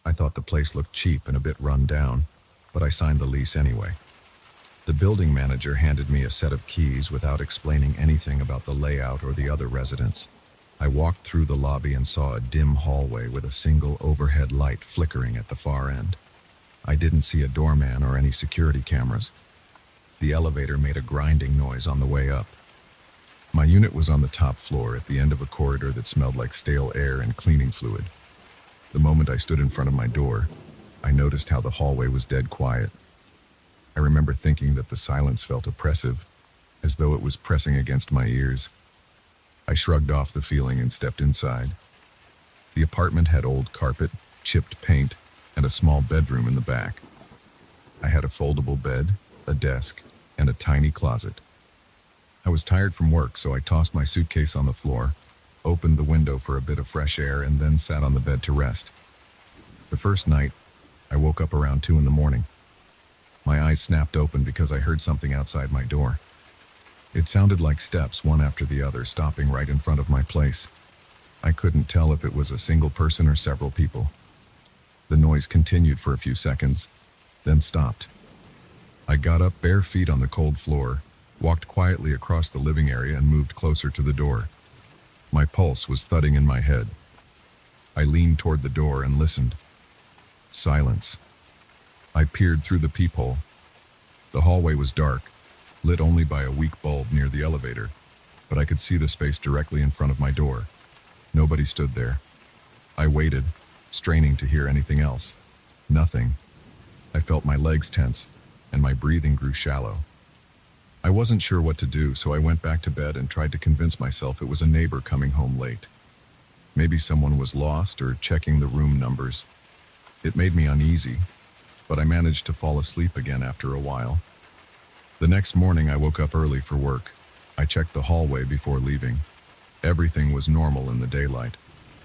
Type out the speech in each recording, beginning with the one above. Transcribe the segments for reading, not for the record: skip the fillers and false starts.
I thought the place looked cheap and a bit run down, but I signed the lease anyway. The building manager handed me a set of keys without explaining anything about the layout or the other residents. I walked through the lobby and saw a dim hallway with a single overhead light flickering at the far end. I didn't see a doorman or any security cameras. The elevator made a grinding noise on the way up. My unit was on the top floor at the end of a corridor that smelled like stale air and cleaning fluid. The moment I stood in front of my door, I noticed how the hallway was dead quiet. I remember thinking that the silence felt oppressive, as though it was pressing against my ears. I shrugged off the feeling and stepped inside. The apartment had old carpet, chipped paint, and a small bedroom in the back. I had a foldable bed, a desk, and a tiny closet. I was tired from work, so I tossed my suitcase on the floor, opened the window for a bit of fresh air, and then sat on the bed to rest. The first night, I woke up around 2 in the morning. My eyes snapped open because I heard something outside my door. It sounded like steps, one after the other, stopping right in front of my place. I couldn't tell if it was a single person or several people. The noise continued for a few seconds, then stopped. I got up bare feet on the cold floor, walked quietly across the living area, and moved closer to the door. My pulse was thudding in my head. I leaned toward the door and listened. Silence. I peered through the peephole. The hallway was dark, lit only by a weak bulb near the elevator, but I could see the space directly in front of my door. Nobody stood there. I waited, straining to hear anything else. Nothing. I felt my legs tense, and my breathing grew shallow. I wasn't sure what to do, so I went back to bed and tried to convince myself it was a neighbor coming home late. Maybe someone was lost or checking the room numbers. It made me uneasy, but I managed to fall asleep again after a while. The next morning I woke up early for work. I checked the hallway before leaving. Everything was normal in the daylight.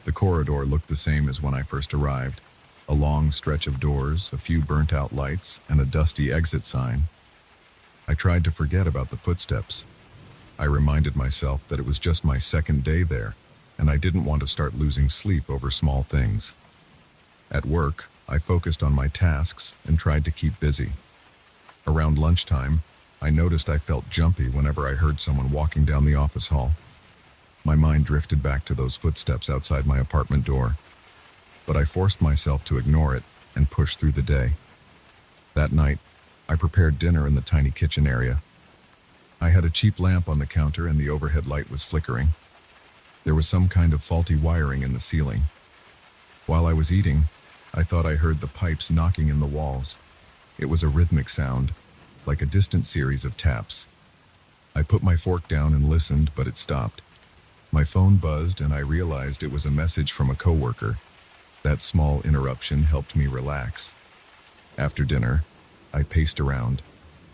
The corridor looked the same as when I first arrived. A long stretch of doors, a few burnt-out lights, and a dusty exit sign. I tried to forget about the footsteps. I reminded myself that it was just my second day there, and I didn't want to start losing sleep over small things. At work, I focused on my tasks and tried to keep busy. Around lunchtime, I noticed I felt jumpy whenever I heard someone walking down the office hall. My mind drifted back to those footsteps outside my apartment door, but I forced myself to ignore it and push through the day. That night, I prepared dinner in the tiny kitchen area. I had a cheap lamp on the counter and the overhead light was flickering. There was some kind of faulty wiring in the ceiling. While I was eating, I thought I heard the pipes knocking in the walls. It was a rhythmic sound, like a distant series of taps. I put my fork down and listened, but it stopped. My phone buzzed and I realized it was a message from a coworker. That small interruption helped me relax. After dinner, I paced around,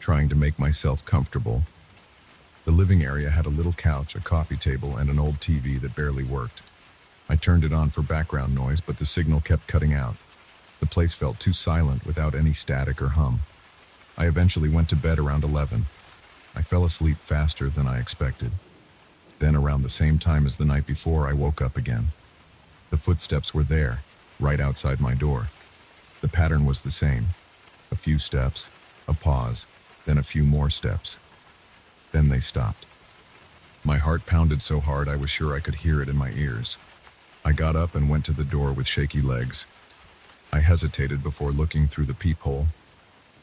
trying to make myself comfortable. The living area had a little couch, a coffee table, and an old TV that barely worked. I turned it on for background noise, but the signal kept cutting out. The place felt too silent without any static or hum. I eventually went to bed around 11. I fell asleep faster than I expected. Then, around the same time as the night before, I woke up again. The footsteps were there, right outside my door. The pattern was the same. A few steps, a pause, then a few more steps. Then they stopped. My heart pounded so hard I was sure I could hear it in my ears. I got up and went to the door with shaky legs. I hesitated before looking through the peephole.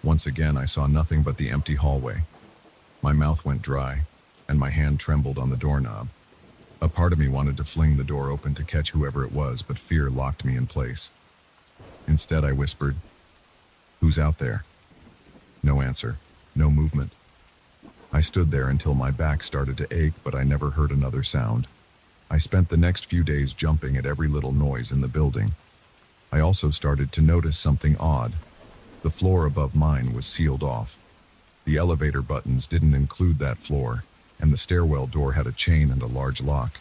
Once again, I saw nothing but the empty hallway. My mouth went dry, and my hand trembled on the doorknob. A part of me wanted to fling the door open to catch whoever it was, but fear locked me in place. Instead, I whispered, "Who's out there?" No answer, no movement. I stood there until my back started to ache, but I never heard another sound. I spent the next few days jumping at every little noise in the building. I also started to notice something odd. The floor above mine was sealed off. The elevator buttons didn't include that floor, and the stairwell door had a chain and a large lock.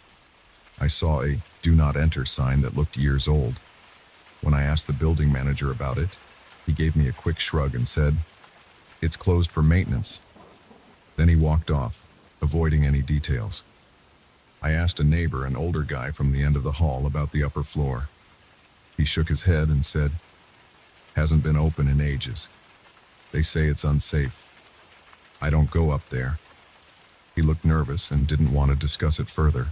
I saw a "Do Not Enter" sign that looked years old. When I asked the building manager about it, he gave me a quick shrug and said, "It's closed for maintenance." Then he walked off, avoiding any details. I asked a neighbor, an older guy from the end of the hall, about the upper floor. He shook his head and said, Hasn't been open in ages. They say it's unsafe. I don't go up there." He looked nervous and didn't want to discuss it further.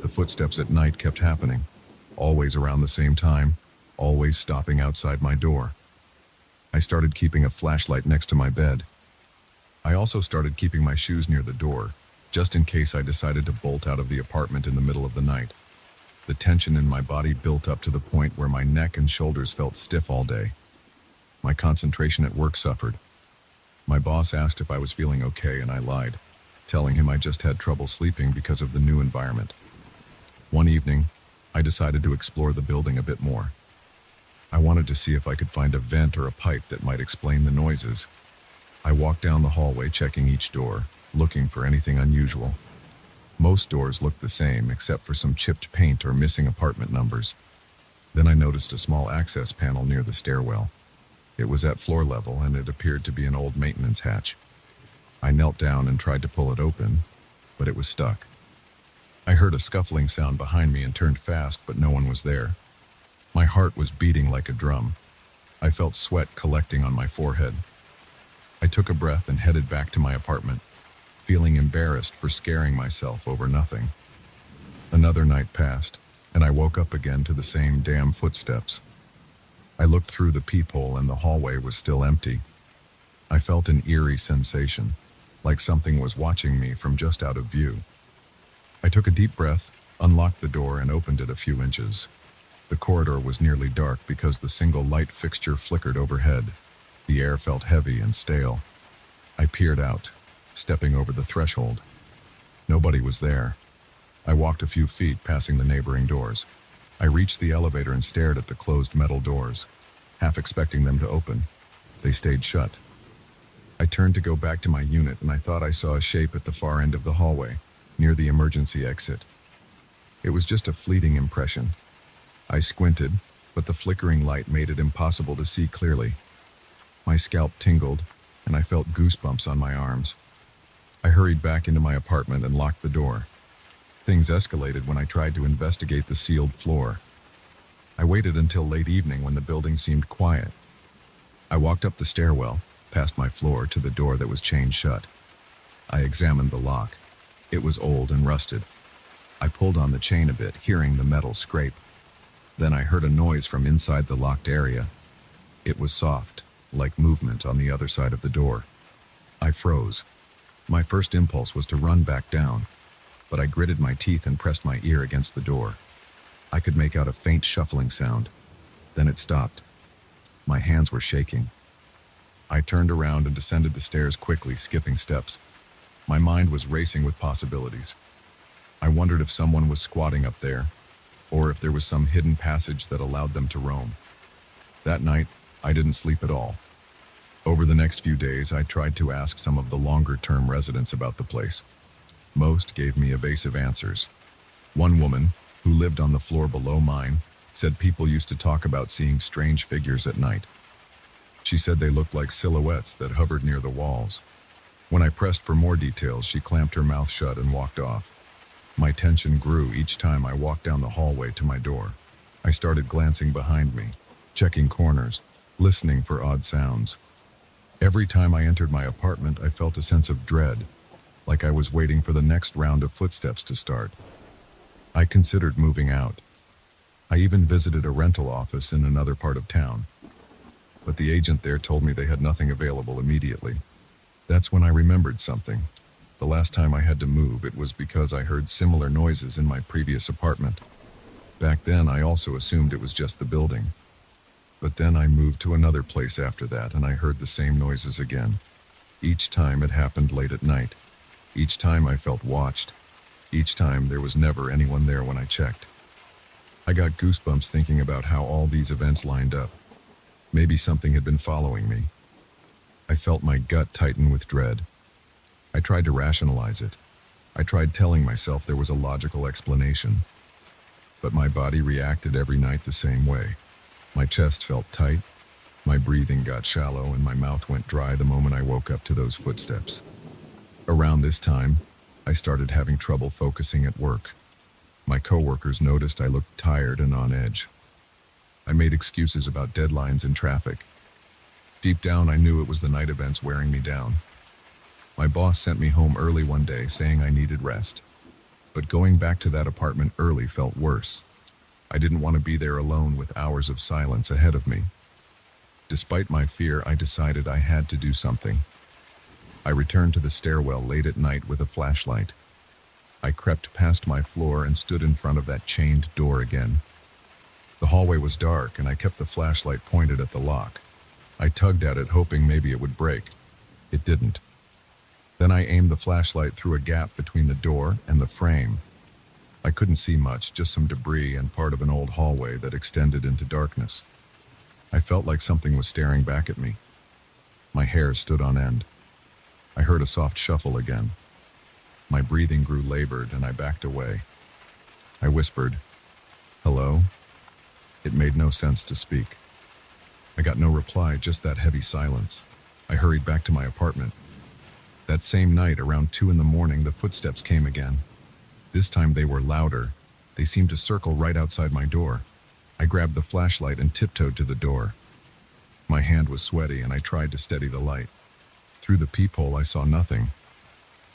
The footsteps at night kept happening, always around the same time, always stopping outside my door. I started keeping a flashlight next to my bed. I also started keeping my shoes near the door, just in case I decided to bolt out of the apartment in the middle of the night. The tension in my body built up to the point where my neck and shoulders felt stiff all day. My concentration at work suffered. My boss asked if I was feeling okay, and I lied, telling him I just had trouble sleeping because of the new environment. One evening, I decided to explore the building a bit more. I wanted to see if I could find a vent or a pipe that might explain the noises. I walked down the hallway, checking each door, looking for anything unusual. Most doors looked the same, except for some chipped paint or missing apartment numbers. Then I noticed a small access panel near the stairwell. It was at floor level, and it appeared to be an old maintenance hatch. I knelt down and tried to pull it open, but it was stuck. I heard a scuffling sound behind me and turned fast, but no one was there. My heart was beating like a drum. I felt sweat collecting on my forehead. I took a breath and headed back to my apartment, feeling embarrassed for scaring myself over nothing. Another night passed, and I woke up again to the same damn footsteps. I looked through the peephole and the hallway was still empty. I felt an eerie sensation, like something was watching me from just out of view. I took a deep breath, unlocked the door, and opened it a few inches. The corridor was nearly dark because the single light fixture flickered overhead. The air felt heavy and stale. I peered out, stepping over the threshold. Nobody was there. I walked a few feet, passing the neighboring doors. I reached the elevator and stared at the closed metal doors, half expecting them to open. They stayed shut. I turned to go back to my unit, and I thought I saw a shape at the far end of the hallway, near the emergency exit. It was just a fleeting impression. I squinted, but the flickering light made it impossible to see clearly. My scalp tingled, and I felt goosebumps on my arms. I hurried back into my apartment and locked the door. Things escalated when I tried to investigate the sealed floor. I waited until late evening when the building seemed quiet. I walked up the stairwell, past my floor, to the door that was chained shut. I examined the lock. It was old and rusted. I pulled on the chain a bit, hearing the metal scrape. Then I heard a noise from inside the locked area. It was soft, like movement on the other side of the door. I froze. My first impulse was to run back down, but I gritted my teeth and pressed my ear against the door. I could make out a faint shuffling sound. Then it stopped. My hands were shaking. I turned around and descended the stairs quickly, skipping steps. My mind was racing with possibilities. I wondered if someone was squatting up there, or if there was some hidden passage that allowed them to roam. That night, I didn't sleep at all. Over the next few days, I tried to ask some of the longer-term residents about the place. Most gave me evasive answers. One woman, who lived on the floor below mine, said people used to talk about seeing strange figures at night. She said they looked like silhouettes that hovered near the walls. When I pressed for more details, she clamped her mouth shut and walked off. My tension grew each time I walked down the hallway to my door. I started glancing behind me, checking corners, listening for odd sounds. Every time I entered my apartment, I felt a sense of dread, like I was waiting for the next round of footsteps to start. I considered moving out. I even visited a rental office in another part of town, but the agent there told me they had nothing available immediately. That's when I remembered something. The last time I had to move, it was because I heard similar noises in my previous apartment. Back then, I also assumed it was just the building. But then I moved to another place after that, and I heard the same noises again. Each time it happened late at night. Each time I felt watched. Each time there was never anyone there when I checked. I got goosebumps thinking about how all these events lined up. Maybe something had been following me. I felt my gut tighten with dread. I tried to rationalize it. I tried telling myself there was a logical explanation. But my body reacted every night the same way. My chest felt tight, my breathing got shallow, and my mouth went dry the moment I woke up to those footsteps. Around this time, I started having trouble focusing at work. My coworkers noticed I looked tired and on edge. I made excuses about deadlines and traffic. Deep down, I knew it was the night events wearing me down. My boss sent me home early one day saying I needed rest. But going back to that apartment early felt worse. I didn't want to be there alone with hours of silence ahead of me. Despite my fear, I decided I had to do something. I returned to the stairwell late at night with a flashlight. I crept past my floor and stood in front of that chained door again. The hallway was dark, and I kept the flashlight pointed at the lock. I tugged at it, hoping maybe it would break. It didn't. Then I aimed the flashlight through a gap between the door and the frame. I couldn't see much, just some debris and part of an old hallway that extended into darkness. I felt like something was staring back at me. My hair stood on end. I heard a soft shuffle again. My breathing grew labored, and I backed away. I whispered, "Hello?" It made no sense to speak. I got no reply, just that heavy silence. I hurried back to my apartment. That same night, around 2 in the morning, the footsteps came again. This time they were louder. They seemed to circle right outside my door. I grabbed the flashlight and tiptoed to the door. My hand was sweaty, and I tried to steady the light. Through the peephole, I saw nothing.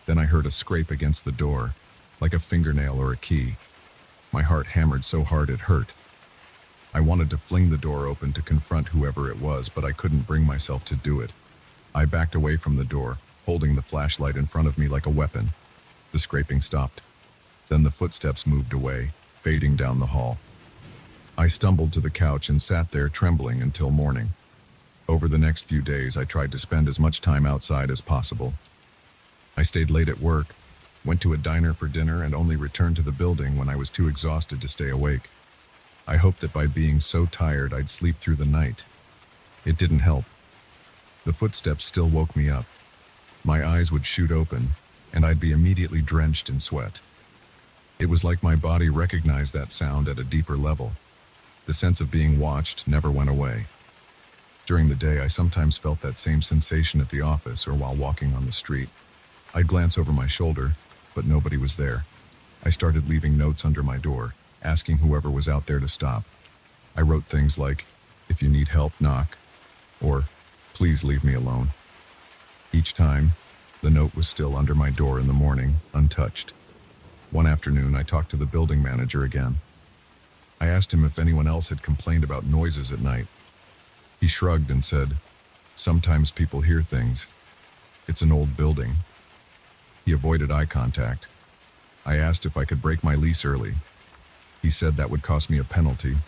Then I heard a scrape against the door, like a fingernail or a key. My heart hammered so hard it hurt. I wanted to fling the door open to confront whoever it was, but I couldn't bring myself to do it. I backed away from the door, holding the flashlight in front of me like a weapon. The scraping stopped. Then the footsteps moved away, fading down the hall. I stumbled to the couch and sat there trembling until morning. Over the next few days, I tried to spend as much time outside as possible. I stayed late at work, went to a diner for dinner, and only returned to the building when I was too exhausted to stay awake. I hoped that by being so tired, I'd sleep through the night. It didn't help. The footsteps still woke me up. My eyes would shoot open, and I'd be immediately drenched in sweat. It was like my body recognized that sound at a deeper level. The sense of being watched never went away. During the day, I sometimes felt that same sensation at the office or while walking on the street. I'd glance over my shoulder, but nobody was there. I started leaving notes under my door, asking whoever was out there to stop. I wrote things like, "If you need help, knock," or "Please leave me alone." Each time, the note was still under my door in the morning, untouched. One afternoon, I talked to the building manager again. I asked him if anyone else had complained about noises at night. He shrugged and said, "Sometimes people hear things. It's an old building." He avoided eye contact. I asked if I could break my lease early. He said that would cost me a penalty,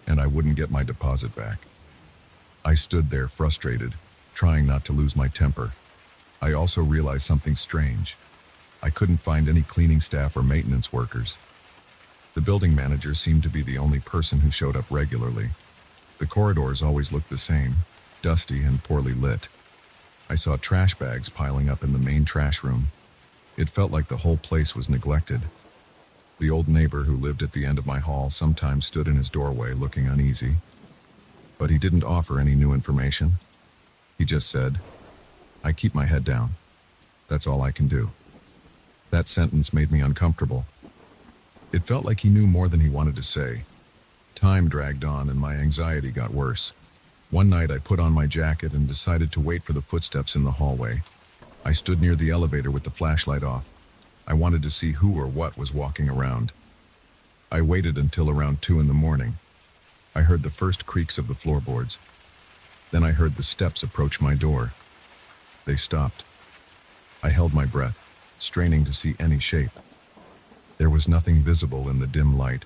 and I wouldn't get my deposit back. I stood there frustrated, trying not to lose my temper. I also realized something strange. I couldn't find any cleaning staff or maintenance workers. The building manager seemed to be the only person who showed up regularly. The corridors always looked the same, dusty and poorly lit. I saw trash bags piling up in the main trash room. It felt like the whole place was neglected. The old neighbor who lived at the end of my hall sometimes stood in his doorway looking uneasy. But he didn't offer any new information. He just said, "I keep my head down. That's all I can do." That sentence made me uncomfortable. It felt like he knew more than he wanted to say. Time dragged on and my anxiety got worse. One night I put on my jacket and decided to wait for the footsteps in the hallway. I stood near the elevator with the flashlight off. I wanted to see who or what was walking around. I waited until around 2 in the morning. I heard the first creaks of the floorboards. Then I heard the steps approach my door. They stopped. I held my breath, straining to see any shape. There was nothing visible in the dim light,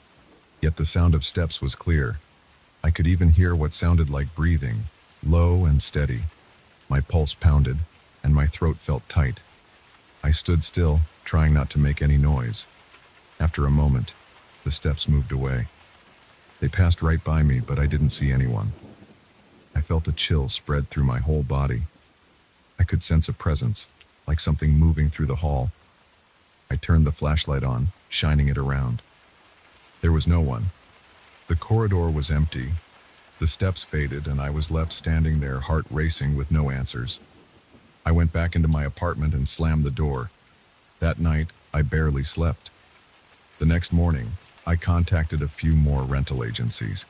yet the sound of steps was clear. I could even hear what sounded like breathing, low and steady. My pulse pounded, and my throat felt tight. I stood still, trying not to make any noise. After a moment, the steps moved away. They passed right by me, but I didn't see anyone. I felt a chill spread through my whole body. I could sense a presence, like something moving through the hall. I turned the flashlight on, shining it around. There was no one. The corridor was empty. The steps faded, and I was left standing there, heart racing with no answers. I went back into my apartment and slammed the door. That night, I barely slept. The next morning, I contacted a few more rental agencies.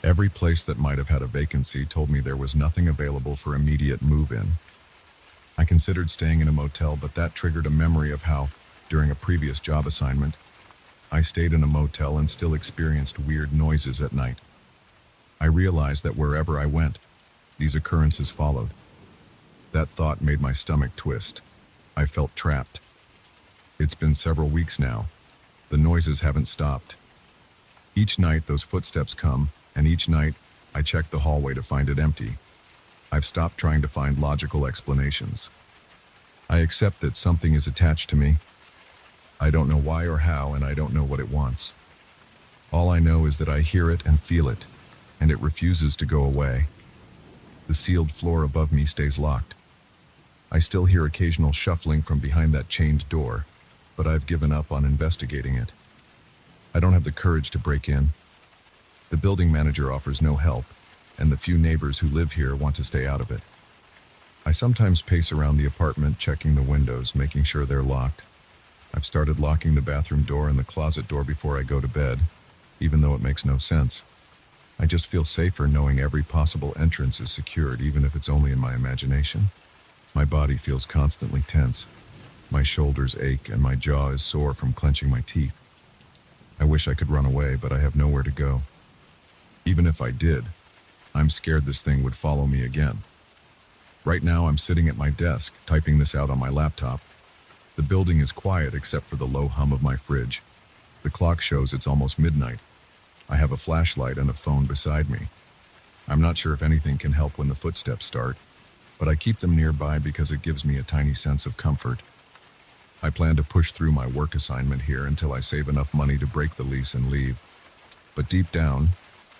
Every place that might have had a vacancy told me there was nothing available for immediate move-in. I considered staying in a motel, but that triggered a memory of how, during a previous job assignment, I stayed in a motel and still experienced weird noises at night. I realized that wherever I went, these occurrences followed. That thought made my stomach twist. I felt trapped. It's been several weeks now. The noises haven't stopped. Each night those footsteps come, and each night I check the hallway to find it empty. I've stopped trying to find logical explanations. I accept that something is attached to me. I don't know why or how, and I don't know what it wants. All I know is that I hear it and feel it, and it refuses to go away. The sealed floor above me stays locked. I still hear occasional shuffling from behind that chained door, but I've given up on investigating it. I don't have the courage to break in. The building manager offers no help, and the few neighbors who live here want to stay out of it. I sometimes pace around the apartment, checking the windows, making sure they're locked. I've started locking the bathroom door and the closet door before I go to bed, even though it makes no sense. I just feel safer knowing every possible entrance is secured, even if it's only in my imagination. My body feels constantly tense. My shoulders ache and my jaw is sore from clenching my teeth. I wish I could run away, but I have nowhere to go. Even if I did, I'm scared this thing would follow me again. Right now I'm sitting at my desk, typing this out on my laptop. The building is quiet except for the low hum of my fridge. The clock shows it's almost midnight. I have a flashlight and a phone beside me. I'm not sure if anything can help when the footsteps start, but I keep them nearby because it gives me a tiny sense of comfort. I plan to push through my work assignment here until I save enough money to break the lease and leave. But deep down,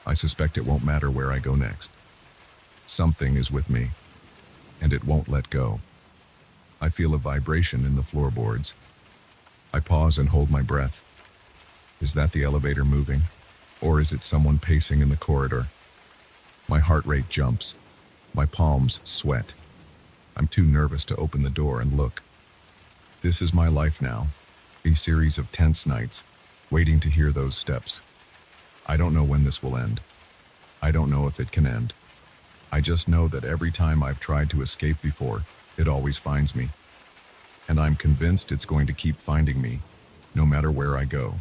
I suspect it won't matter where I go next. Something is with me, and it won't let go. I feel a vibration in the floorboards. I pause and hold my breath. Is that the elevator moving? Or is it someone pacing in the corridor? My heart rate jumps. My palms sweat. I'm too nervous to open the door and look. This is my life now, a series of tense nights, waiting to hear those steps. I don't know when this will end. I don't know if it can end. I just know that every time I've tried to escape before, it always finds me. And I'm convinced it's going to keep finding me, no matter where I go.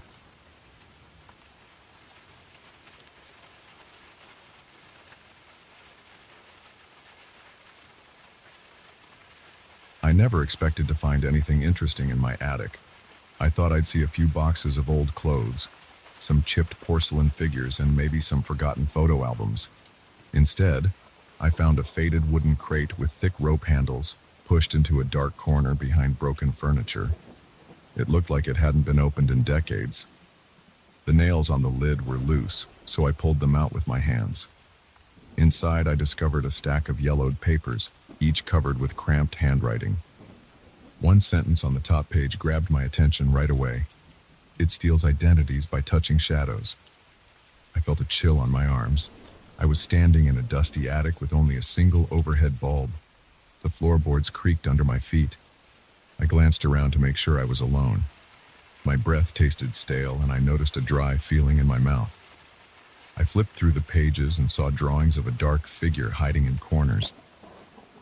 I never expected to find anything interesting in my attic. I thought I'd see a few boxes of old clothes, some chipped porcelain figures, and maybe some forgotten photo albums. Instead, I found a faded wooden crate with thick rope handles, pushed into a dark corner behind broken furniture. It looked like it hadn't been opened in decades. The nails on the lid were loose, so I pulled them out with my hands. Inside, I discovered a stack of yellowed papers, each covered with cramped handwriting. One sentence on the top page grabbed my attention right away. It steals identities by touching shadows. I felt a chill on my arms. I was standing in a dusty attic with only a single overhead bulb. The floorboards creaked under my feet. I glanced around to make sure I was alone. My breath tasted stale, and I noticed a dry feeling in my mouth. I flipped through the pages and saw drawings of a dark figure hiding in corners.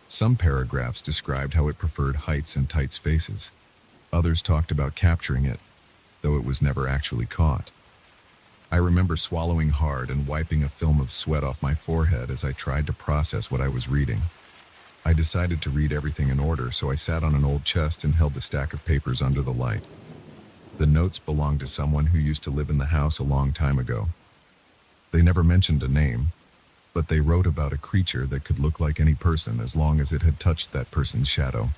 Some paragraphs described how it preferred heights and tight spaces. Others talked about capturing it, though it was never actually caught. I remember swallowing hard and wiping a film of sweat off my forehead as I tried to process what I was reading. I decided to read everything in order, so I sat on an old chest and held the stack of papers under the light. The notes belonged to someone who used to live in the house a long time ago. They never mentioned a name, but they wrote about a creature that could look like any person as long as it had touched that person's shadow.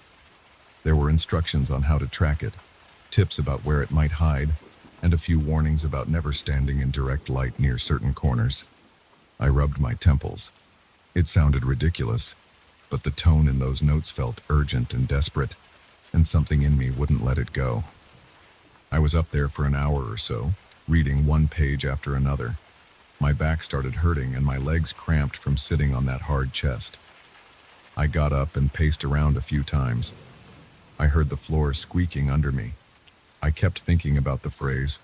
There were instructions on how to track it, tips about where it might hide, and a few warnings about never standing in direct light near certain corners. I rubbed my temples. It sounded ridiculous, but the tone in those notes felt urgent and desperate, and something in me wouldn't let it go. I was up there for an hour or so, reading one page after another. My back started hurting and my legs cramped from sitting on that hard chest. I got up and paced around a few times. I heard the floor squeaking under me. I kept thinking about the phrase,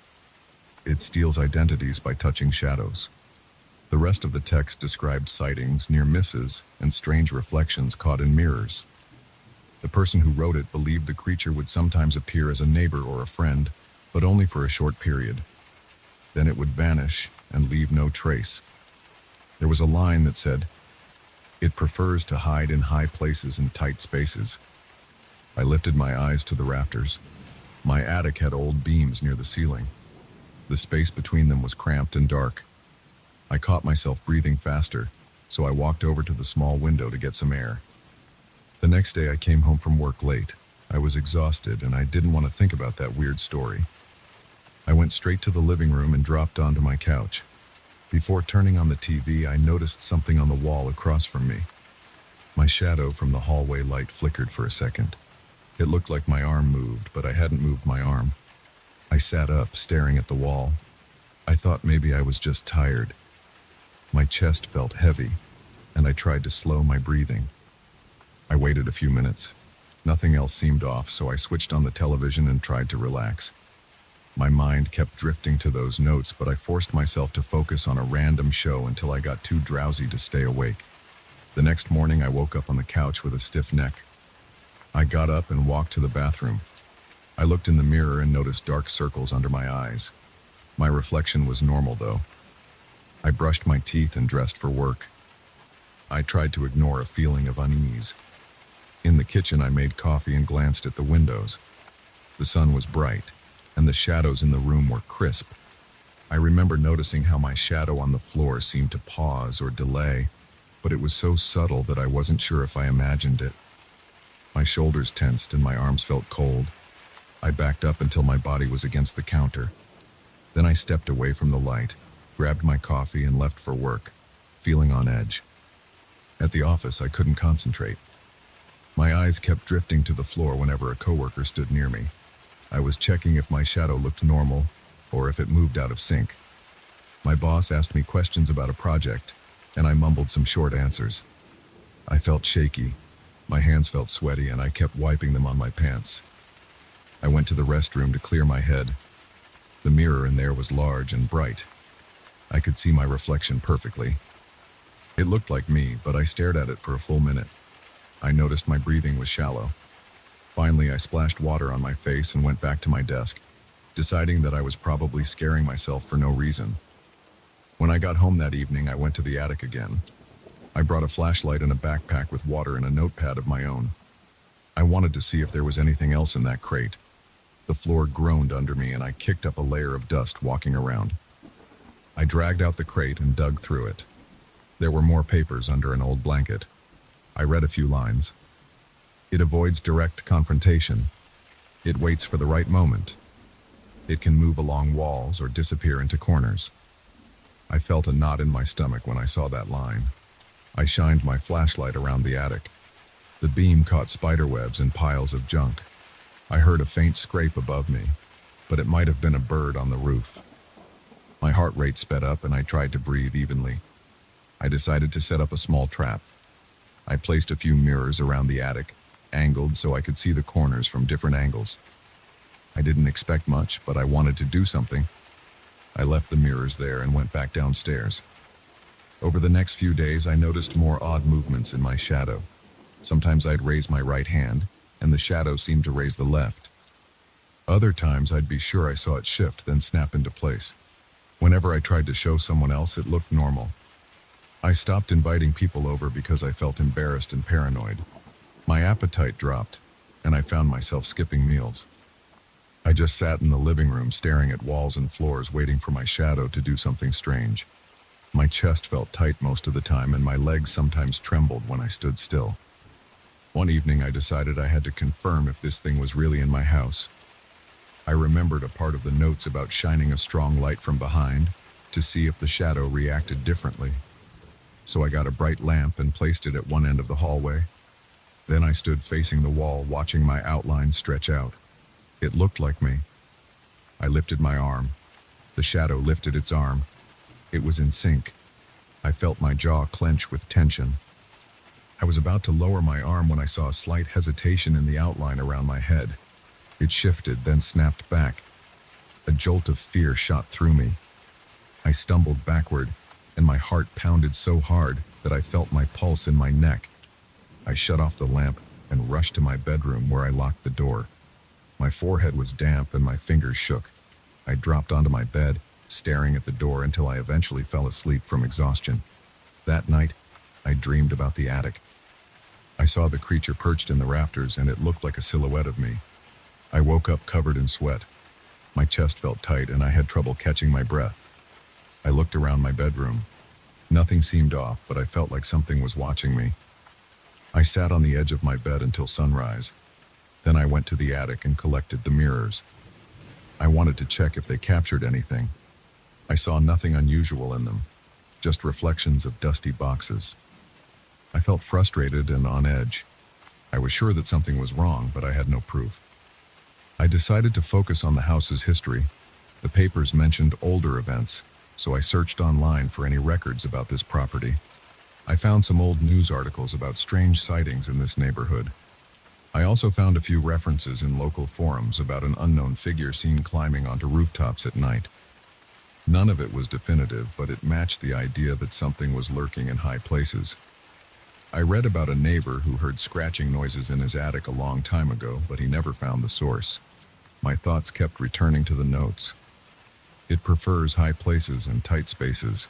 "It steals identities by touching shadows." The rest of the text described sightings, near misses, and strange reflections caught in mirrors. The person who wrote it believed the creature would sometimes appear as a neighbor or a friend, but only for a short period. Then it would vanish and leave no trace. There was a line that said, "It prefers to hide in high places and tight spaces." I lifted my eyes to the rafters. My attic had old beams near the ceiling. The space between them was cramped and dark. I caught myself breathing faster, so I walked over to the small window to get some air. The next day I came home from work late. I was exhausted and I didn't want to think about that weird story. I went straight to the living room and dropped onto my couch. Before turning on the TV, I noticed something on the wall across from me. My shadow from the hallway light flickered for a second. It looked like my arm moved, but I hadn't moved my arm. I sat up, staring at the wall. I thought maybe I was just tired. My chest felt heavy, and I tried to slow my breathing. I waited a few minutes. Nothing else seemed off, so I switched on the television and tried to relax. My mind kept drifting to those notes, but I forced myself to focus on a random show until I got too drowsy to stay awake. The next morning, I woke up on the couch with a stiff neck. I got up and walked to the bathroom. I looked in the mirror and noticed dark circles under my eyes. My reflection was normal, though. I brushed my teeth and dressed for work. I tried to ignore a feeling of unease. In the kitchen, I made coffee and glanced at the windows. The sun was bright, and the shadows in the room were crisp. I remember noticing how my shadow on the floor seemed to pause or delay, but it was so subtle that I wasn't sure if I imagined it. My shoulders tensed and my arms felt cold. I backed up until my body was against the counter. Then I stepped away from the light, grabbed my coffee and left for work, feeling on edge. At the office, I couldn't concentrate. My eyes kept drifting to the floor whenever a coworker stood near me. I was checking if my shadow looked normal or if it moved out of sync. My boss asked me questions about a project, and I mumbled some short answers. I felt shaky. My hands felt sweaty, and I kept wiping them on my pants. I went to the restroom to clear my head. The mirror in there was large and bright. I could see my reflection perfectly. It looked like me, but I stared at it for a full minute. I noticed my breathing was shallow. Finally, I splashed water on my face and went back to my desk, deciding that I was probably scaring myself for no reason. When I got home that evening, I went to the attic again. I brought a flashlight and a backpack with water and a notepad of my own. I wanted to see if there was anything else in that crate. The floor groaned under me and I kicked up a layer of dust walking around. I dragged out the crate and dug through it. There were more papers under an old blanket. I read a few lines. It avoids direct confrontation. It waits for the right moment. It can move along walls or disappear into corners. I felt a knot in my stomach when I saw that line. I shined my flashlight around the attic. The beam caught spiderwebs and piles of junk. I heard a faint scrape above me, but it might have been a bird on the roof. My heart rate sped up and I tried to breathe evenly. I decided to set up a small trap. I placed a few mirrors around the attic, angled so I could see the corners from different angles. I didn't expect much, but I wanted to do something. I left the mirrors there and went back downstairs. Over the next few days, I noticed more odd movements in my shadow. Sometimes I'd raise my right hand, and the shadow seemed to raise the left. Other times, I'd be sure I saw it shift, then snap into place. Whenever I tried to show someone else, it looked normal. I stopped inviting people over because I felt embarrassed and paranoid. My appetite dropped, and I found myself skipping meals. I just sat in the living room staring at walls and floors, waiting for my shadow to do something strange. My chest felt tight most of the time, and my legs sometimes trembled when I stood still. One evening, I decided I had to confirm if this thing was really in my house. I remembered a part of the notes about shining a strong light from behind to see if the shadow reacted differently. So I got a bright lamp and placed it at one end of the hallway. Then I stood facing the wall, watching my outline stretch out. It looked like me. I lifted my arm. The shadow lifted its arm. It was in sync. I felt my jaw clench with tension. I was about to lower my arm when I saw a slight hesitation in the outline around my head. It shifted, then snapped back. A jolt of fear shot through me. I stumbled backward, and my heart pounded so hard that I felt my pulse in my neck. I shut off the lamp and rushed to my bedroom where I locked the door. My forehead was damp and my fingers shook. I dropped onto my bed, staring at the door until I eventually fell asleep from exhaustion. That night, I dreamed about the attic. I saw the creature perched in the rafters and it looked like a silhouette of me. I woke up covered in sweat. My chest felt tight and I had trouble catching my breath. I looked around my bedroom. Nothing seemed off, but I felt like something was watching me. I sat on the edge of my bed until sunrise. Then I went to the attic and collected the mirrors. I wanted to check if they captured anything. I saw nothing unusual in them, just reflections of dusty boxes. I felt frustrated and on edge. I was sure that something was wrong, but I had no proof. I decided to focus on the house's history. The papers mentioned older events, so I searched online for any records about this property. I found some old news articles about strange sightings in this neighborhood. I also found a few references in local forums about an unknown figure seen climbing onto rooftops at night. None of it was definitive, but it matched the idea that something was lurking in high places. I read about a neighbor who heard scratching noises in his attic a long time ago, but he never found the source. My thoughts kept returning to the notes. It prefers high places and tight spaces.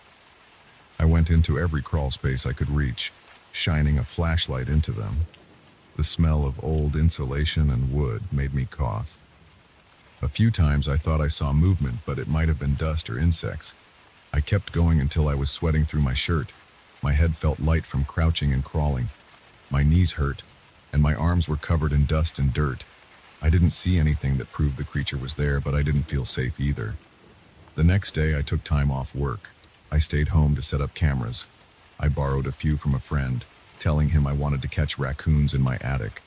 I went into every crawl space I could reach, shining a flashlight into them. The smell of old insulation and wood made me cough. A few times I thought I saw movement, but it might have been dust or insects. I kept going until I was sweating through my shirt. My head felt light from crouching and crawling. My knees hurt, and my arms were covered in dust and dirt. I didn't see anything that proved the creature was there, but I didn't feel safe either. The next day I took time off work. I stayed home to set up cameras. I borrowed a few from a friend, telling him I wanted to catch raccoons in my attic.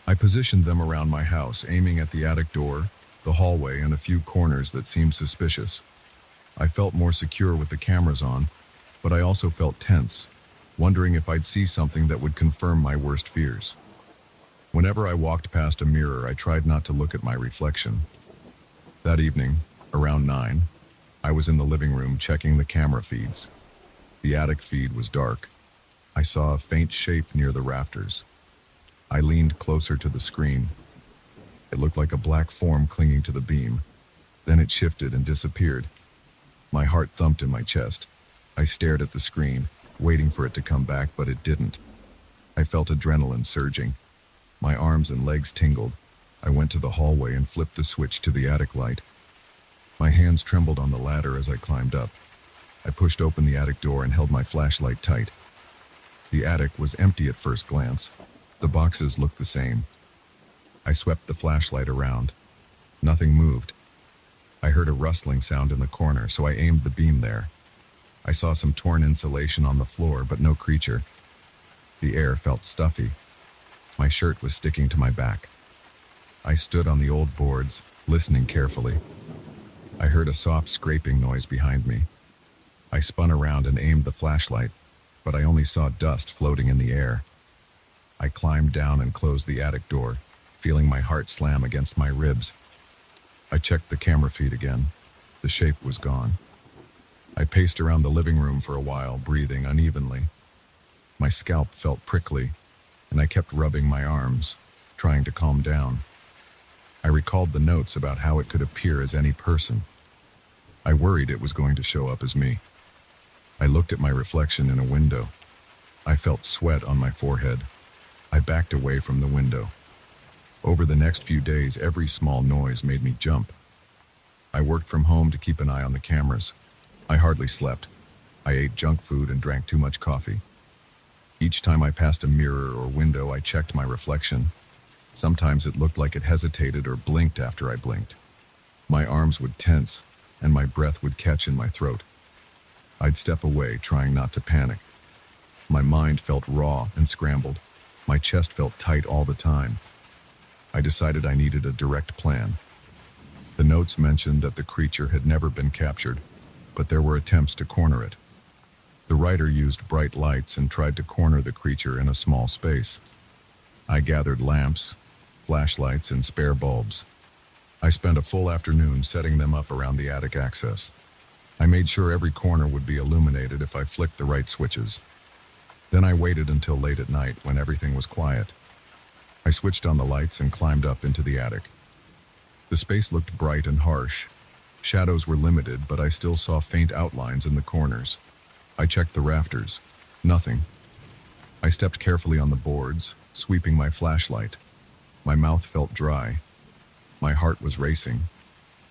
I positioned them around my house, aiming at the attic door, the hallway, and a few corners that seemed suspicious. I felt more secure with the cameras on, but I also felt tense, wondering if I'd see something that would confirm my worst fears. Whenever I walked past a mirror, I tried not to look at my reflection. That evening, around 9, I was in the living room checking the camera feeds. The attic feed was dark. I saw a faint shape near the rafters. I leaned closer to the screen. It looked like a black form clinging to the beam. Then it shifted and disappeared. My heart thumped in my chest. I stared at the screen, waiting for it to come back, but it didn't. I felt adrenaline surging. My arms and legs tingled. I went to the hallway and flipped the switch to the attic light. My hands trembled on the ladder as I climbed up. I pushed open the attic door and held my flashlight tight. The attic was empty at first glance. The boxes looked the same. I swept the flashlight around. Nothing moved. I heard a rustling sound in the corner, so I aimed the beam there. I saw some torn insulation on the floor, but no creature. The air felt stuffy. My shirt was sticking to my back. I stood on the old boards, listening carefully. I heard a soft scraping noise behind me. I spun around and aimed the flashlight, but I only saw dust floating in the air. I climbed down and closed the attic door, feeling my heart slam against my ribs. I checked the camera feed again. The shape was gone. I paced around the living room for a while, breathing unevenly. My scalp felt prickly, and I kept rubbing my arms, trying to calm down. I recalled the notes about how it could appear as any person. I worried it was going to show up as me. I looked at my reflection in a window. I felt sweat on my forehead. I backed away from the window. Over the next few days, every small noise made me jump. I worked from home to keep an eye on the cameras. I hardly slept. I ate junk food and drank too much coffee. Each time I passed a mirror or window, I checked my reflection. Sometimes it looked like it hesitated or blinked after I blinked. My arms would tense, and my breath would catch in my throat. I'd step away, trying not to panic. My mind felt raw and scrambled. My chest felt tight all the time. I decided I needed a direct plan. The notes mentioned that the creature had never been captured, but there were attempts to corner it. The writer used bright lights and tried to corner the creature in a small space. I gathered lamps, flashlights, and spare bulbs. I spent a full afternoon setting them up around the attic access. I made sure every corner would be illuminated if I flicked the right switches. Then I waited until late at night when everything was quiet. I switched on the lights and climbed up into the attic. The space looked bright and harsh. Shadows were limited, but I still saw faint outlines in the corners. I checked the rafters. Nothing. I stepped carefully on the boards, sweeping my flashlight. My mouth felt dry. My heart was racing.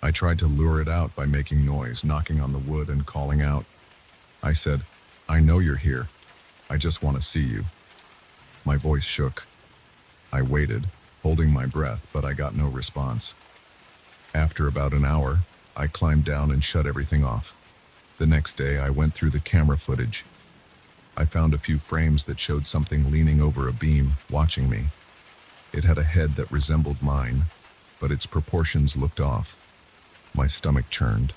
I tried to lure it out by making noise, knocking on the wood and calling out. I said, "I know you're here. I just want to see you." My voice shook. I waited, holding my breath, but I got no response. After about an hour, I climbed down and shut everything off. The next day, I went through the camera footage. I found a few frames that showed something leaning over a beam, watching me. It had a head that resembled mine, but its proportions looked off. My stomach churned.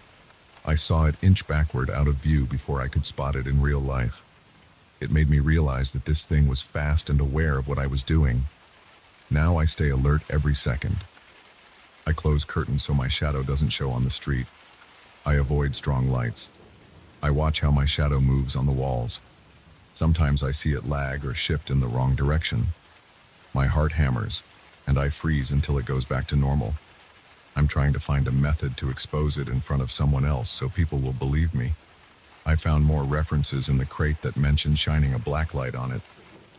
I saw it inch backward out of view before I could spot it in real life. It made me realize that this thing was fast and aware of what I was doing. Now I stay alert every second. I close curtains so my shadow doesn't show on the street. I avoid strong lights. I watch how my shadow moves on the walls. Sometimes I see it lag or shift in the wrong direction. My heart hammers, and I freeze until it goes back to normal. I'm trying to find a method to expose it in front of someone else so people will believe me. I found more references in the crate that mention shining a black light on it,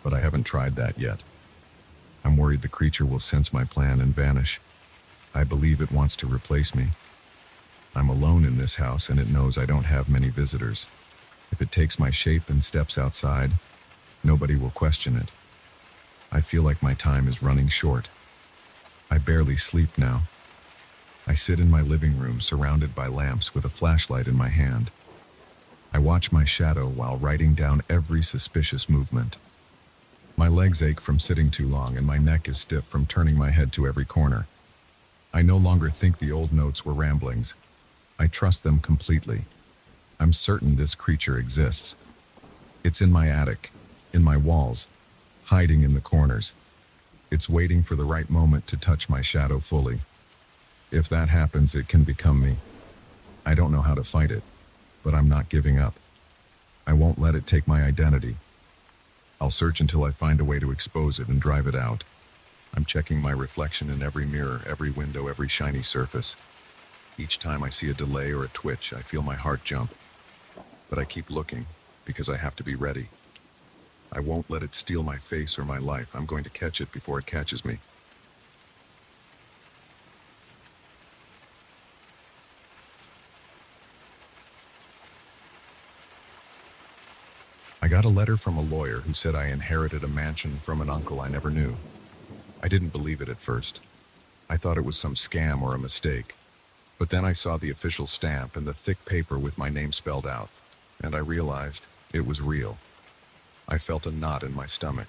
but I haven't tried that yet. I'm worried the creature will sense my plan and vanish. I believe it wants to replace me. I'm alone in this house and it knows I don't have many visitors. If it takes my shape and steps outside, nobody will question it. I feel like my time is running short. I barely sleep now. I sit in my living room surrounded by lamps with a flashlight in my hand. I watch my shadow while writing down every suspicious movement. My legs ache from sitting too long and my neck is stiff from turning my head to every corner. I no longer think the old notes were ramblings. I trust them completely. I'm certain this creature exists. It's in my attic, in my walls, hiding in the corners. It's waiting for the right moment to touch my shadow fully. If that happens, it can become me. I don't know how to fight it, but I'm not giving up. I won't let it take my identity. I'll search until I find a way to expose it and drive it out. I'm checking my reflection in every mirror, every window, every shiny surface. Each time I see a delay or a twitch, I feel my heart jump. But I keep looking, because I have to be ready. I won't let it steal my face or my life. I'm going to catch it before it catches me. I got a letter from a lawyer who said I inherited a mansion from an uncle I never knew. I didn't believe it at first. I thought it was some scam or a mistake. But then I saw the official stamp and the thick paper with my name spelled out, and I realized it was real. I felt a knot in my stomach.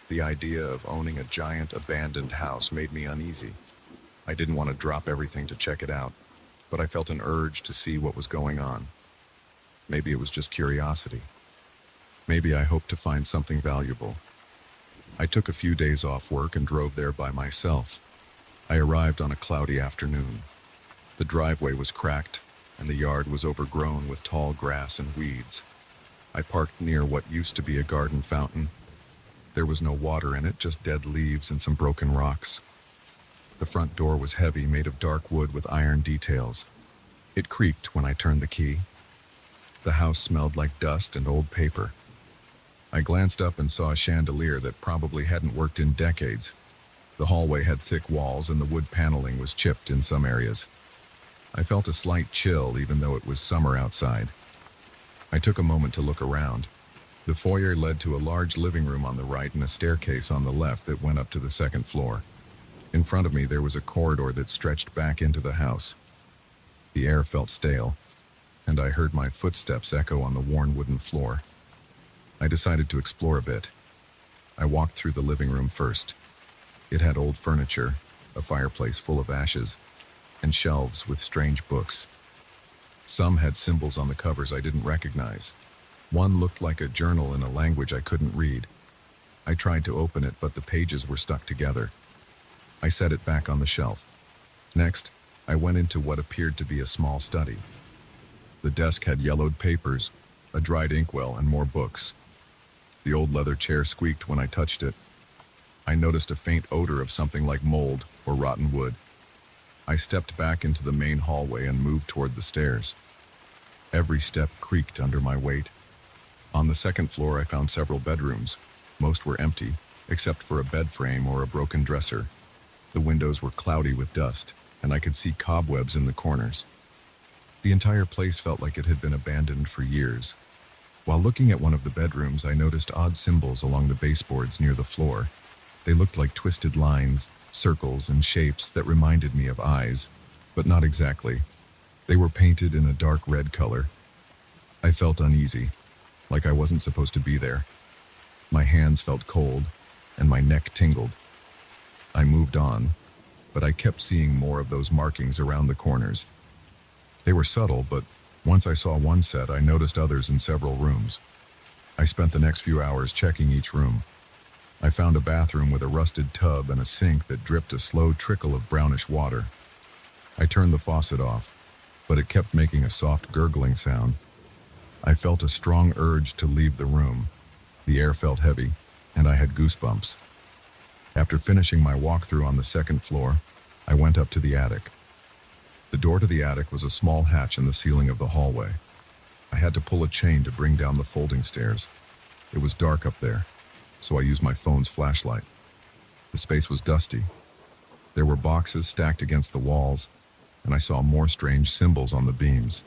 The idea of owning a giant abandoned house made me uneasy. I didn't want to drop everything to check it out, but I felt an urge to see what was going on. Maybe it was just curiosity. Maybe I hoped to find something valuable. I took a few days off work and drove there by myself. I arrived on a cloudy afternoon. The driveway was cracked, and the yard was overgrown with tall grass and weeds. I parked near what used to be a garden fountain. There was no water in it, just dead leaves and some broken rocks. The front door was heavy, made of dark wood with iron details. It creaked when I turned the key. The house smelled like dust and old paper. I glanced up and saw a chandelier that probably hadn't worked in decades. The hallway had thick walls and the wood paneling was chipped in some areas. I felt a slight chill even though it was summer outside. I took a moment to look around. The foyer led to a large living room on the right and a staircase on the left that went up to the second floor. In front of me there was a corridor that stretched back into the house. The air felt stale, and I heard my footsteps echo on the worn wooden floor. I decided to explore a bit. I walked through the living room first. It had old furniture, a fireplace full of ashes, and shelves with strange books. Some had symbols on the covers I didn't recognize. One looked like a journal in a language I couldn't read. I tried to open it, but the pages were stuck together. I set it back on the shelf. Next, I went into what appeared to be a small study. The desk had yellowed papers, a dried inkwell, and more books. The old leather chair squeaked when I touched it. I noticed a faint odor of something like mold or rotten wood. I stepped back into the main hallway and moved toward the stairs. Every step creaked under my weight. On the second floor, I found several bedrooms. Most were empty, except for a bed frame or a broken dresser. The windows were cloudy with dust, and I could see cobwebs in the corners. The entire place felt like it had been abandoned for years. While looking at one of the bedrooms, I noticed odd symbols along the baseboards near the floor. They looked like twisted lines, circles, and shapes that reminded me of eyes, but not exactly. They were painted in a dark red color. I felt uneasy, like I wasn't supposed to be there. My hands felt cold, and my neck tingled. I moved on, but I kept seeing more of those markings around the corners. They were subtle, but once I saw one set, I noticed others in several rooms. I spent the next few hours checking each room. I found a bathroom with a rusted tub and a sink that dripped a slow trickle of brownish water. I turned the faucet off, but it kept making a soft gurgling sound. I felt a strong urge to leave the room. The air felt heavy, and I had goosebumps. After finishing my walkthrough on the second floor, I went up to the attic. The door to the attic was a small hatch in the ceiling of the hallway. I had to pull a chain to bring down the folding stairs. It was dark up there, so I used my phone's flashlight. The space was dusty. There were boxes stacked against the walls, and I saw more strange symbols on the beams.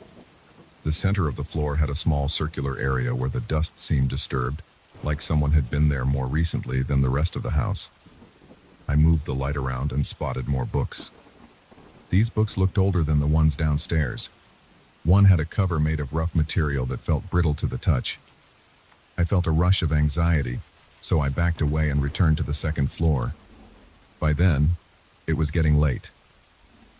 The center of the floor had a small circular area where the dust seemed disturbed, like someone had been there more recently than the rest of the house. I moved the light around and spotted more books. These books looked older than the ones downstairs. One had a cover made of rough material that felt brittle to the touch. I felt a rush of anxiety, so I backed away and returned to the second floor. By then, it was getting late.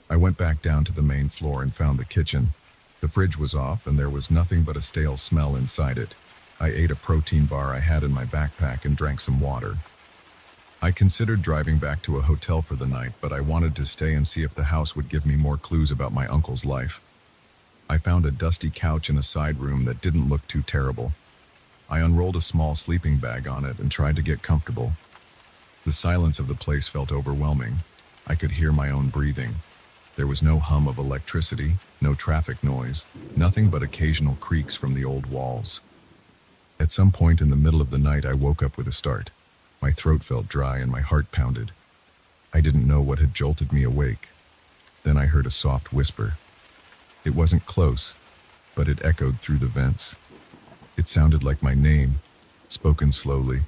I went back down to the main floor and found the kitchen. The fridge was off, and there was nothing but a stale smell inside it. I ate a protein bar I had in my backpack and drank some water. I considered driving back to a hotel for the night, but I wanted to stay and see if the house would give me more clues about my uncle's life. I found a dusty couch in a side room that didn't look too terrible. I unrolled a small sleeping bag on it and tried to get comfortable. The silence of the place felt overwhelming. I could hear my own breathing. There was no hum of electricity, no traffic noise, nothing but occasional creaks from the old walls. At some point in the middle of the night, I woke up with a start. My throat felt dry and my heart pounded. I didn't know what had jolted me awake. Then I heard a soft whisper. It wasn't close, but it echoed through the vents. It sounded like my name, spoken slowly.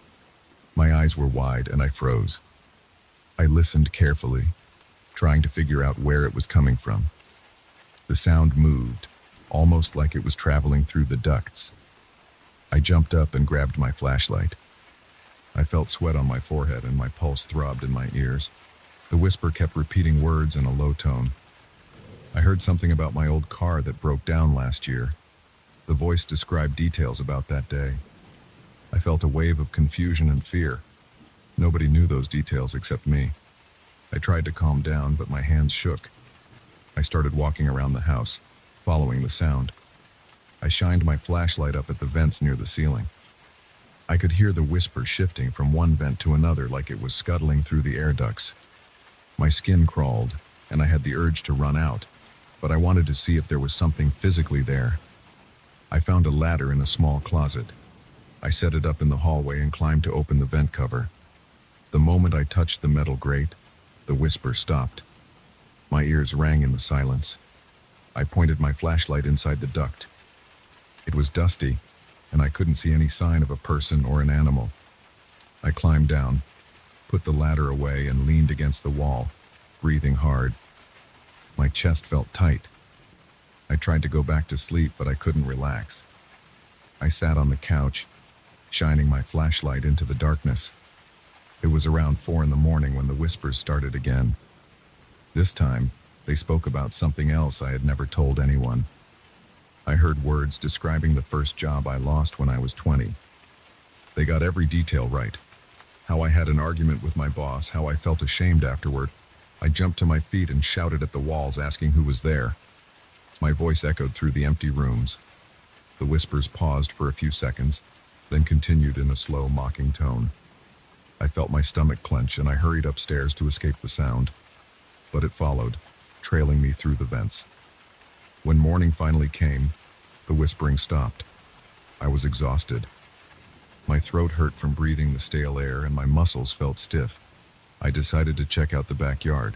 My eyes were wide and I froze. I listened carefully, trying to figure out where it was coming from. The sound moved, almost like it was traveling through the ducts. I jumped up and grabbed my flashlight. I felt sweat on my forehead and my pulse throbbed in my ears. The whisper kept repeating words in a low tone. I heard something about my old car that broke down last year. The voice described details about that day. I felt a wave of confusion and fear. Nobody knew those details except me. I tried to calm down, but my hands shook. I started walking around the house, following the sound. I shined my flashlight up at the vents near the ceiling. I could hear the whisper shifting from one vent to another like it was scuttling through the air ducts. My skin crawled, and I had the urge to run out, but I wanted to see if there was something physically there. I found a ladder in a small closet. I set it up in the hallway and climbed to open the vent cover. The moment I touched the metal grate, the whisper stopped. My ears rang in the silence. I pointed my flashlight inside the duct. It was dusty, and I couldn't see any sign of a person or an animal. I climbed down, put the ladder away, and leaned against the wall, breathing hard. My chest felt tight. I tried to go back to sleep, but I couldn't relax. I sat on the couch, shining my flashlight into the darkness. It was around 4 in the morning when the whispers started again. This time, they spoke about something else I had never told anyone. I heard words describing the first job I lost when I was 20. They got every detail right. How I had an argument with my boss, how I felt ashamed afterward. I jumped to my feet and shouted at the walls, asking who was there. My voice echoed through the empty rooms. The whispers paused for a few seconds, then continued in a slow, mocking tone. I felt my stomach clench and I hurried upstairs to escape the sound. But it followed, trailing me through the vents. When morning finally came, the whispering stopped. I was exhausted. My throat hurt from breathing the stale air and my muscles felt stiff. I decided to check out the backyard.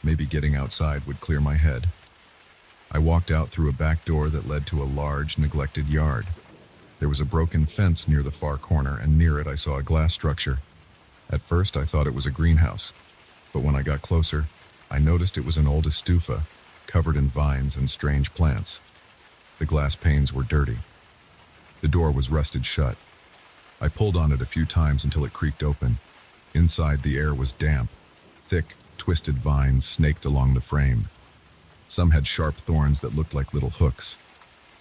Maybe getting outside would clear my head. I walked out through a back door that led to a large, neglected yard. There was a broken fence near the far corner, and near it I saw a glass structure. At first I thought it was a greenhouse, but when I got closer, I noticed it was an old estufa, covered in vines and strange plants. The glass panes were dirty. The door was rusted shut. I pulled on it a few times until it creaked open. Inside, the air was damp. Thick, twisted vines snaked along the frame. Some had sharp thorns that looked like little hooks.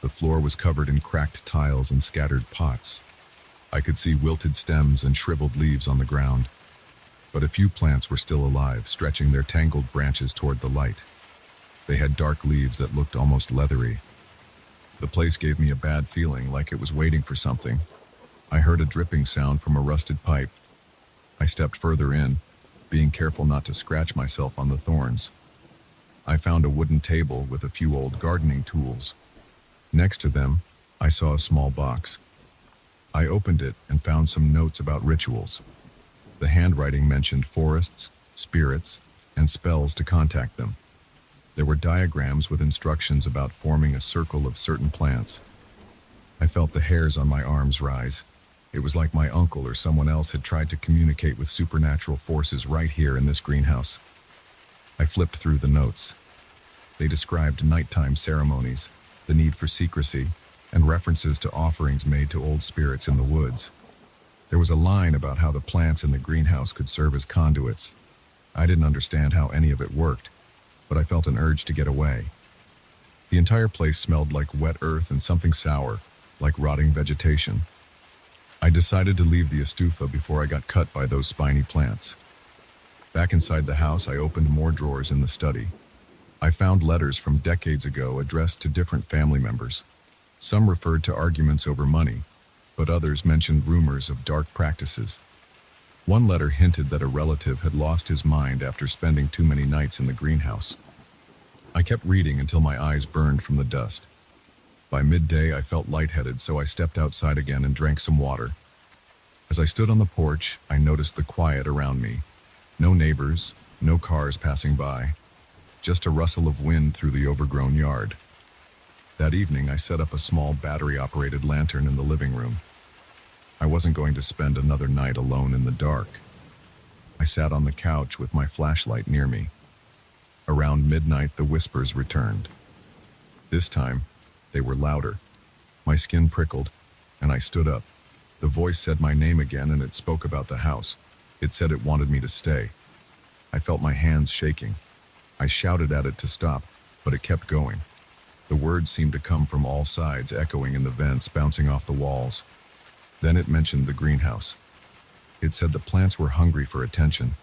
The floor was covered in cracked tiles and scattered pots. I could see wilted stems and shriveled leaves on the ground. But a few plants were still alive, stretching their tangled branches toward the light. They had dark leaves that looked almost leathery. The place gave me a bad feeling, like it was waiting for something. I heard a dripping sound from a rusted pipe. I stepped further in, being careful not to scratch myself on the thorns. I found a wooden table with a few old gardening tools. Next to them, I saw a small box. I opened it and found some notes about rituals. The handwriting mentioned forests, spirits, and spells to contact them. There were diagrams with instructions about forming a circle of certain plants. I felt the hairs on my arms rise. It was like my uncle or someone else had tried to communicate with supernatural forces right here in this greenhouse. I flipped through the notes. They described nighttime ceremonies, the need for secrecy, and references to offerings made to old spirits in the woods. There was a line about how the plants in the greenhouse could serve as conduits. I didn't understand how any of it worked, but I felt an urge to get away. The entire place smelled like wet earth and something sour, like rotting vegetation. I decided to leave the estufa before I got cut by those spiny plants. Back inside the house, I opened more drawers in the study. I found letters from decades ago addressed to different family members. Some referred to arguments over money, but others mentioned rumors of dark practices. One letter hinted that a relative had lost his mind after spending too many nights in the greenhouse. I kept reading until my eyes burned from the dust. By midday, I felt lightheaded, so I stepped outside again and drank some water. As I stood on the porch, I noticed the quiet around me. No neighbors, no cars passing by, just a rustle of wind through the overgrown yard. That evening, I set up a small battery-operated lantern in the living room. I wasn't going to spend another night alone in the dark. I sat on the couch with my flashlight near me. Around midnight, the whispers returned. This time, they were louder. My skin prickled, and I stood up. The voice said my name again, and it spoke about the house. It said it wanted me to stay. I felt my hands shaking. I shouted at it to stop, but it kept going. The words seemed to come from all sides, echoing in the vents, bouncing off the walls. Then it mentioned the greenhouse. It said the plants were hungry for attention,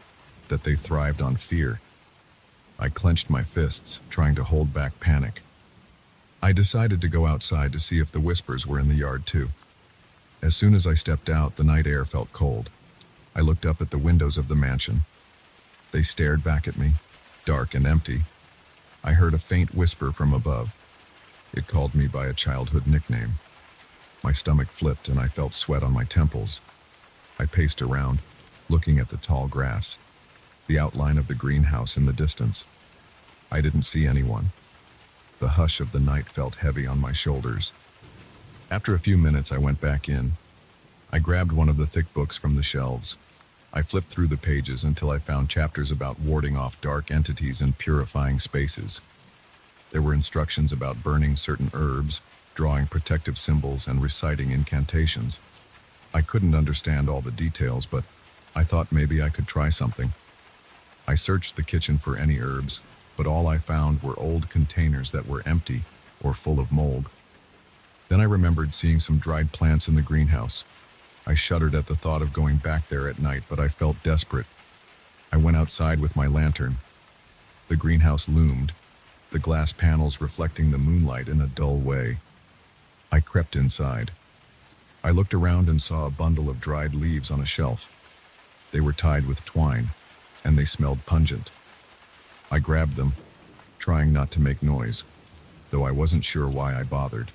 that they thrived on fear. I clenched my fists, trying to hold back panic. I decided to go outside to see if the whispers were in the yard too. As soon as I stepped out, the night air felt cold. I looked up at the windows of the mansion. They stared back at me, dark and empty. I heard a faint whisper from above. It called me by a childhood nickname. My stomach flipped and I felt sweat on my temples. I paced around, looking at the tall grass, the outline of the greenhouse in the distance. I didn't see anyone. The hush of the night felt heavy on my shoulders. After a few minutes, I went back in. I grabbed one of the thick books from the shelves. I flipped through the pages until I found chapters about warding off dark entities and purifying spaces. There were instructions about burning certain herbs, drawing protective symbols, and reciting incantations. I couldn't understand all the details, but I thought maybe I could try something. I searched the kitchen for any herbs, but all I found were old containers that were empty or full of mold. Then I remembered seeing some dried plants in the greenhouse. I shuddered at the thought of going back there at night, but I felt desperate. I went outside with my lantern. The greenhouse loomed. the glass panels reflecting the moonlight in a dull way. I crept inside. I looked around and saw a bundle of dried leaves on a shelf. They were tied with twine, and they smelled pungent. I grabbed them, trying not to make noise, though I wasn't sure why I bothered.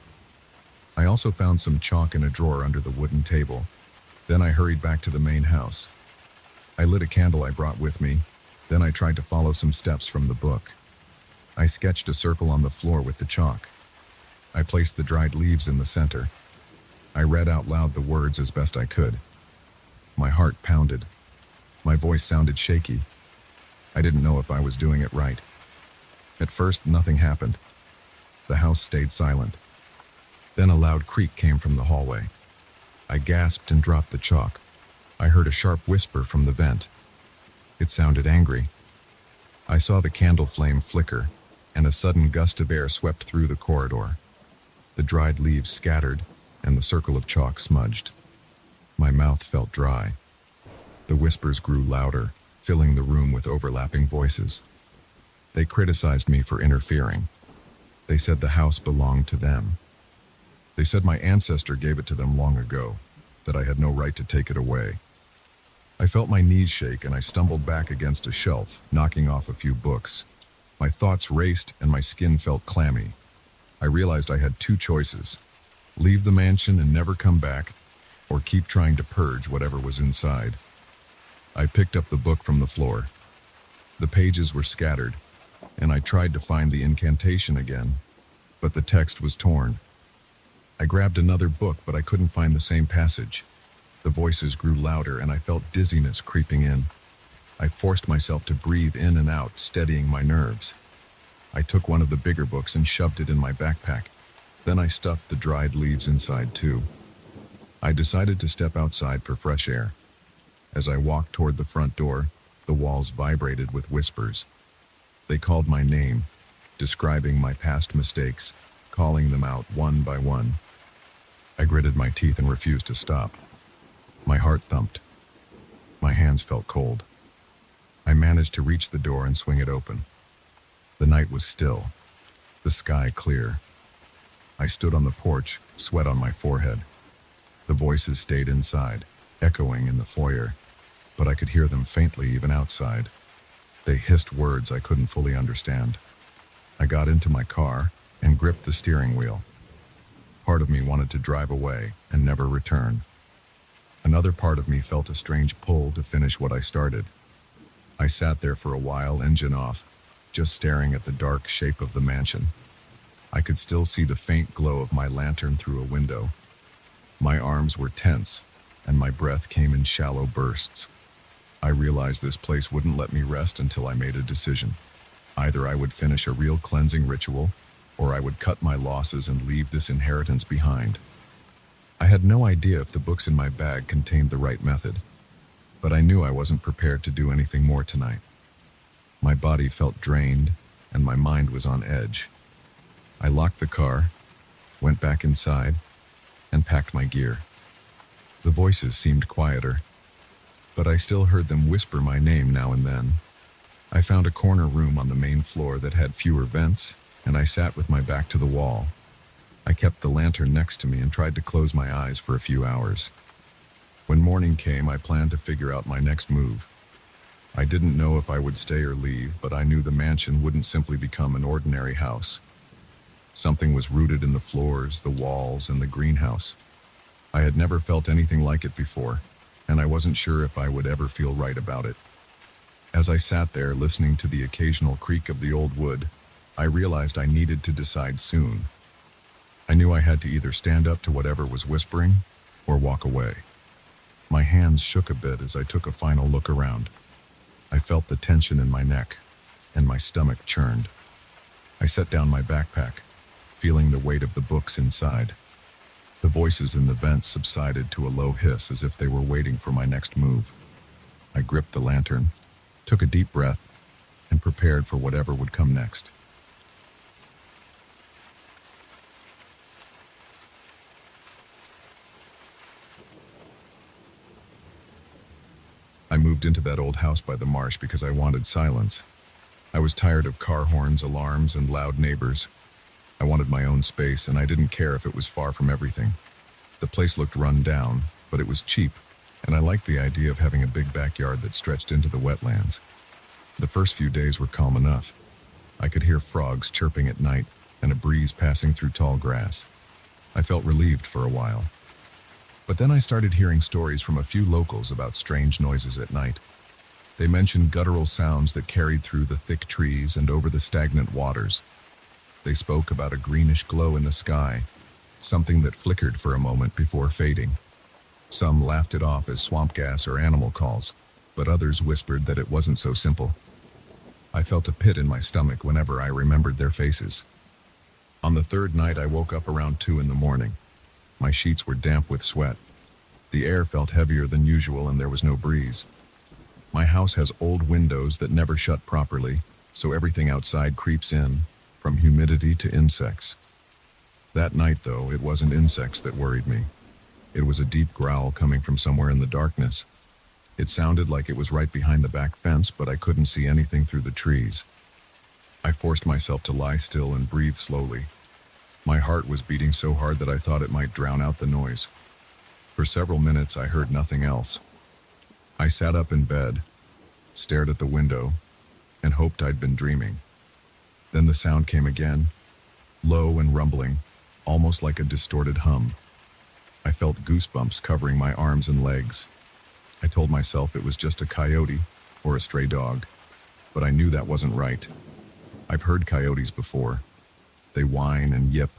I also found some chalk in a drawer under the wooden table. Then I hurried back to the main house. I lit a candle I brought with me, then I tried to follow some steps from the book. I sketched a circle on the floor with the chalk. I placed the dried leaves in the center. I read out loud the words as best I could. My heart pounded. My voice sounded shaky. I didn't know if I was doing it right. At first, nothing happened. The house stayed silent. Then a loud creak came from the hallway. I gasped and dropped the chalk. I heard a sharp whisper from the vent. It sounded angry. I saw the candle flame flicker, and a sudden gust of air swept through the corridor. The dried leaves scattered, and the circle of chalk smudged. My mouth felt dry. The whispers grew louder, filling the room with overlapping voices. They criticized me for interfering. They said the house belonged to them. They said my ancestor gave it to them long ago, that I had no right to take it away. I felt my knees shake and I stumbled back against a shelf, knocking off a few books. My thoughts raced and my skin felt clammy. I realized I had two choices: leave the mansion and never come back, or keep trying to purge whatever was inside. I picked up the book from the floor. The pages were scattered, and I tried to find the incantation again, but the text was torn. I grabbed another book, but I couldn't find the same passage. The voices grew louder, and I felt dizziness creeping in. I forced myself to breathe in and out, steadying my nerves. I took one of the bigger books and shoved it in my backpack. Then I stuffed the dried leaves inside too. I decided to step outside for fresh air. As I walked toward the front door, the walls vibrated with whispers. They called my name, describing my past mistakes, calling them out one by one. I gritted my teeth and refused to stop. My heart thumped. My hands felt cold. I managed to reach the door and swing it open. The night was still, the sky clear. I stood on the porch, sweat on my forehead. The voices stayed inside, echoing in the foyer, but I could hear them faintly even outside. They hissed words I couldn't fully understand. I got into my car and gripped the steering wheel. Part of me wanted to drive away and never return. Another part of me felt a strange pull to finish what I started. I sat there for a while, engine off, just staring at the dark shape of the mansion. I could still see the faint glow of my lantern through a window. My arms were tense, and my breath came in shallow bursts. I realized this place wouldn't let me rest until I made a decision. Either I would finish a real cleansing ritual, or I would cut my losses and leave this inheritance behind. I had no idea if the books in my bag contained the right method, but I knew I wasn't prepared to do anything more tonight. My body felt drained, and my mind was on edge. I locked the car, went back inside, and packed my gear. The voices seemed quieter, but I still heard them whisper my name now and then. I found a corner room on the main floor that had fewer vents, and I sat with my back to the wall. I kept the lantern next to me and tried to close my eyes for a few hours. When morning came, I planned to figure out my next move. I didn't know if I would stay or leave, but I knew the mansion wouldn't simply become an ordinary house. Something was rooted in the floors, the walls, and the greenhouse. I had never felt anything like it before, and I wasn't sure if I would ever feel right about it. As I sat there listening to the occasional creak of the old wood, I realized I needed to decide soon. I knew I had to either stand up to whatever was whispering or walk away. My hands shook a bit as I took a final look around. I felt the tension in my neck, and my stomach churned. I set down my backpack, feeling the weight of the books inside. The voices in the vents subsided to a low hiss as if they were waiting for my next move. I gripped the lantern, took a deep breath, and prepared for whatever would come next. I moved into that old house by the marsh because I wanted silence. I was tired of car horns, alarms, and loud neighbors. I wanted my own space, and I didn't care if it was far from everything. The place looked run down, but it was cheap, and I liked the idea of having a big backyard that stretched into the wetlands. The first few days were calm enough. I could hear frogs chirping at night and a breeze passing through tall grass. I felt relieved for a while. But then I started hearing stories from a few locals about strange noises at night. They mentioned guttural sounds that carried through the thick trees and over the stagnant waters. They spoke about a greenish glow in the sky, something that flickered for a moment before fading. Some laughed it off as swamp gas or animal calls, but others whispered that it wasn't so simple. I felt a pit in my stomach whenever I remembered their faces. On the third night, I woke up around 2 in the morning. My sheets were damp with sweat. The air felt heavier than usual and there was no breeze. My house has old windows that never shut properly, so everything outside creeps in, from humidity to insects. That night, though, it wasn't insects that worried me. It was a deep growl coming from somewhere in the darkness. It sounded like it was right behind the back fence, but I couldn't see anything through the trees. I forced myself to lie still and breathe slowly. My heart was beating so hard that I thought it might drown out the noise. For several minutes, I heard nothing else. I sat up in bed, stared at the window, and hoped I'd been dreaming. Then the sound came again, low and rumbling, almost like a distorted hum. I felt goosebumps covering my arms and legs. I told myself it was just a coyote or a stray dog, but I knew that wasn't right. I've heard coyotes before. They whine and yip.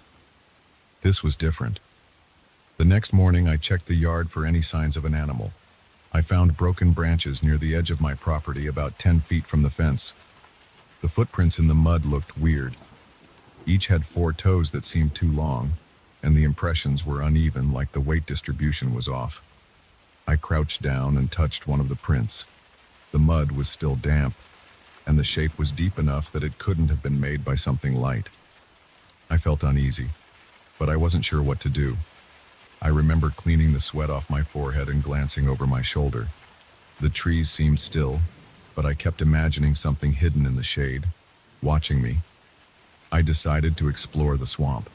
This was different. The next morning, I checked the yard for any signs of an animal. I found broken branches near the edge of my property about 10 feet from the fence. The footprints in the mud looked weird. Each had 4 toes that seemed too long, and the impressions were uneven, like the weight distribution was off. I crouched down and touched one of the prints. The mud was still damp, and the shape was deep enough that it couldn't have been made by something light. I felt uneasy, but I wasn't sure what to do. I remember cleaning the sweat off my forehead and glancing over my shoulder. The trees seemed still, but I kept imagining something hidden in the shade, watching me. I decided to explore the swamp.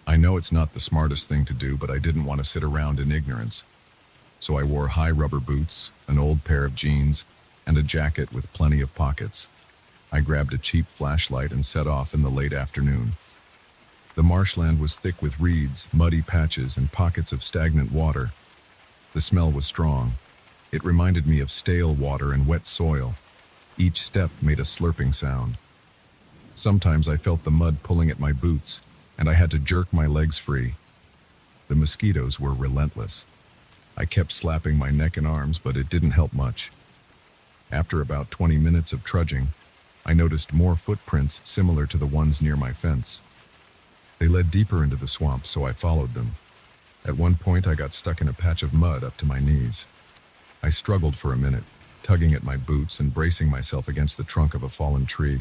I know it's not the smartest thing to do, but I didn't want to sit around in ignorance. So I wore high rubber boots, an old pair of jeans, and a jacket with plenty of pockets. I grabbed a cheap flashlight and set off in the late afternoon. The marshland was thick with reeds, muddy patches, and pockets of stagnant water. The smell was strong. It reminded me of stale water and wet soil. Each step made a slurping sound. Sometimes I felt the mud pulling at my boots, and I had to jerk my legs free. The mosquitoes were relentless. I kept slapping my neck and arms, but it didn't help much. After about 20 minutes of trudging, I noticed more footprints similar to the ones near my fence. They led deeper into the swamp, so I followed them. At one point, I got stuck in a patch of mud up to my knees. I struggled for a minute, tugging at my boots and bracing myself against the trunk of a fallen tree.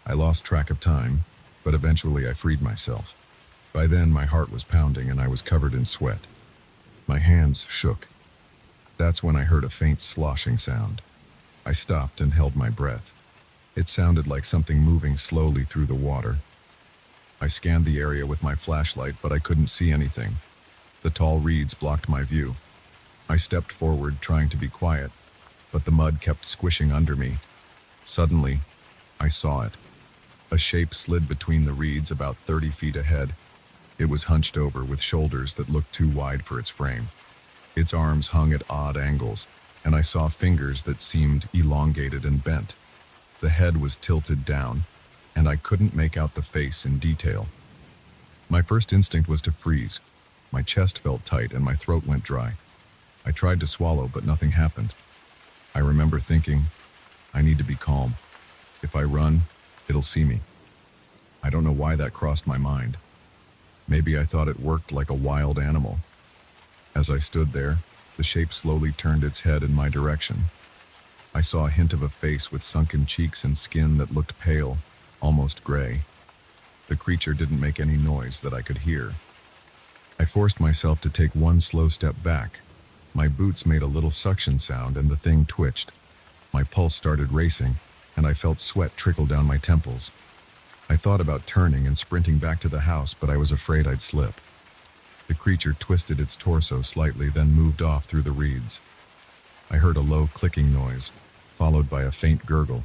I lost track of time, but eventually I freed myself. By then, my heart was pounding and I was covered in sweat. My hands shook. That's when I heard a faint sloshing sound. I stopped and held my breath. It sounded like something moving slowly through the water. I scanned the area with my flashlight, but I couldn't see anything. The tall reeds blocked my view. I stepped forward, trying to be quiet, but the mud kept squishing under me. Suddenly, I saw it. A shape slid between the reeds about 30 feet ahead. It was hunched over with shoulders that looked too wide for its frame. Its arms hung at odd angles, and I saw fingers that seemed elongated and bent. The head was tilted down, and I couldn't make out the face in detail. My first instinct was to freeze. My chest felt tight and my throat went dry. I tried to swallow, but nothing happened. I remember thinking, I need to be calm. If I run, it'll see me. I don't know why that crossed my mind. Maybe I thought it worked like a wild animal. As I stood there, the shape slowly turned its head in my direction. I saw a hint of a face with sunken cheeks and skin that looked pale, almost gray. The creature didn't make any noise that I could hear. I forced myself to take one slow step back. My boots made a little suction sound and the thing twitched. My pulse started racing. and I felt sweat trickle down my temples. I thought about turning and sprinting back to the house, but I was afraid I'd slip. The creature twisted its torso slightly, then moved off through the reeds. I heard a low clicking noise, followed by a faint gurgle.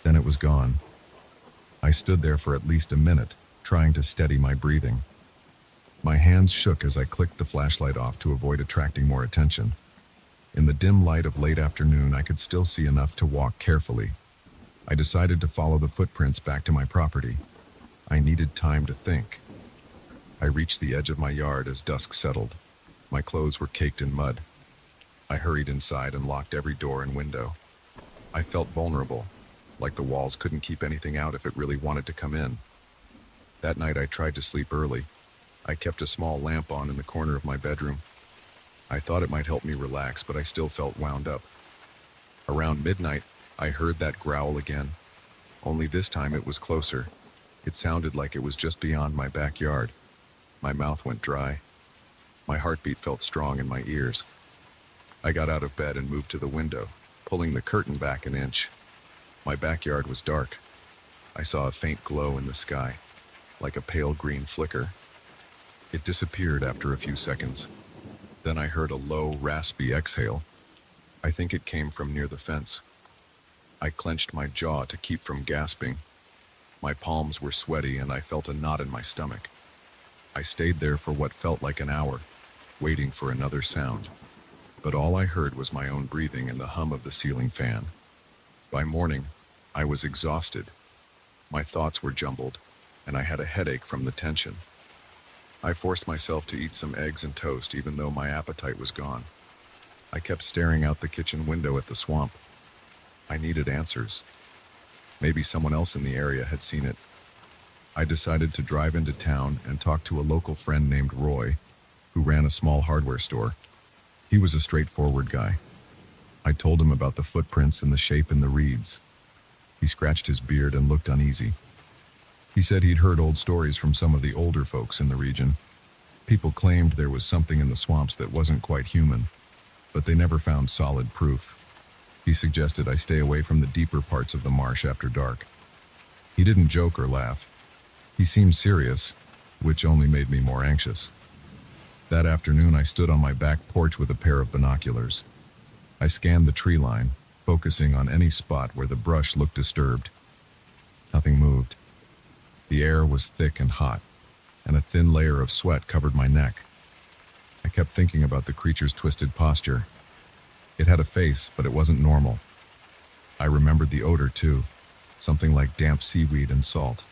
Then it was gone. I stood there for at least a minute, trying to steady my breathing. My hands shook as I clicked the flashlight off to avoid attracting more attention. In the dim light of late afternoon, I could still see enough to walk carefully. I decided to follow the footprints back to my property. I needed time to think. I reached the edge of my yard as dusk settled. My clothes were caked in mud. I hurried inside and locked every door and window. I felt vulnerable, like the walls couldn't keep anything out if it really wanted to come in. That night I tried to sleep early. I kept a small lamp on in the corner of my bedroom. I thought it might help me relax, but I still felt wound up. Around midnight, I heard that growl again. Only this time it was closer. It sounded like it was just beyond my backyard. My mouth went dry. My heartbeat felt strong in my ears. I got out of bed and moved to the window, pulling the curtain back an inch. My backyard was dark. I saw a faint glow in the sky, like a pale green flicker. It disappeared after a few seconds. Then I heard a low, raspy exhale. I think it came from near the fence. I clenched my jaw to keep from gasping. My palms were sweaty and I felt a knot in my stomach. I stayed there for what felt like an hour, waiting for another sound. But all I heard was my own breathing and the hum of the ceiling fan. By morning, I was exhausted. My thoughts were jumbled, and I had a headache from the tension. I forced myself to eat some eggs and toast even though my appetite was gone. I kept staring out the kitchen window at the swamp. I needed answers. Maybe someone else in the area had seen it. I decided to drive into town and talk to a local friend named Roy, who ran a small hardware store. He was a straightforward guy. I told him about the footprints and the shape in the reeds. He scratched his beard and looked uneasy. He said he'd heard old stories from some of the older folks in the region. People claimed there was something in the swamps that wasn't quite human, but they never found solid proof. He suggested I stay away from the deeper parts of the marsh after dark. He didn't joke or laugh. He seemed serious, which only made me more anxious. That afternoon, I stood on my back porch with a pair of binoculars. I scanned the tree line, focusing on any spot where the brush looked disturbed. Nothing moved. The air was thick and hot, and a thin layer of sweat covered my neck. I kept thinking about the creature's twisted posture. It had a face, but it wasn't normal. I remembered the odor too, something like damp seaweed and salt.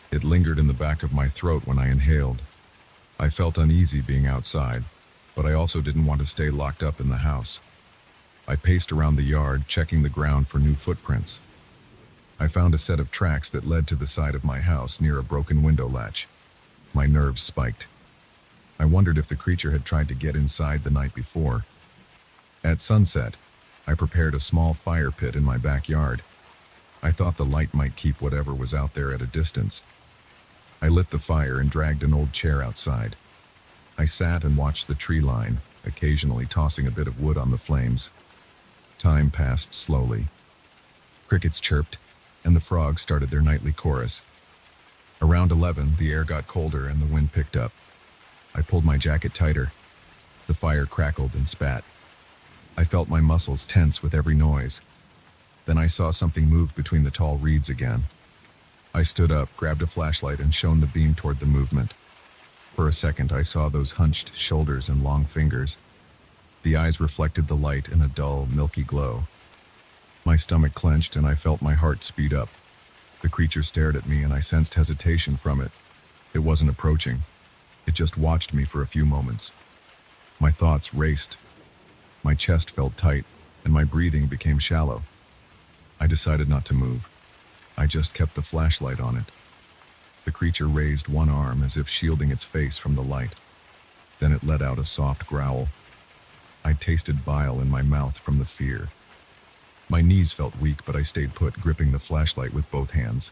It lingered in the back of my throat when I inhaled. I felt uneasy being outside, but I also didn't want to stay locked up in the house. I paced around the yard, checking the ground for new footprints. I found a set of tracks that led to the side of my house near a broken window latch. My nerves spiked. I wondered if the creature had tried to get inside the night before. At sunset, I prepared a small fire pit in my backyard. I thought the light might keep whatever was out there at a distance. I lit the fire and dragged an old chair outside. I sat and watched the tree line, occasionally tossing a bit of wood on the flames. Time passed slowly. Crickets chirped, and the frogs started their nightly chorus. Around 11, the air got colder and the wind picked up. I pulled my jacket tighter. The fire crackled and spat. I felt my muscles tense with every noise. Then I saw something move between the tall reeds again. I stood up, grabbed a flashlight, and shone the beam toward the movement. For a second, I saw those hunched shoulders and long fingers. The eyes reflected the light in a dull, milky glow. My stomach clenched and I felt my heart speed up. The creature stared at me and I sensed hesitation from it. It wasn't approaching. It just watched me for a few moments. My thoughts raced. My chest felt tight and my breathing became shallow. I decided not to move. I just kept the flashlight on it. The creature raised one arm as if shielding its face from the light. Then it let out a soft growl. I tasted bile in my mouth from the fear. My knees felt weak, but I stayed put, gripping the flashlight with both hands.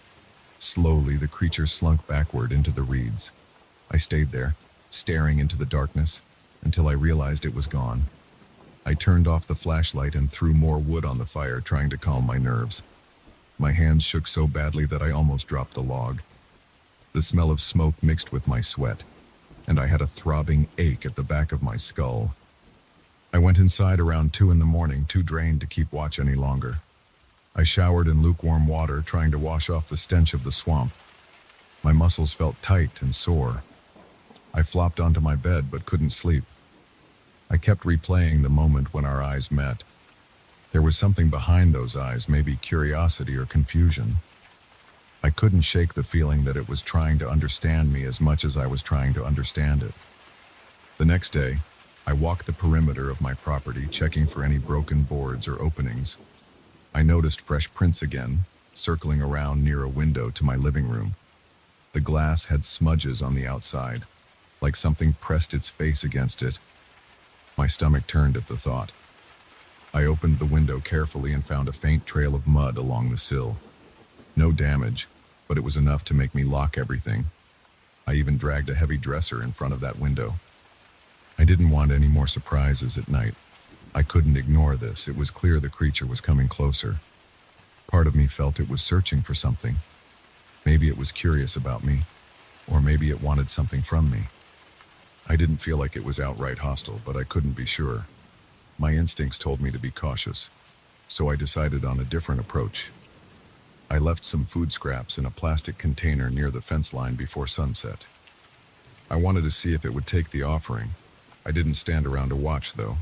Slowly, the creature slunk backward into the reeds. I stayed there, staring into the darkness, until I realized it was gone. I turned off the flashlight and threw more wood on the fire, trying to calm my nerves. My hands shook so badly that I almost dropped the log. The smell of smoke mixed with my sweat, and I had a throbbing ache at the back of my skull. I went inside around 2 in the morning, too drained to keep watch any longer. I showered in lukewarm water, trying to wash off the stench of the swamp. My muscles felt tight and sore. I flopped onto my bed but couldn't sleep. I kept replaying the moment when our eyes met. There was something behind those eyes, maybe curiosity or confusion. I couldn't shake the feeling that it was trying to understand me as much as I was trying to understand it. The next day, I walked the perimeter of my property, checking for any broken boards or openings. I noticed fresh prints again, circling around near a window to my living room. The glass had smudges on the outside, like something pressed its face against it. My stomach turned at the thought. I opened the window carefully and found a faint trail of mud along the sill. No damage, but it was enough to make me lock everything. I even dragged a heavy dresser in front of that window. I didn't want any more surprises at night. I couldn't ignore this. It was clear the creature was coming closer. Part of me felt it was searching for something. Maybe it was curious about me, or maybe it wanted something from me. I didn't feel like it was outright hostile, but I couldn't be sure. My instincts told me to be cautious, so I decided on a different approach. I left some food scraps in a plastic container near the fence line before sunset. I wanted to see if it would take the offering. I didn't stand around to watch, though.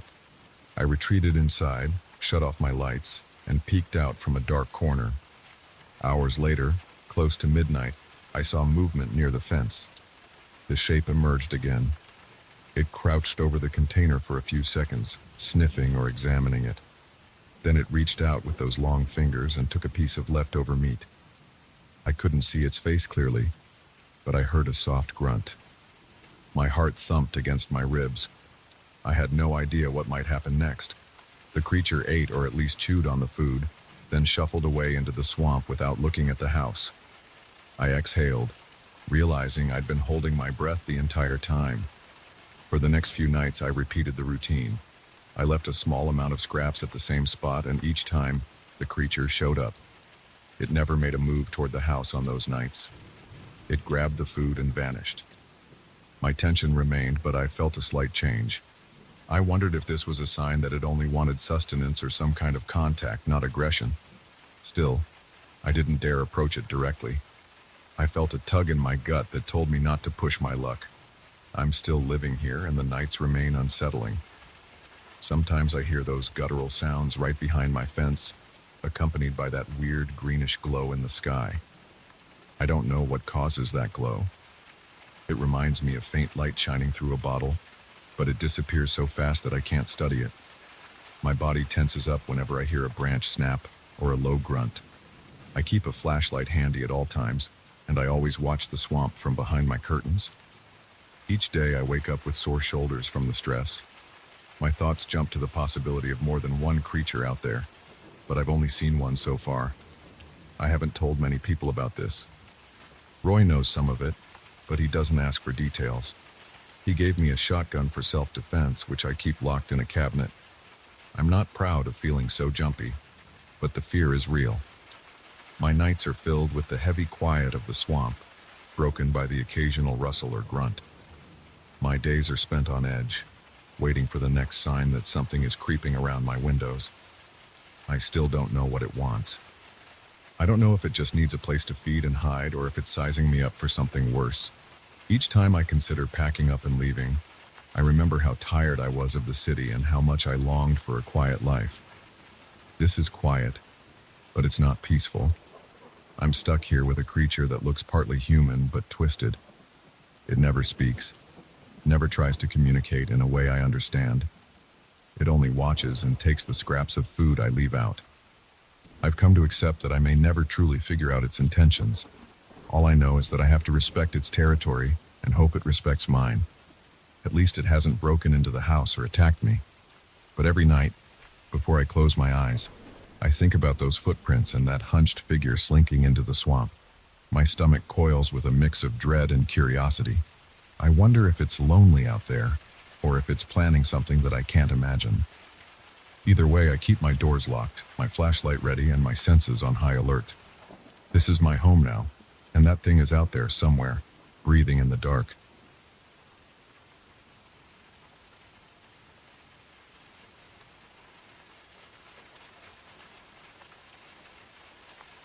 I retreated inside, shut off my lights, and peeked out from a dark corner. Hours later, close to midnight, I saw movement near the fence. The shape emerged again. It crouched over the container for a few seconds, sniffing or examining it. Then it reached out with those long fingers and took a piece of leftover meat. I couldn't see its face clearly, but I heard a soft grunt. My heart thumped against my ribs. I had no idea what might happen next. The creature ate or at least chewed on the food, then shuffled away into the swamp without looking at the house. I exhaled, realizing I'd been holding my breath the entire time. For the next few nights, I repeated the routine. I left a small amount of scraps at the same spot, and each time, the creature showed up. It never made a move toward the house on those nights. It grabbed the food and vanished. My tension remained, but I felt a slight change. I wondered if this was a sign that it only wanted sustenance or some kind of contact, not aggression. Still, I didn't dare approach it directly. I felt a tug in my gut that told me not to push my luck. I'm still living here, and the nights remain unsettling. Sometimes I hear those guttural sounds right behind my fence, accompanied by that weird greenish glow in the sky. I don't know what causes that glow. It reminds me of faint light shining through a bottle, but it disappears so fast that I can't study it. My body tenses up whenever I hear a branch snap or a low grunt. I keep a flashlight handy at all times, and I always watch the swamp from behind my curtains. Each day I wake up with sore shoulders from the stress. My thoughts jump to the possibility of more than one creature out there, but I've only seen one so far. I haven't told many people about this. Roy knows some of it, but he doesn't ask for details. He gave me a shotgun for self-defense, which I keep locked in a cabinet. I'm not proud of feeling so jumpy, but the fear is real. My nights are filled with the heavy quiet of the swamp, broken by the occasional rustle or grunt. My days are spent on edge, waiting for the next sign that something is creeping around my windows. I still don't know what it wants. I don't know if it just needs a place to feed and hide, or if it's sizing me up for something worse. Each time I consider packing up and leaving, I remember how tired I was of the city and how much I longed for a quiet life. This is quiet, but it's not peaceful. I'm stuck here with a creature that looks partly human but twisted. It never speaks, never tries to communicate in a way I understand. It only watches and takes the scraps of food I leave out. I've come to accept that I may never truly figure out its intentions. All I know is that I have to respect its territory and hope it respects mine. At least it hasn't broken into the house or attacked me. But every night, before I close my eyes, I think about those footprints and that hunched figure slinking into the swamp. My stomach coils with a mix of dread and curiosity. I wonder if it's lonely out there, or if it's planning something that I can't imagine. Either way, I keep my doors locked, my flashlight ready, and my senses on high alert. This is my home now, and that thing is out there somewhere, breathing in the dark.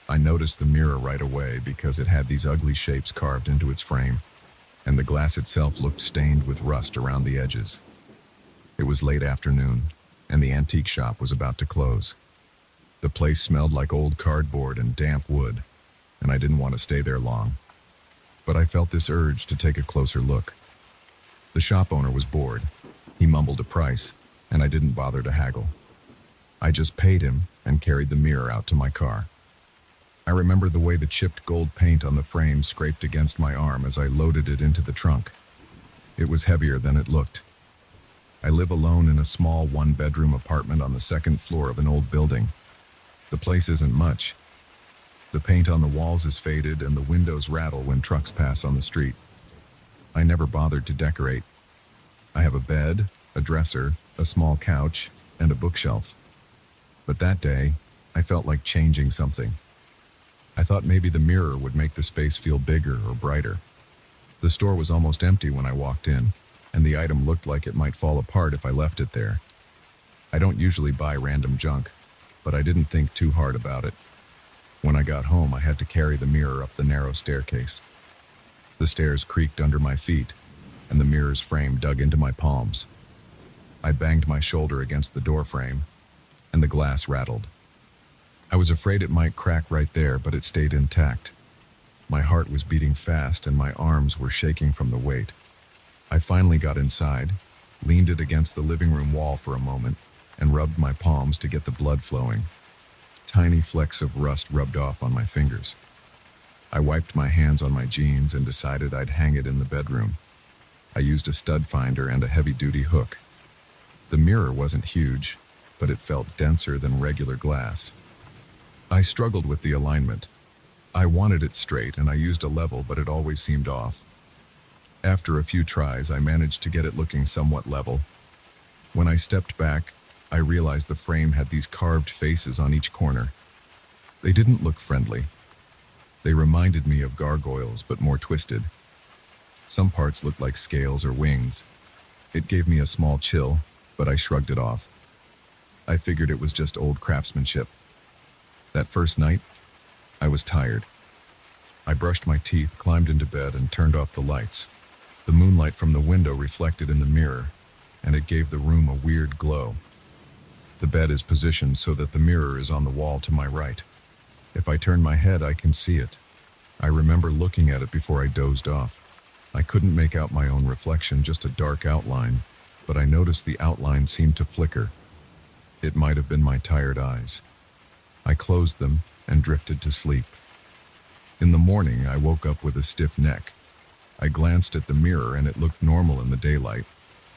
I noticed the mirror right away because it had these ugly shapes carved into its frame, and the glass itself looked stained with rust around the edges. It was late afternoon, and the antique shop was about to close. The place smelled like old cardboard and damp wood, and I didn't want to stay there long. But I felt this urge to take a closer look. The shop owner was bored. He mumbled a price, and I didn't bother to haggle. I just paid him and carried the mirror out to my car. I remember the way the chipped gold paint on the frame scraped against my arm as I loaded it into the trunk. It was heavier than it looked. I live alone in a small one-bedroom apartment on the second floor of an old building. The place isn't much. The paint on the walls is faded and the windows rattle when trucks pass on the street. I never bothered to decorate. I have a bed, a dresser, a small couch, and a bookshelf. But that day, I felt like changing something. I thought maybe the mirror would make the space feel bigger or brighter. The store was almost empty when I walked in, and the item looked like it might fall apart if I left it there. I don't usually buy random junk, but I didn't think too hard about it. When I got home, I had to carry the mirror up the narrow staircase. The stairs creaked under my feet, and the mirror's frame dug into my palms. I banged my shoulder against the door frame, and the glass rattled. I was afraid it might crack right there, but it stayed intact. My heart was beating fast and my arms were shaking from the weight. I finally got inside, leaned it against the living room wall for a moment, and rubbed my palms to get the blood flowing. Tiny flecks of rust rubbed off on my fingers. I wiped my hands on my jeans and decided I'd hang it in the bedroom. I used a stud finder and a heavy-duty hook. The mirror wasn't huge, but it felt denser than regular glass. I struggled with the alignment. I wanted it straight and I used a level, but it always seemed off. After a few tries, I managed to get it looking somewhat level. When I stepped back, I realized the frame had these carved faces on each corner. They didn't look friendly. They reminded me of gargoyles, but more twisted. Some parts looked like scales or wings. It gave me a small chill, but I shrugged it off. I figured it was just old craftsmanship. That first night, I was tired. I brushed my teeth, climbed into bed, and turned off the lights. The moonlight from the window reflected in the mirror, and it gave the room a weird glow. The bed is positioned so that the mirror is on the wall to my right. If I turn my head, I can see it. I remember looking at it before I dozed off. I couldn't make out my own reflection, just a dark outline, but I noticed the outline seemed to flicker. It might have been my tired eyes. I closed them and drifted to sleep. In the morning, I woke up with a stiff neck. I glanced at the mirror and it looked normal in the daylight.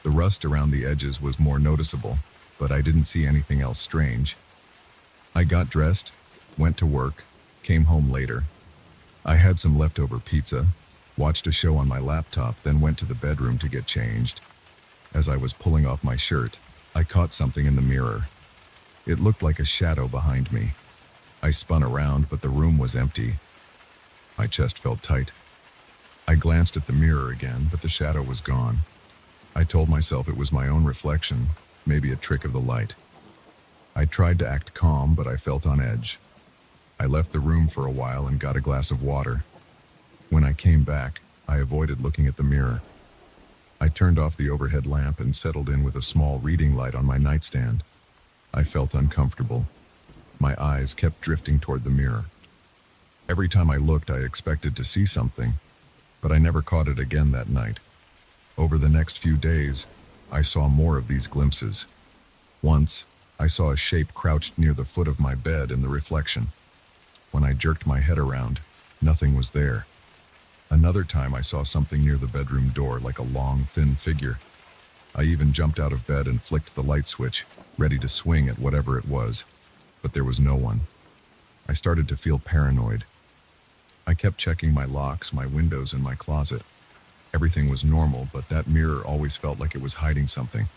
The rust around the edges was more noticeable, but I didn't see anything else strange. I got dressed, went to work, came home later. I had some leftover pizza, watched a show on my laptop, then went to the bedroom to get changed. As I was pulling off my shirt, I caught something in the mirror. It looked like a shadow behind me. I spun around, but the room was empty. My chest felt tight. I glanced at the mirror again, but the shadow was gone. I told myself it was my own reflection, maybe a trick of the light. I tried to act calm, but I felt on edge. I left the room for a while and got a glass of water. When I came back, I avoided looking at the mirror. I turned off the overhead lamp and settled in with a small reading light on my nightstand. I felt uncomfortable. My eyes kept drifting toward the mirror. Every time I looked, I expected to see something, but I never caught it again that night. Over the next few days, I saw more of these glimpses. Once, I saw a shape crouched near the foot of my bed in the reflection. When I jerked my head around, nothing was there. Another time, I saw something near the bedroom door, like a long, thin figure. I even jumped out of bed and flicked the light switch, ready to swing at whatever it was, but there was no one. I started to feel paranoid. I kept checking my locks, my windows, and my closet. Everything was normal, but that mirror always felt like it was hiding something.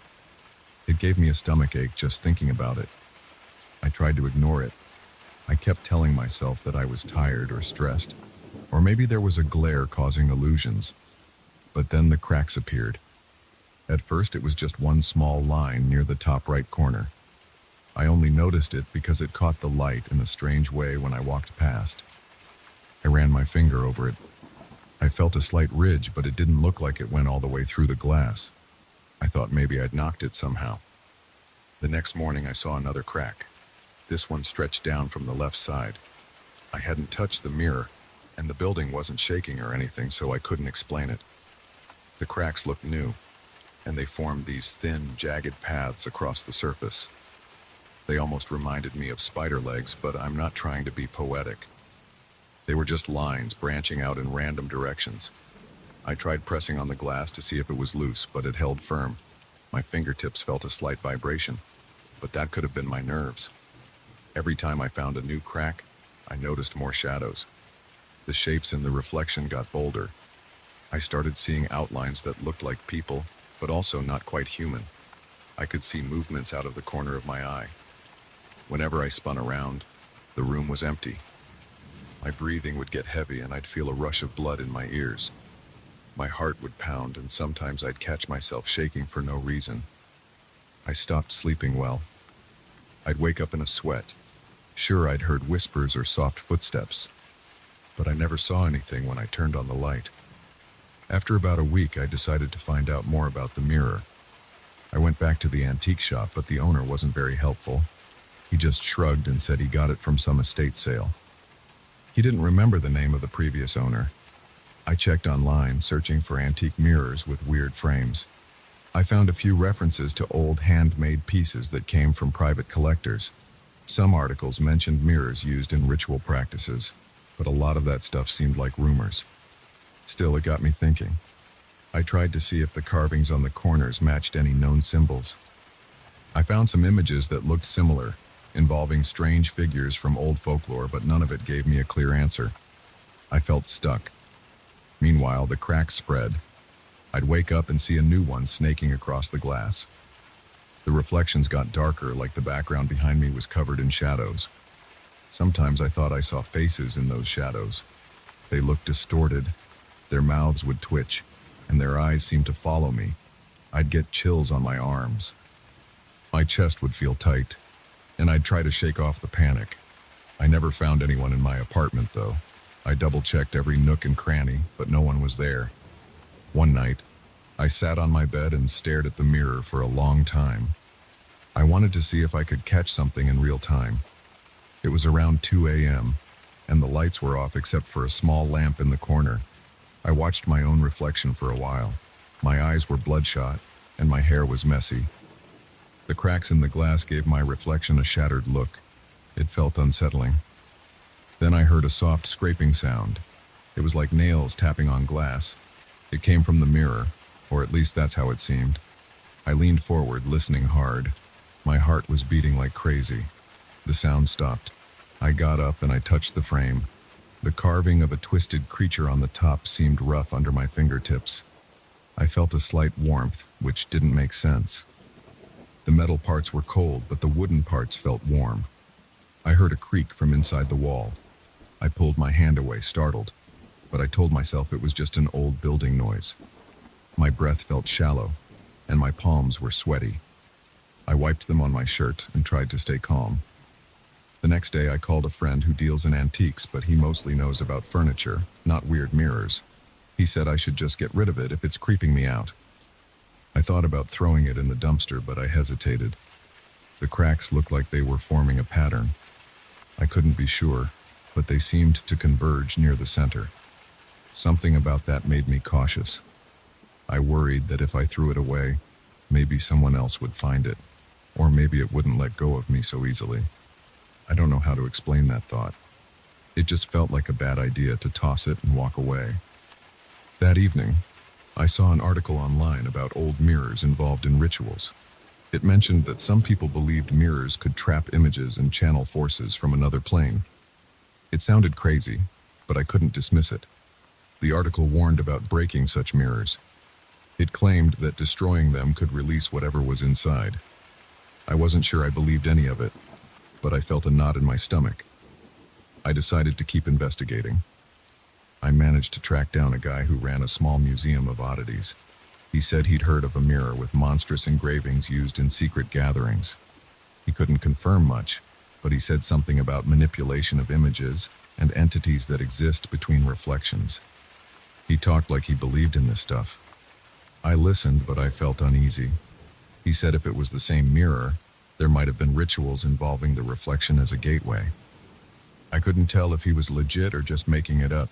It gave me a stomachache just thinking about it. I tried to ignore it. I kept telling myself that I was tired or stressed, or maybe there was a glare causing illusions. But then the cracks appeared. At first, it was just one small line near the top right corner. I only noticed it because it caught the light in a strange way when I walked past. I ran my finger over it. I felt a slight ridge, but it didn't look like it went all the way through the glass. I thought maybe I'd knocked it somehow. The next morning, I saw another crack. This one stretched down from the left side. I hadn't touched the mirror, and the building wasn't shaking or anything, so I couldn't explain it. The cracks looked new, and they formed these thin, jagged paths across the surface. They almost reminded me of spider legs, but I'm not trying to be poetic. They were just lines branching out in random directions. I tried pressing on the glass to see if it was loose, but it held firm. My fingertips felt a slight vibration, but that could have been my nerves. Every time I found a new crack, I noticed more shadows. The shapes in the reflection got bolder. I started seeing outlines that looked like people, but also not quite human. I could see movements out of the corner of my eye. Whenever I spun around, the room was empty. My breathing would get heavy and I'd feel a rush of blood in my ears. My heart would pound and sometimes I'd catch myself shaking for no reason. I stopped sleeping well. I'd wake up in a sweat. Sure, I'd heard whispers or soft footsteps, but I never saw anything when I turned on the light. After about a week, I decided to find out more about the mirror. I went back to the antique shop, but the owner wasn't very helpful. He just shrugged and said he got it from some estate sale. He didn't remember the name of the previous owner. I checked online, searching for antique mirrors with weird frames. I found a few references to old handmade pieces that came from private collectors. Some articles mentioned mirrors used in ritual practices, but a lot of that stuff seemed like rumors. Still, it got me thinking. I tried to see if the carvings on the corners matched any known symbols. I found some images that looked similar, involving strange figures from old folklore, but none of it gave me a clear answer. I felt stuck. Meanwhile, the cracks spread. I'd wake up and see a new one snaking across the glass. The reflections got darker, like the background behind me was covered in shadows. Sometimes I thought I saw faces in those shadows. They looked distorted. Their mouths would twitch, and their eyes seemed to follow me. I'd get chills on my arms. My chest would feel tight, and I'd try to shake off the panic. I never found anyone in my apartment, though. I double-checked every nook and cranny, but no one was there. One night, I sat on my bed and stared at the mirror for a long time. I wanted to see if I could catch something in real time. It was around 2 a.m., and the lights were off except for a small lamp in the corner. I watched my own reflection for a while. My eyes were bloodshot, and my hair was messy. The cracks in the glass gave my reflection a shattered look. It felt unsettling. Then I heard a soft scraping sound. It was like nails tapping on glass. It came from the mirror, or at least that's how it seemed. I leaned forward, listening hard. My heart was beating like crazy. The sound stopped. I got up and I touched the frame. The carving of a twisted creature on the top seemed rough under my fingertips. I felt a slight warmth, which didn't make sense. The metal parts were cold, but the wooden parts felt warm. I heard a creak from inside the wall. I pulled my hand away, startled, but I told myself it was just an old building noise. My breath felt shallow, and my palms were sweaty. I wiped them on my shirt and tried to stay calm. The next day, I called a friend who deals in antiques, but he mostly knows about furniture, not weird mirrors. He said I should just get rid of it if it's creeping me out. I thought about throwing it in the dumpster, but I hesitated. The cracks looked like they were forming a pattern. I couldn't be sure, but they seemed to converge near the center. Something about that made me cautious. I worried that if I threw it away, maybe someone else would find it, or maybe it wouldn't let go of me so easily. I don't know how to explain that thought. It just felt like a bad idea to toss it and walk away. That evening, I saw an article online about old mirrors involved in rituals. It mentioned that some people believed mirrors could trap images and channel forces from another plane. It sounded crazy, but I couldn't dismiss it. The article warned about breaking such mirrors. It claimed that destroying them could release whatever was inside. I wasn't sure I believed any of it, but I felt a knot in my stomach. I decided to keep investigating. I managed to track down a guy who ran a small museum of oddities. He said he'd heard of a mirror with monstrous engravings used in secret gatherings. He couldn't confirm much, but he said something about manipulation of images and entities that exist between reflections. He talked like he believed in this stuff. I listened, but I felt uneasy. He said if it was the same mirror, there might have been rituals involving the reflection as a gateway. I couldn't tell if he was legit or just making it up.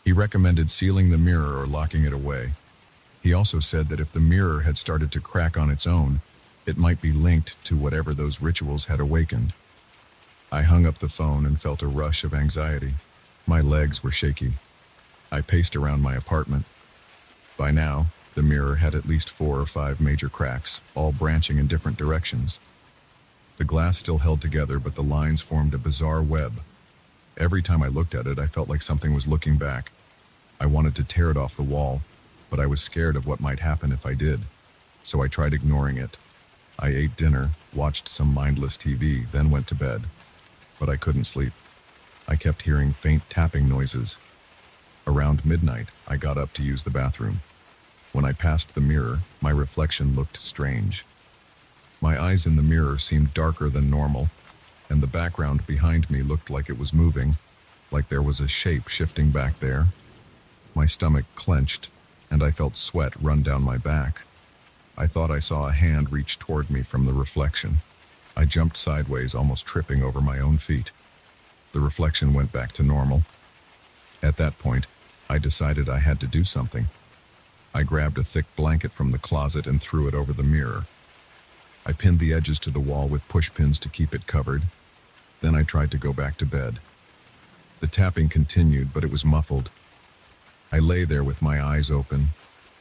He recommended sealing the mirror or locking it away. He also said that if the mirror had started to crack on its own, it might be linked to whatever those rituals had awakened. I hung up the phone and felt a rush of anxiety. My legs were shaky. I paced around my apartment. By now, the mirror had at least 4 or 5 major cracks, all branching in different directions. The glass still held together, but the lines formed a bizarre web. Every time I looked at it, I felt like something was looking back. I wanted to tear it off the wall, but I was scared of what might happen if I did, so I tried ignoring it. I ate dinner, watched some mindless TV, then went to bed. But I couldn't sleep. I kept hearing faint tapping noises. Around midnight, I got up to use the bathroom. When I passed the mirror, my reflection looked strange. My eyes in the mirror seemed darker than normal, and the background behind me looked like it was moving, like there was a shape shifting back there. My stomach clenched, and I felt sweat run down my back. I thought I saw a hand reach toward me from the reflection. I jumped sideways, almost tripping over my own feet. The reflection went back to normal. At that point, I decided I had to do something. I grabbed a thick blanket from the closet and threw it over the mirror. I pinned the edges to the wall with push pins to keep it covered. Then I tried to go back to bed. The tapping continued, but it was muffled. I lay there with my eyes open,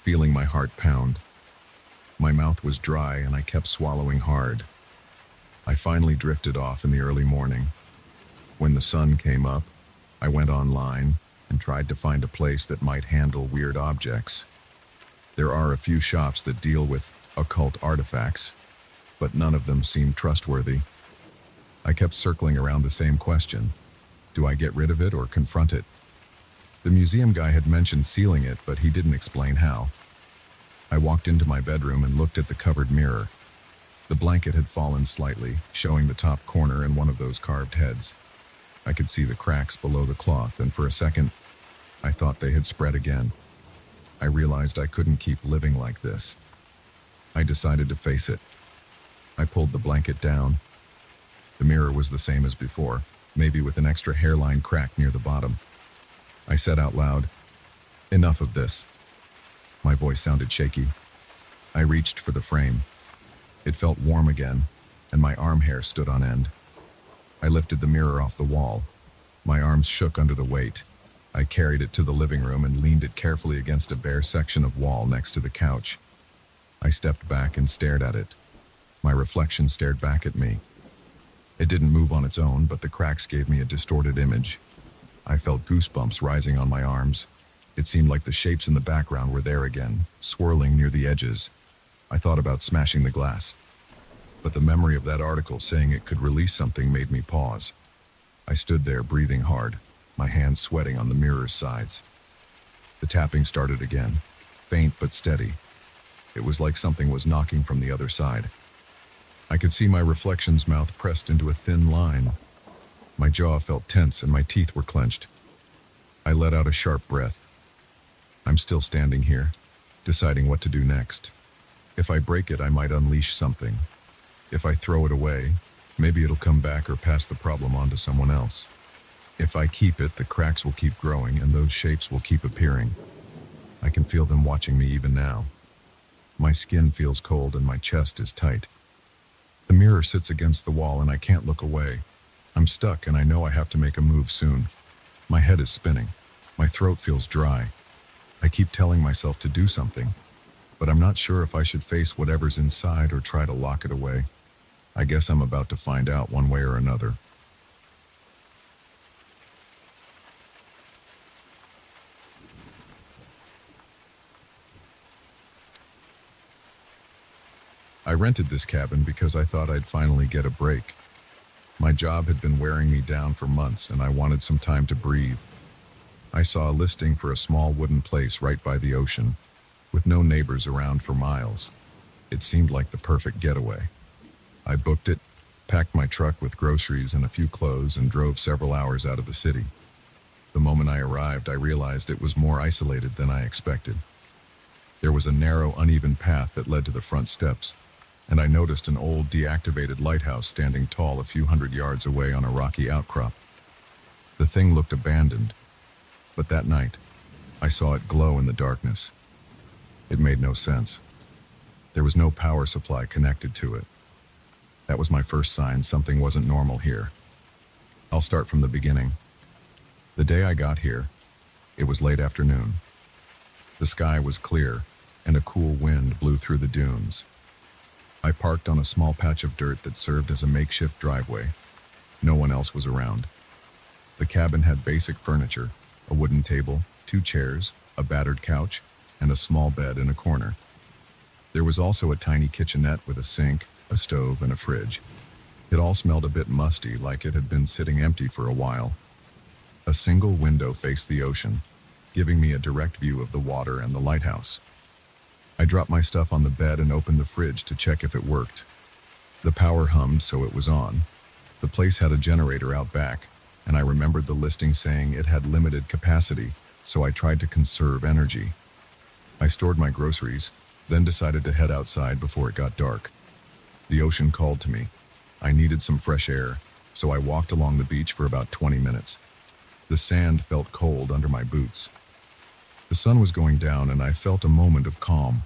feeling my heart pound. My mouth was dry and I kept swallowing hard. I finally drifted off in the early morning. When the sun came up, I went online and tried to find a place that might handle weird objects. There are a few shops that deal with occult artifacts, but none of them seemed trustworthy. I kept circling around the same question. Do I get rid of it or confront it? The museum guy had mentioned sealing it, but he didn't explain how. I walked into my bedroom and looked at the covered mirror. The blanket had fallen slightly, showing the top corner and one of those carved heads. I could see the cracks below the cloth, and for a second, I thought they had spread again. I realized I couldn't keep living like this. I decided to face it. I pulled the blanket down. The mirror was the same as before, maybe with an extra hairline crack near the bottom. I said out loud, "Enough of this." My voice sounded shaky. I reached for the frame. It felt warm again, and my arm hair stood on end. I lifted the mirror off the wall. My arms shook under the weight. I carried it to the living room and leaned it carefully against a bare section of wall next to the couch. I stepped back and stared at it. My reflection stared back at me. It didn't move on its own, but the cracks gave me a distorted image. I felt goosebumps rising on my arms. It seemed like the shapes in the background were there again, swirling near the edges. I thought about smashing the glass, but the memory of that article saying it could release something made me pause. I stood there breathing hard, my hands sweating on the mirror's sides. The tapping started again, faint but steady. It was like something was knocking from the other side. I could see my reflection's mouth pressed into a thin line. My jaw felt tense and my teeth were clenched. I let out a sharp breath. I'm still standing here, deciding what to do next. If I break it, I might unleash something. If I throw it away, maybe it'll come back or pass the problem on to someone else. If I keep it, the cracks will keep growing and those shapes will keep appearing. I can feel them watching me even now. My skin feels cold and my chest is tight. The mirror sits against the wall and I can't look away. I'm stuck and I know I have to make a move soon. My head is spinning. My throat feels dry. I keep telling myself to do something, but I'm not sure if I should face whatever's inside or try to lock it away. I guess I'm about to find out one way or another. I rented this cabin because I thought I'd finally get a break. My job had been wearing me down for months, and I wanted some time to breathe. I saw a listing for a small wooden place right by the ocean, with no neighbors around for miles. It seemed like the perfect getaway. I booked it, packed my truck with groceries and a few clothes, and drove several hours out of the city. The moment I arrived, I realized it was more isolated than I expected. There was a narrow, uneven path that led to the front steps, and I noticed an old, deactivated lighthouse standing tall a few hundred yards away on a rocky outcrop. The thing looked abandoned, but that night, I saw it glow in the darkness. It made no sense. There was no power supply connected to it. That was my first sign something wasn't normal here. I'll start from the beginning. The day I got here, it was late afternoon. The sky was clear, and a cool wind blew through the dunes. I parked on a small patch of dirt that served as a makeshift driveway. No one else was around. The cabin had basic furniture, a wooden table, 2 chairs, a battered couch, and a small bed in a corner. There was also a tiny kitchenette with a sink, a stove, and a fridge. It all smelled a bit musty, like it had been sitting empty for a while. A single window faced the ocean, giving me a direct view of the water and the lighthouse. I dropped my stuff on the bed and opened the fridge to check if it worked. The power hummed, so it was on. The place had a generator out back, and I remembered the listing saying it had limited capacity, so I tried to conserve energy. I stored my groceries, then decided to head outside before it got dark. The ocean called to me. I needed some fresh air, so I walked along the beach for about 20 minutes. The sand felt cold under my boots. The sun was going down, and I felt a moment of calm.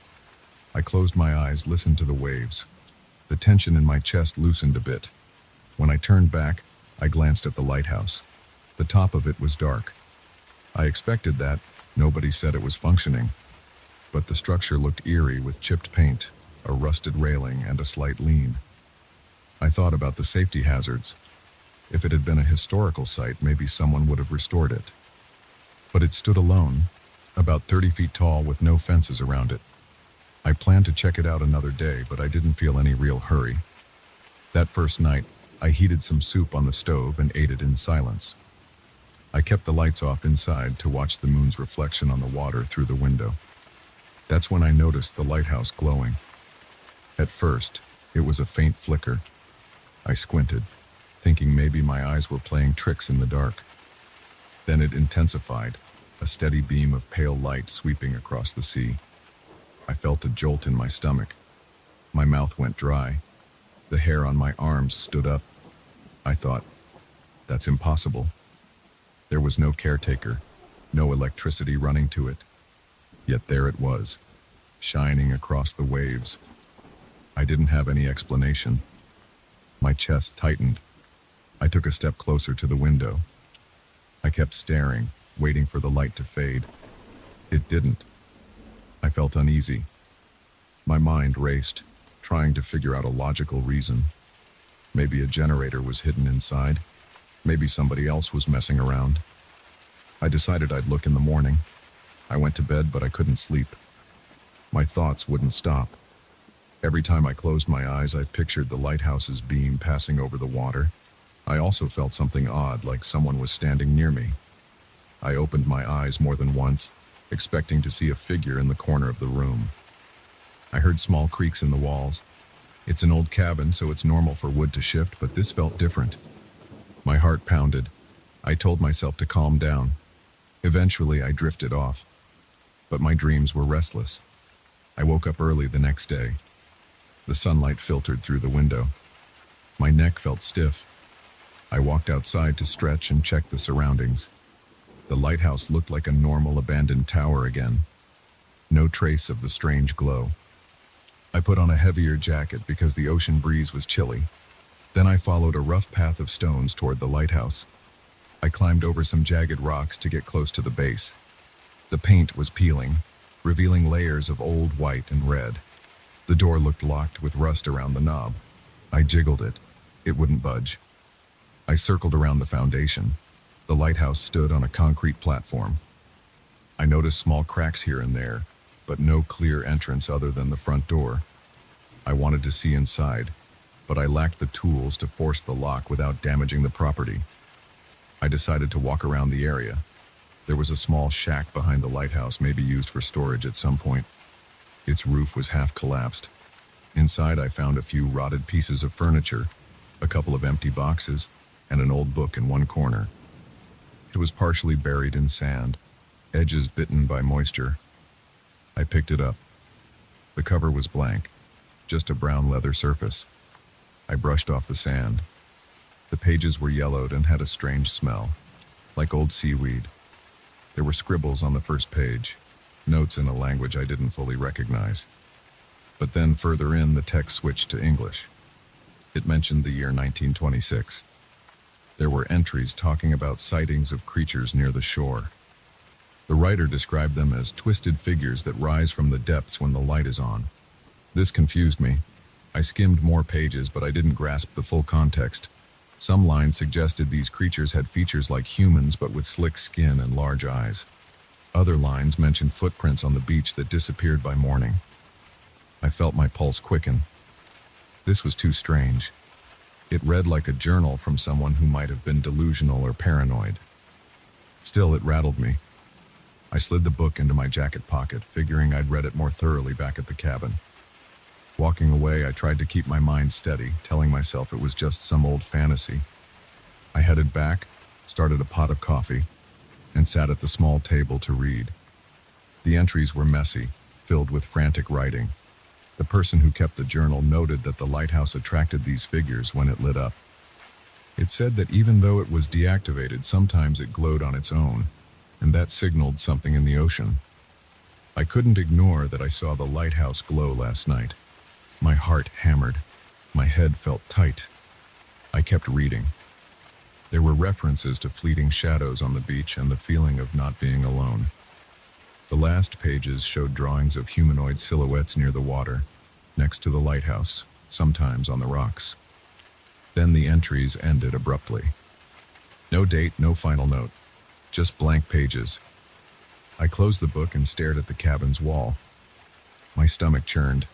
I closed my eyes, listened to the waves. The tension in my chest loosened a bit. When I turned back, I glanced at the lighthouse. The top of it was dark. I expected that. Nobody said it was functioning. But the structure looked eerie with chipped paint, a rusted railing, and a slight lean. I thought about the safety hazards. If it had been a historical site, maybe someone would have restored it. But it stood alone, about 30 feet tall with no fences around it. I planned to check it out another day, but I didn't feel any real hurry. That first night, I heated some soup on the stove and ate it in silence. I kept the lights off inside to watch the moon's reflection on the water through the window. That's when I noticed the lighthouse glowing. At first, it was a faint flicker. I squinted, thinking maybe my eyes were playing tricks in the dark. Then it intensified, a steady beam of pale light sweeping across the sea. I felt a jolt in my stomach. My mouth went dry. The hair on my arms stood up. I thought, that's impossible. There was no caretaker, no electricity running to it. Yet there it was, shining across the waves. I didn't have any explanation. My chest tightened. I took a step closer to the window. I kept staring, waiting for the light to fade. It didn't. I felt uneasy. My mind raced, trying to figure out a logical reason. Maybe a generator was hidden inside. Maybe somebody else was messing around. I decided I'd look in the morning. I went to bed, but I couldn't sleep. My thoughts wouldn't stop. Every time I closed my eyes, I pictured the lighthouse's beam passing over the water. I also felt something odd, like someone was standing near me. I opened my eyes more than once, expecting to see a figure in the corner of the room. I heard small creaks in the walls. It's an old cabin, so it's normal for wood to shift, but this felt different. My heart pounded. I told myself to calm down. Eventually, I drifted off. But my dreams were restless. I woke up early the next day. The sunlight filtered through the window. My neck felt stiff. I walked outside to stretch and check the surroundings. The lighthouse looked like a normal abandoned tower again. No trace of the strange glow. I put on a heavier jacket because the ocean breeze was chilly. Then I followed a rough path of stones toward the lighthouse. I climbed over some jagged rocks to get close to the base. The paint was peeling, revealing layers of old white and red. The door looked locked with rust around the knob. I jiggled it. It wouldn't budge. I circled around the foundation. The lighthouse stood on a concrete platform. I noticed small cracks here and there, but no clear entrance other than the front door. I wanted to see inside. but I lacked the tools to force the lock without damaging the property. I decided to walk around the area. There was a small shack behind the lighthouse, maybe used for storage at some point. Its roof was half collapsed. Inside, I found a few rotted pieces of furniture, a couple of empty boxes, and an old book in one corner. It was partially buried in sand, edges bitten by moisture. I picked it up. The cover was blank, just a brown leather surface. I brushed off the sand. The pages were yellowed and had a strange smell, like old seaweed. There were scribbles on the first page, notes in a language I didn't fully recognize. But then further in, the text switched to English. It mentioned the year 1926. There were entries talking about sightings of creatures near the shore. The writer described them as twisted figures that rise from the depths when the light is on. This confused me. I skimmed more pages, but I didn't grasp the full context. Some lines suggested these creatures had features like humans, but with slick skin and large eyes. Other lines mentioned footprints on the beach that disappeared by morning. I felt my pulse quicken. This was too strange. It read like a journal from someone who might have been delusional or paranoid. Still, it rattled me. I slid the book into my jacket pocket, figuring I'd read it more thoroughly back at the cabin. Walking away, I tried to keep my mind steady, telling myself it was just some old fantasy. I headed back, started a pot of coffee, and sat at the small table to read. The entries were messy, filled with frantic writing. The person who kept the journal noted that the lighthouse attracted these figures when it lit up. It said that even though it was deactivated, sometimes it glowed on its own, and that signaled something in the ocean. I couldn't ignore that I saw the lighthouse glow last night. My heart hammered. My head felt tight. I kept reading. There were references to fleeting shadows on the beach and the feeling of not being alone. The last pages showed drawings of humanoid silhouettes near the water, next to the lighthouse, sometimes on the rocks. Then the entries ended abruptly. No date, no final note, just blank pages. I closed the book and stared at the cabin's wall. My stomach churned.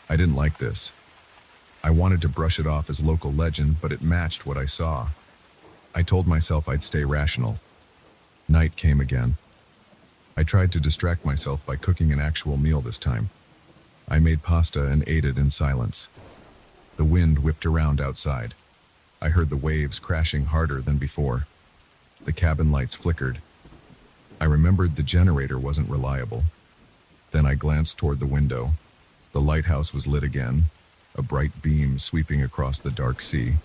I didn't like this. I wanted to brush it off as local legend, but it matched what I saw. I told myself I'd stay rational. Night came again. I tried to distract myself by cooking an actual meal this time. I made pasta and ate it in silence. The wind whipped around outside. I heard the waves crashing harder than before. The cabin lights flickered. I remembered the generator wasn't reliable. Then I glanced toward the window. The lighthouse was lit again, a bright beam sweeping across the dark sea.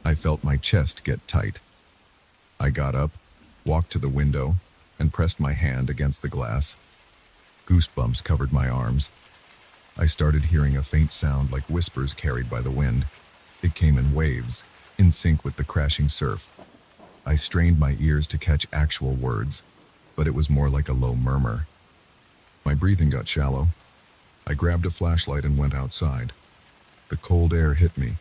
I felt my chest get tight. I got up, walked to the window, and pressed my hand against the glass. Goosebumps covered my arms. I started hearing a faint sound like whispers carried by the wind. It came in waves, in sync with the crashing surf. I strained my ears to catch actual words, but it was more like a low murmur. My breathing got shallow. I grabbed a flashlight and went outside. The cold air hit me.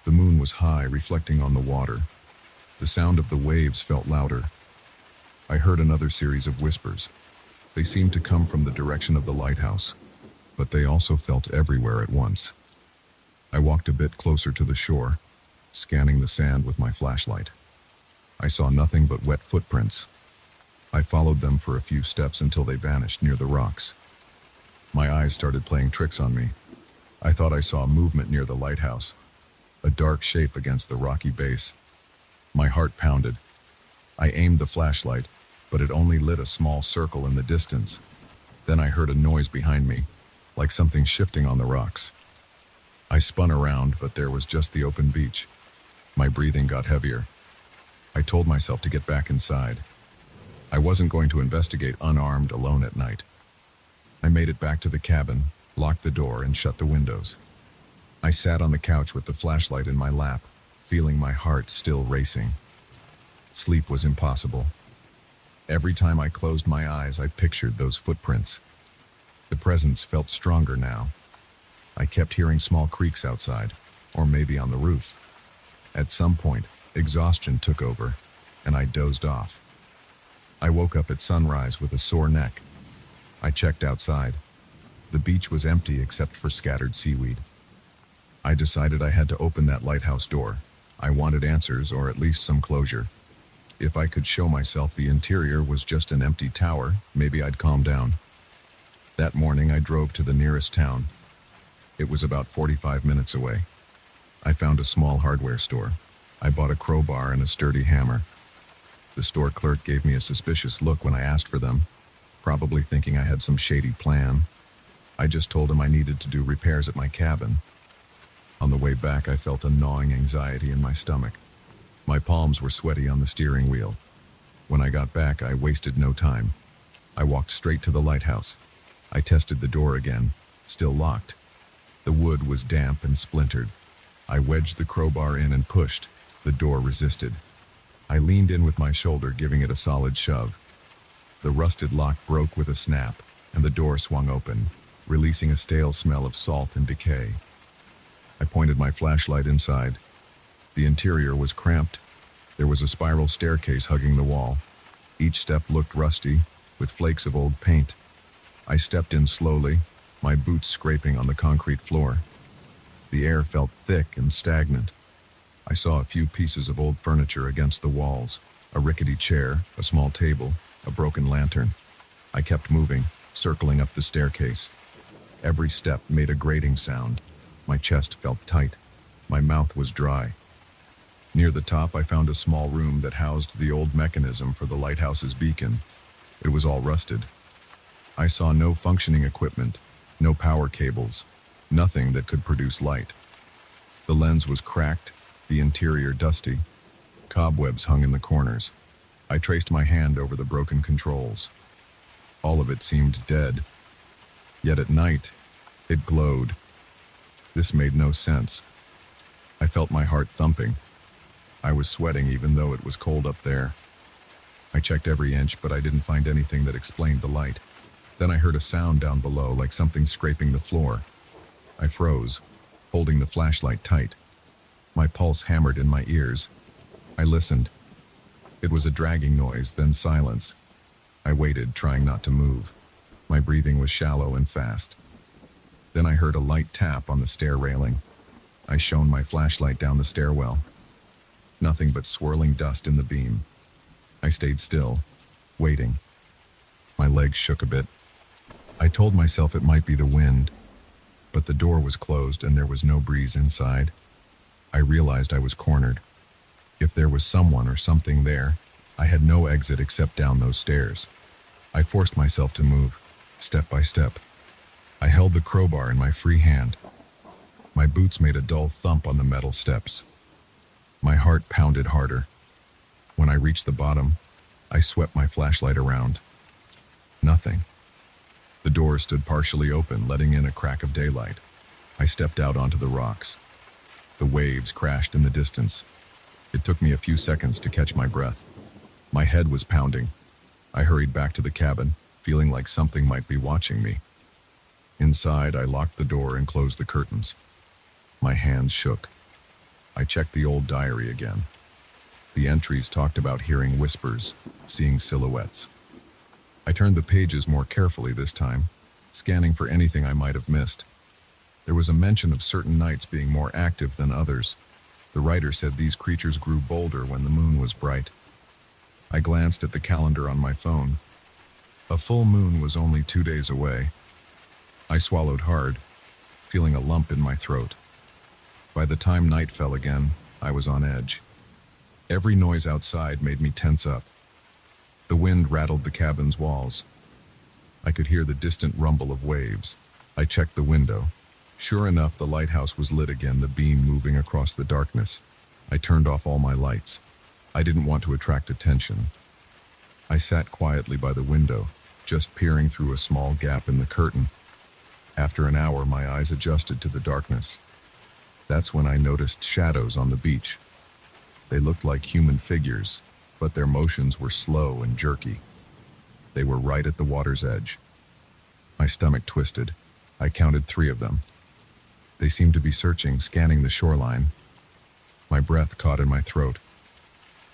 The moon was high, reflecting on the water. The sound of the waves felt louder. I heard another series of whispers. They seemed to come from the direction of the lighthouse, but they also felt everywhere at once. I walked a bit closer to the shore, scanning the sand with my flashlight. I saw nothing but wet footprints. I followed them for a few steps until they vanished near the rocks. My eyes started playing tricks on me. I thought I saw movement near the lighthouse, a dark shape against the rocky base. My heart pounded. I aimed the flashlight, but it only lit a small circle in the distance. Then I heard a noise behind me, like something shifting on the rocks. I spun around, but there was just the open beach. My breathing got heavier. I told myself to get back inside. I wasn't going to investigate unarmed alone at night. I made it back to the cabin, locked the door, and shut the windows. I sat on the couch with the flashlight in my lap, feeling my heart still racing. Sleep was impossible. Every time I closed my eyes, I pictured those footprints. The presence felt stronger now. I kept hearing small creaks outside, or maybe on the roof. At some point, exhaustion took over, and I dozed off. I woke up at sunrise with a sore neck. I checked outside. The beach was empty except for scattered seaweed. I decided I had to open that lighthouse door. I wanted answers, or at least some closure. If I could show myself the interior was just an empty tower, maybe I'd calm down. That morning I drove to the nearest town. It was about 45 minutes away. I found a small hardware store. I bought a crowbar and a sturdy hammer. The store clerk gave me a suspicious look when I asked for them, probably thinking I had some shady plan. I just told him I needed to do repairs at my cabin. On the way back, I felt a gnawing anxiety in my stomach. My palms were sweaty on the steering wheel. When I got back, I wasted no time. I walked straight to the lighthouse. I tested the door again, still locked. The wood was damp and splintered. I wedged the crowbar in and pushed. The door resisted. I leaned in with my shoulder, giving it a solid shove. The rusted lock broke with a snap, and the door swung open, releasing a stale smell of salt and decay. I pointed my flashlight inside. The interior was cramped. There was a spiral staircase hugging the wall. Each step looked rusty, with flakes of old paint. I stepped in slowly, my boots scraping on the concrete floor. The air felt thick and stagnant. I saw a few pieces of old furniture against the walls, a rickety chair, a small table, a broken lantern. I kept moving, circling up the staircase. Every step made a grating sound. My chest felt tight. My mouth was dry. Near the top, I found a small room that housed the old mechanism for the lighthouse's beacon. It was all rusted. I saw no functioning equipment, no power cables, nothing that could produce light. The lens was cracked, the interior dusty. Cobwebs hung in the corners. I traced my hand over the broken controls. All of it seemed dead. Yet at night, it glowed. This made no sense. I felt my heart thumping. I was sweating even though it was cold up there. I checked every inch, but I didn't find anything that explained the light. Then I heard a sound down below, like something scraping the floor. I froze, holding the flashlight tight. My pulse hammered in my ears. I listened. It was a dragging noise, then silence. I waited, trying not to move. My breathing was shallow and fast. Then I heard a light tap on the stair railing. I shone my flashlight down the stairwell. Nothing but swirling dust in the beam. I stayed still, waiting. My legs shook a bit. I told myself it might be the wind, but the door was closed and there was no breeze inside. I realized I was cornered. If there was someone or something there, I had no exit except down those stairs. I forced myself to move, step by step. I held the crowbar in my free hand. My boots made a dull thump on the metal steps. My heart pounded harder. When I reached the bottom, I swept my flashlight around. Nothing. The door stood partially open, letting in a crack of daylight. I stepped out onto the rocks. The waves crashed in the distance. It took me a few seconds to catch my breath. My head was pounding. I hurried back to the cabin, feeling like something might be watching me. Inside, I locked the door and closed the curtains. My hands shook. I checked the old diary again. The entries talked about hearing whispers, seeing silhouettes. I turned the pages more carefully this time, scanning for anything I might have missed. There was a mention of certain nights being more active than others. The writer said these creatures grew bolder when the moon was bright. I glanced at the calendar on my phone. A full moon was only 2 days away. I swallowed hard, feeling a lump in my throat. By the time night fell again, I was on edge. Every noise outside made me tense up. The wind rattled the cabin's walls. I could hear the distant rumble of waves. I checked the window. Sure enough, the lighthouse was lit again, the beam moving across the darkness. I turned off all my lights. I didn't want to attract attention. I sat quietly by the window, just peering through a small gap in the curtain. After an hour, my eyes adjusted to the darkness. That's when I noticed shadows on the beach. They looked like human figures, but their motions were slow and jerky. They were right at the water's edge. My stomach twisted. I counted 3 of them. They seemed to be searching, scanning the shoreline. My breath caught in my throat.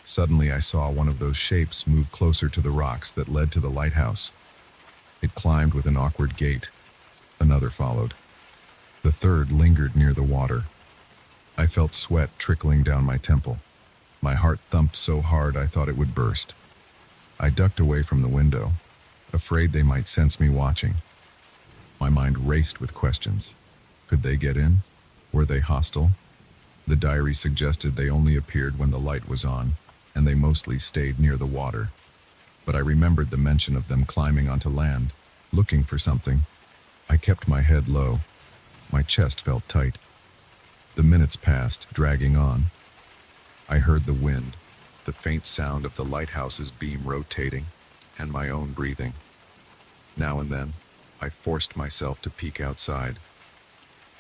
Suddenly, I saw one of those shapes move closer to the rocks that led to the lighthouse. It climbed with an awkward gait. Another followed. The third lingered near the water, I felt sweat trickling down my temple. My heart thumped so hard I thought it would burst. I ducked away from the window, afraid they might sense me watching. My mind raced with questions. Could they get in? Were they hostile? The diary suggested they only appeared when the light was on, and they mostly stayed near the water. But I remembered the mention of them climbing onto land, looking for something. I kept my head low. My chest felt tight. The minutes passed, dragging on. I heard the wind, the faint sound of the lighthouse's beam rotating, and my own breathing. Now and then, I forced myself to peek outside.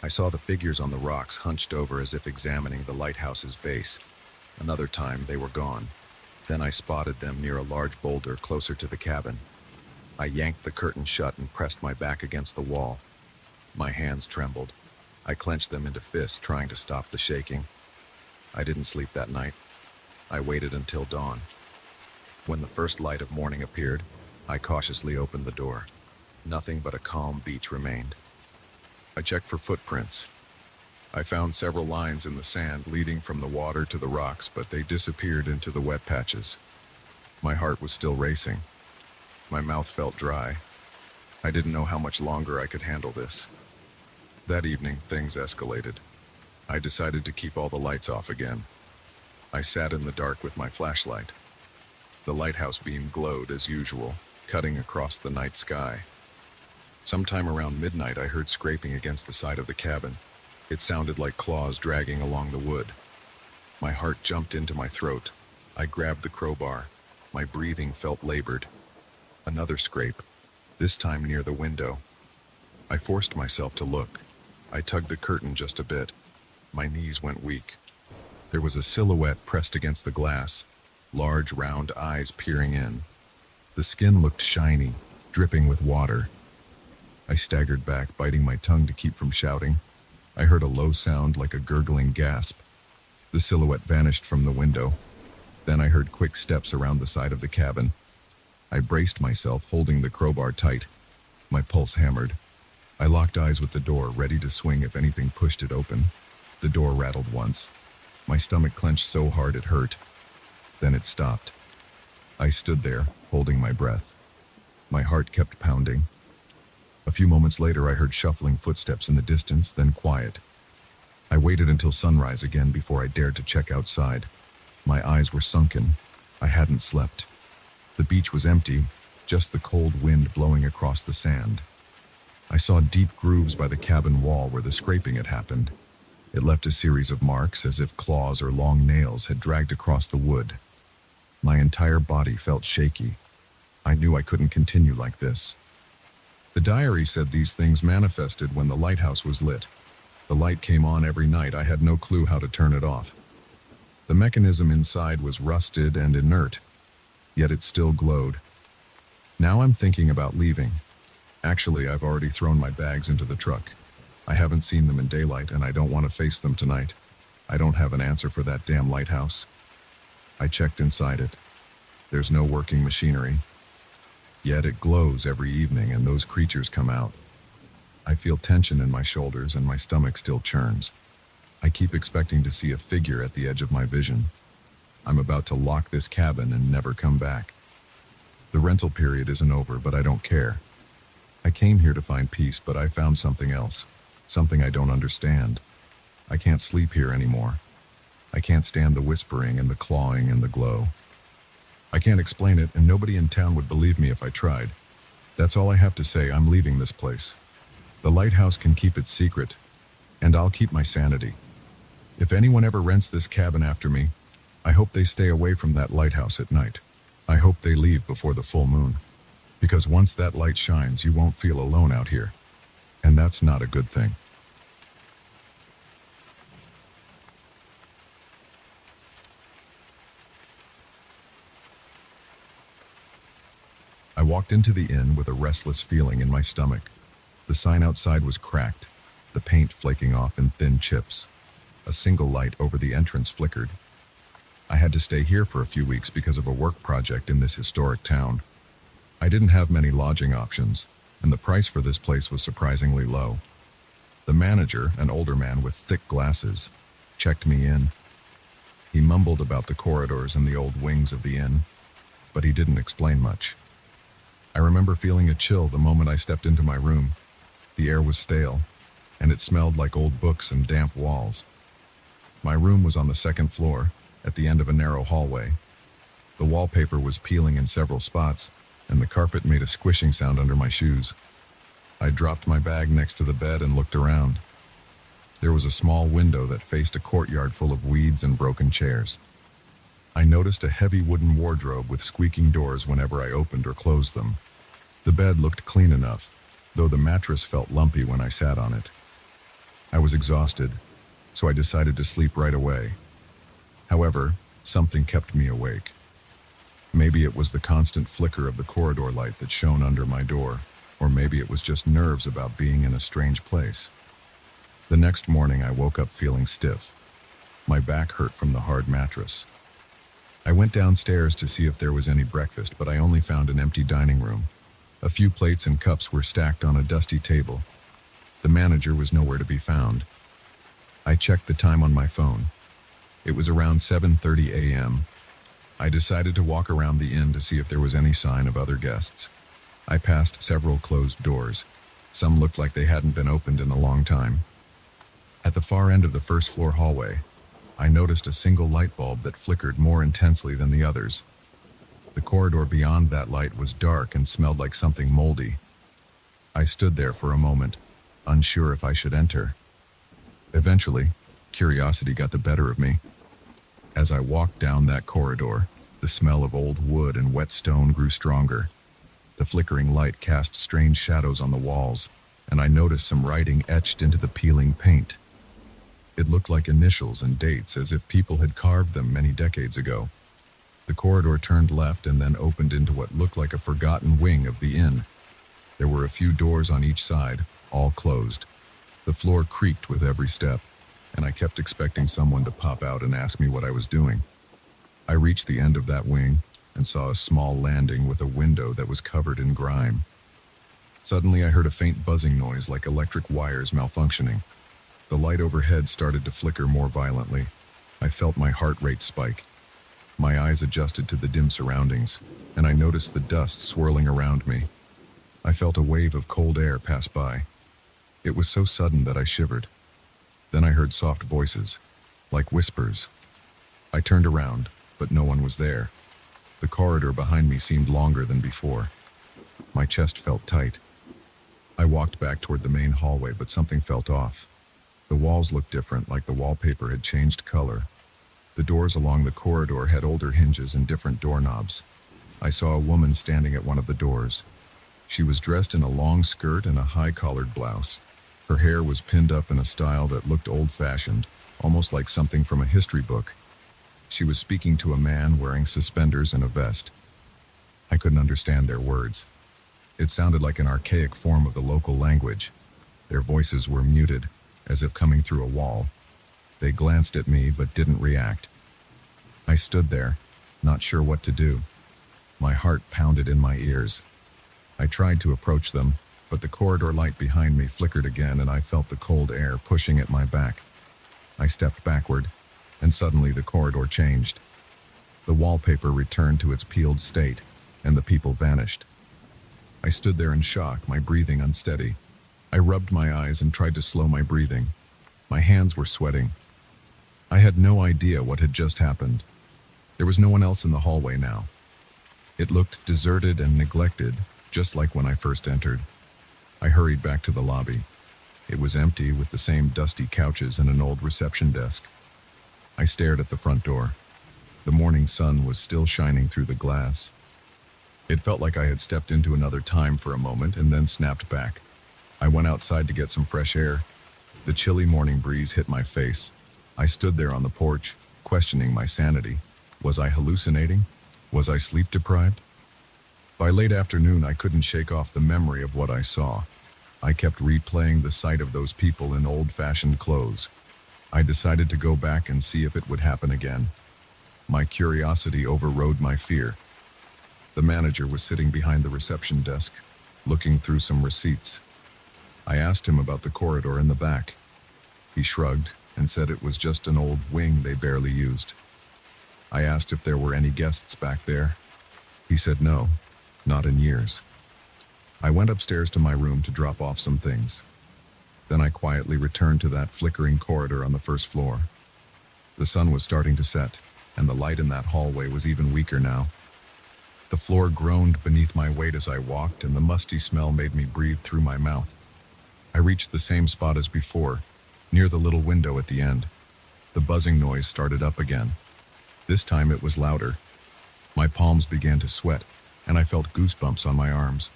I saw the figures on the rocks hunched over as if examining the lighthouse's base. Another time, they were gone. Then I spotted them near a large boulder closer to the cabin. I yanked the curtain shut and pressed my back against the wall. My hands trembled. I clenched them into fists, trying to stop the shaking. I didn't sleep that night. I waited until dawn. When the first light of morning appeared, I cautiously opened the door. Nothing but a calm beach remained. I checked for footprints. I found several lines in the sand leading from the water to the rocks, but they disappeared into the wet patches. My heart was still racing. My mouth felt dry. I didn't know how much longer I could handle this. That evening, things escalated. I decided to keep all the lights off again. I sat in the dark with my flashlight. The lighthouse beam glowed as usual, cutting across the night sky. Sometime around midnight, I heard scraping against the side of the cabin. It sounded like claws dragging along the wood. My heart jumped into my throat. I grabbed the crowbar. My breathing felt labored. Another scrape, this time near the window. I forced myself to look. I tugged the curtain just a bit. My knees went weak. There was a silhouette pressed against the glass, large round eyes peering in. The skin looked shiny, dripping with water. I staggered back, biting my tongue to keep from shouting. I heard a low sound like a gurgling gasp. The silhouette vanished from the window. Then I heard quick steps around the side of the cabin. I braced myself, holding the crowbar tight. My pulse hammered. I locked eyes with the door, ready to swing if anything pushed it open. The door rattled once. My stomach clenched so hard it hurt. Then it stopped. I stood there, holding my breath. My heart kept pounding. A few moments later, I heard shuffling footsteps in the distance, then quiet. I waited until sunrise again before I dared to check outside. My eyes were sunken. I hadn't slept. The beach was empty, just the cold wind blowing across the sand. I saw deep grooves by the cabin wall where the scraping had happened. It left a series of marks as if claws or long nails had dragged across the wood. My entire body felt shaky. I knew I couldn't continue like this. The diary said these things manifested when the lighthouse was lit. The light came on every night. I had no clue how to turn it off. The mechanism inside was rusted and inert, yet it still glowed. Now I'm thinking about leaving. Actually, I've already thrown my bags into the truck. I haven't seen them in daylight, and I don't want to face them tonight. I don't have an answer for that damn lighthouse. I checked inside it. There's no working machinery. Yet it glows every evening, and those creatures come out. I feel tension in my shoulders, and my stomach still churns. I keep expecting to see a figure at the edge of my vision. I'm about to lock this cabin and never come back. The rental period isn't over, but I don't care. I came here to find peace, but I found something else. Something I don't understand. I can't sleep here anymore. I can't stand the whispering and the clawing and the glow. I can't explain it, and nobody in town would believe me if I tried. That's all I have to say. I'm leaving this place. The lighthouse can keep its secret, and I'll keep my sanity. If anyone ever rents this cabin after me, I hope they stay away from that lighthouse at night. I hope they leave before the full moon. Because once that light shines, you won't feel alone out here. And that's not a good thing. I walked into the inn with a restless feeling in my stomach. The sign outside was cracked, the paint flaking off in thin chips. A single light over the entrance flickered. I had to stay here for a few weeks because of a work project in this historic town. I didn't have many lodging options, and the price for this place was surprisingly low. The manager, an older man with thick glasses, checked me in. He mumbled about the corridors and the old wings of the inn, but he didn't explain much. I remember feeling a chill the moment I stepped into my room. The air was stale, and it smelled like old books and damp walls. My room was on the second floor, at the end of a narrow hallway. The wallpaper was peeling in several spots, and the carpet made a squishing sound under my shoes. I dropped my bag next to the bed and looked around. There was a small window that faced a courtyard full of weeds and broken chairs. I noticed a heavy wooden wardrobe with squeaking doors whenever I opened or closed them. The bed looked clean enough, though the mattress felt lumpy when I sat on it. I was exhausted, so I decided to sleep right away. However, something kept me awake. Maybe it was the constant flicker of the corridor light that shone under my door, or maybe it was just nerves about being in a strange place. The next morning I woke up feeling stiff. My back hurt from the hard mattress. I went downstairs to see if there was any breakfast, but I only found an empty dining room. A few plates and cups were stacked on a dusty table. The manager was nowhere to be found. I checked the time on my phone. It was around 7:30 a.m. I decided to walk around the inn to see if there was any sign of other guests. I passed several closed doors. Some looked like they hadn't been opened in a long time. At the far end of the first floor hallway, I noticed a single light bulb that flickered more intensely than the others. The corridor beyond that light was dark and smelled like something moldy. I stood there for a moment, unsure if I should enter. Eventually, curiosity got the better of me. As I walked down that corridor, the smell of old wood and wet stone grew stronger. The flickering light cast strange shadows on the walls, and I noticed some writing etched into the peeling paint. It looked like initials and dates, as if people had carved them many decades ago. The corridor turned left and then opened into what looked like a forgotten wing of the inn. There were a few doors on each side, all closed. The floor creaked with every step, and I kept expecting someone to pop out and ask me what I was doing. I reached the end of that wing and saw a small landing with a window that was covered in grime. Suddenly I heard a faint buzzing noise like electric wires malfunctioning. The light overhead started to flicker more violently. I felt my heart rate spike. My eyes adjusted to the dim surroundings, and I noticed the dust swirling around me. I felt a wave of cold air pass by. It was so sudden that I shivered. Then I heard soft voices, like whispers. I turned around, but no one was there. The corridor behind me seemed longer than before. My chest felt tight. I walked back toward the main hallway, but something felt off. The walls looked different, like the wallpaper had changed color. The doors along the corridor had older hinges and different doorknobs. I saw a woman standing at one of the doors. She was dressed in a long skirt and a high-collared blouse. Her hair was pinned up in a style that looked old-fashioned, almost like something from a history book. She was speaking to a man wearing suspenders and a vest. I couldn't understand their words. It sounded like an archaic form of the local language. Their voices were muted, as if coming through a wall. They glanced at me but didn't react. I stood there, not sure what to do. My heart pounded in my ears. I tried to approach them, but the corridor light behind me flickered again and I felt the cold air pushing at my back. I stepped backward, and suddenly the corridor changed. The wallpaper returned to its peeled state, and the people vanished. I stood there in shock, my breathing unsteady. I rubbed my eyes and tried to slow my breathing. My hands were sweating. I had no idea what had just happened. There was no one else in the hallway now. It looked deserted and neglected, just like when I first entered. I hurried back to the lobby. It was empty, with the same dusty couches and an old reception desk. I stared at the front door. The morning sun was still shining through the glass. It felt like I had stepped into another time for a moment and then snapped back. I went outside to get some fresh air. The chilly morning breeze hit my face. I stood there on the porch, questioning my sanity. Was I hallucinating? Was I sleep deprived? By late afternoon, I couldn't shake off the memory of what I saw. I kept replaying the sight of those people in old-fashioned clothes. I decided to go back and see if it would happen again. My curiosity overrode my fear. The manager was sitting behind the reception desk, looking through some receipts. I asked him about the corridor in the back. He shrugged and said it was just an old wing they barely used. I asked if there were any guests back there. He said no, not in years. I went upstairs to my room to drop off some things. Then I quietly returned to that flickering corridor on the first floor. The sun was starting to set, and the light in that hallway was even weaker now. The floor groaned beneath my weight as I walked, and the musty smell made me breathe through my mouth. I reached the same spot as before, near the little window at the end. The buzzing noise started up again. This time it was louder. My palms began to sweat, and I felt goosebumps on my arms.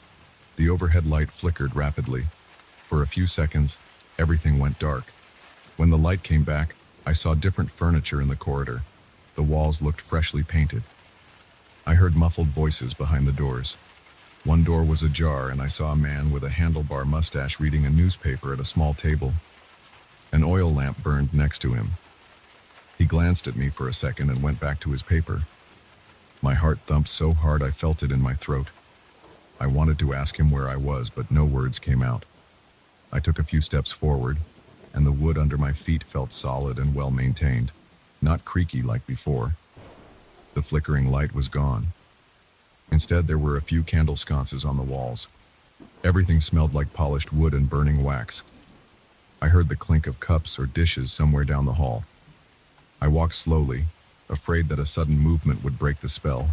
The overhead light flickered rapidly. For a few seconds, everything went dark. When the light came back, I saw different furniture in the corridor. The walls looked freshly painted. I heard muffled voices behind the doors. One door was ajar, and I saw a man with a handlebar mustache reading a newspaper at a small table. An oil lamp burned next to him. He glanced at me for a second and went back to his paper. My heart thumped so hard I felt it in my throat. I wanted to ask him where I was, but no words came out. I took a few steps forward, and the wood under my feet felt solid and well-maintained, not creaky like before. The flickering light was gone. Instead, there were a few candle sconces on the walls. Everything smelled like polished wood and burning wax. I heard the clink of cups or dishes somewhere down the hall. I walked slowly, afraid that a sudden movement would break the spell.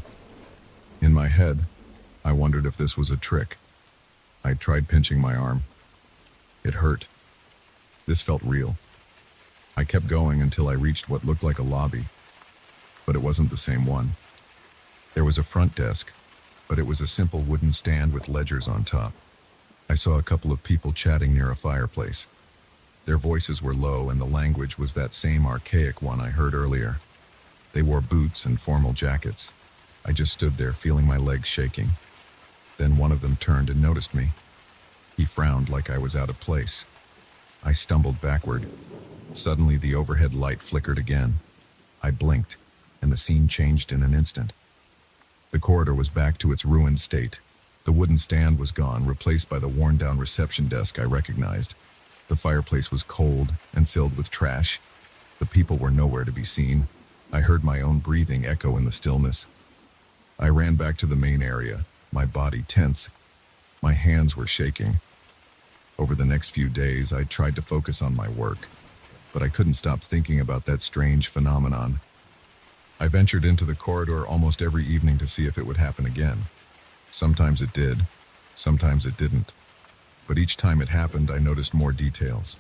In my head, I wondered if this was a trick. I tried pinching my arm. It hurt. This felt real. I kept going until I reached what looked like a lobby, but it wasn't the same one. There was a front desk, but it was a simple wooden stand with ledgers on top. I saw a couple of people chatting near a fireplace. Their voices were low, and the language was that same archaic one I heard earlier. They wore boots and formal jackets. I just stood there, feeling my legs shaking. Then one of them turned and noticed me. He frowned like I was out of place. I stumbled backward. Suddenly, the overhead light flickered again. I blinked, and the scene changed in an instant. The corridor was back to its ruined state. The wooden stand was gone, replaced by the worn-down reception desk I recognized. The fireplace was cold and filled with trash. The people were nowhere to be seen. I heard my own breathing echo in the stillness. I ran back to the main area, my body tense. My hands were shaking. Over the next few days, I tried to focus on my work, but I couldn't stop thinking about that strange phenomenon. I ventured into the corridor almost every evening to see if it would happen again. Sometimes it did, sometimes it didn't. But each time it happened, I noticed more details.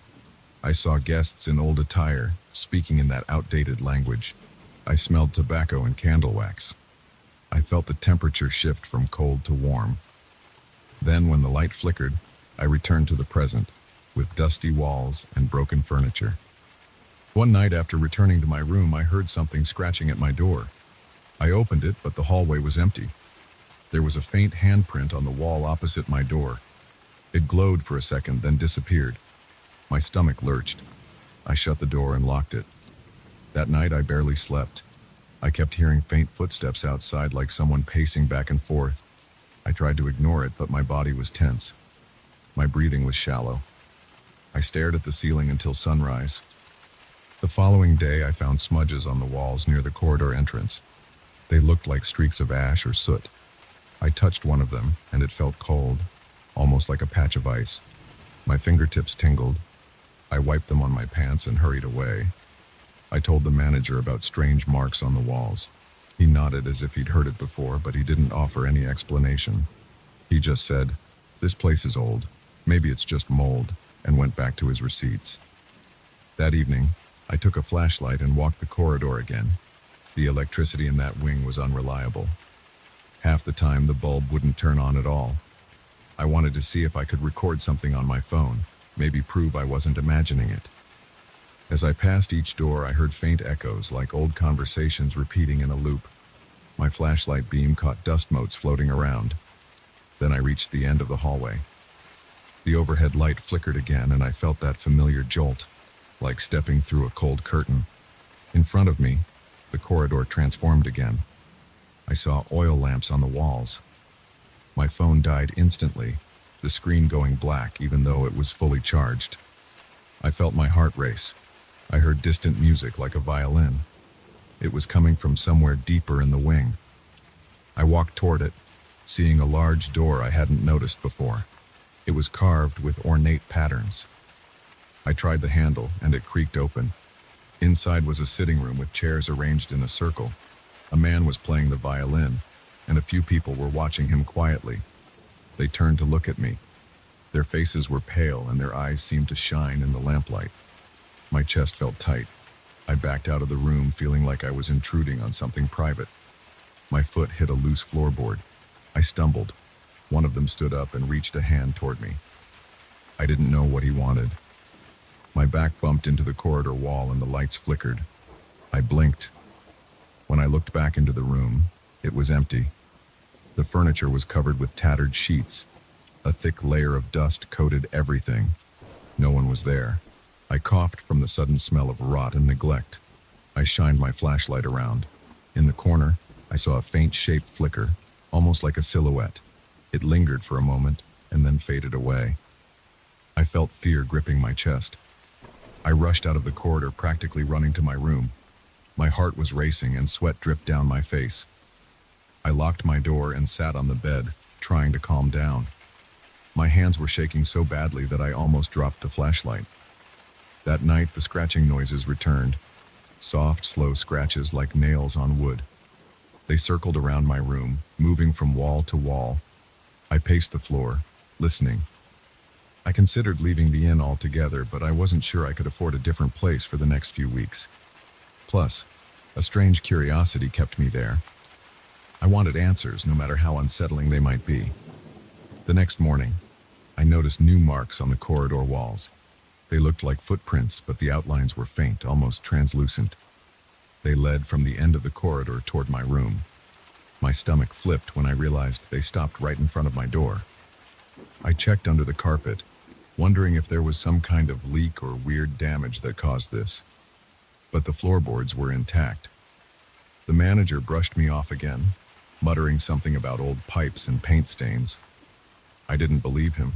I saw guests in old attire, speaking in that outdated language. I smelled tobacco and candle wax. I felt the temperature shift from cold to warm. Then, when the light flickered, I returned to the present, with dusty walls and broken furniture. One night after returning to my room, I heard something scratching at my door. I opened it, but the hallway was empty. There was a faint handprint on the wall opposite my door. It glowed for a second, then disappeared. My stomach lurched. I shut the door and locked it. That night, I barely slept. I kept hearing faint footsteps outside, like someone pacing back and forth. I tried to ignore it, but my body was tense. My breathing was shallow. I stared at the ceiling until sunrise. The following day, I found smudges on the walls near the corridor entrance. They looked like streaks of ash or soot. I touched one of them, and it felt cold, almost like a patch of ice. My fingertips tingled. I wiped them on my pants and hurried away. I told the manager about strange marks on the walls. He nodded as if he'd heard it before, but he didn't offer any explanation. He just said, "This place is old. Maybe it's just mold," and went back to his receipts. That evening, I took a flashlight and walked the corridor again. The electricity in that wing was unreliable. Half the time, the bulb wouldn't turn on at all. I wanted to see if I could record something on my phone, maybe prove I wasn't imagining it. As I passed each door, I heard faint echoes, like old conversations repeating in a loop. My flashlight beam caught dust motes floating around. Then I reached the end of the hallway. The overhead light flickered again, and I felt that familiar jolt, like stepping through a cold curtain. In front of me, the corridor transformed again. I saw oil lamps on the walls. My phone died instantly, the screen going black even though it was fully charged. I felt my heart race. I heard distant music like a violin. It was coming from somewhere deeper in the wing. I walked toward it, seeing a large door I hadn't noticed before. It was carved with ornate patterns. I tried the handle, and it creaked open. Inside was a sitting room with chairs arranged in a circle. A man was playing the violin, and a few people were watching him quietly. They turned to look at me. Their faces were pale, and their eyes seemed to shine in the lamplight. My chest felt tight. I backed out of the room, feeling like I was intruding on something private. My foot hit a loose floorboard. I stumbled. One of them stood up and reached a hand toward me. I didn't know what he wanted. My back bumped into the corridor wall and the lights flickered. I blinked. When I looked back into the room, it was empty. The furniture was covered with tattered sheets. A thick layer of dust coated everything. No one was there. I coughed from the sudden smell of rot and neglect. I shined my flashlight around. In the corner, I saw a faint shape flicker, almost like a silhouette. It lingered for a moment and then faded away. I felt fear gripping my chest. I rushed out of the corridor, practically running to my room. My heart was racing and sweat dripped down my face. I locked my door and sat on the bed, trying to calm down. My hands were shaking so badly that I almost dropped the flashlight. That night, the scratching noises returned. Soft, slow scratches like nails on wood. They circled around my room, moving from wall to wall. I paced the floor, listening. I considered leaving the inn altogether, but I wasn't sure I could afford a different place for the next few weeks. Plus, a strange curiosity kept me there. I wanted answers, no matter how unsettling they might be. The next morning, I noticed new marks on the corridor walls. They looked like footprints, but the outlines were faint, almost translucent. They led from the end of the corridor toward my room. My stomach flipped when I realized they stopped right in front of my door. I checked under the carpet, wondering if there was some kind of leak or weird damage that caused this. But the floorboards were intact. The manager brushed me off again, muttering something about old pipes and paint stains. I didn't believe him.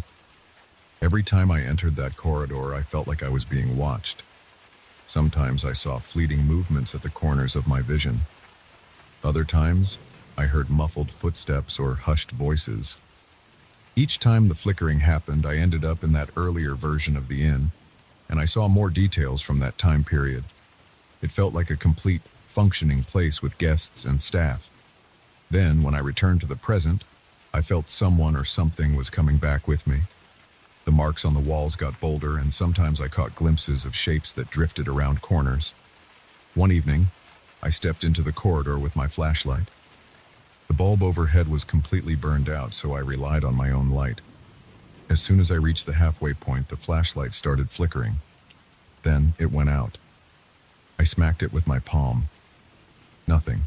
Every time I entered that corridor, I felt like I was being watched. Sometimes I saw fleeting movements at the corners of my vision. Other times, I heard muffled footsteps or hushed voices. Each time the flickering happened, I ended up in that earlier version of the inn, and I saw more details from that time period. It felt like a complete, functioning place with guests and staff. Then, when I returned to the present, I felt someone or something was coming back with me. The marks on the walls got bolder, and sometimes I caught glimpses of shapes that drifted around corners. One evening, I stepped into the corridor with my flashlight. The bulb overhead was completely burned out, so I relied on my own light. As soon as I reached the halfway point, the flashlight started flickering. Then it went out. I smacked it with my palm. Nothing.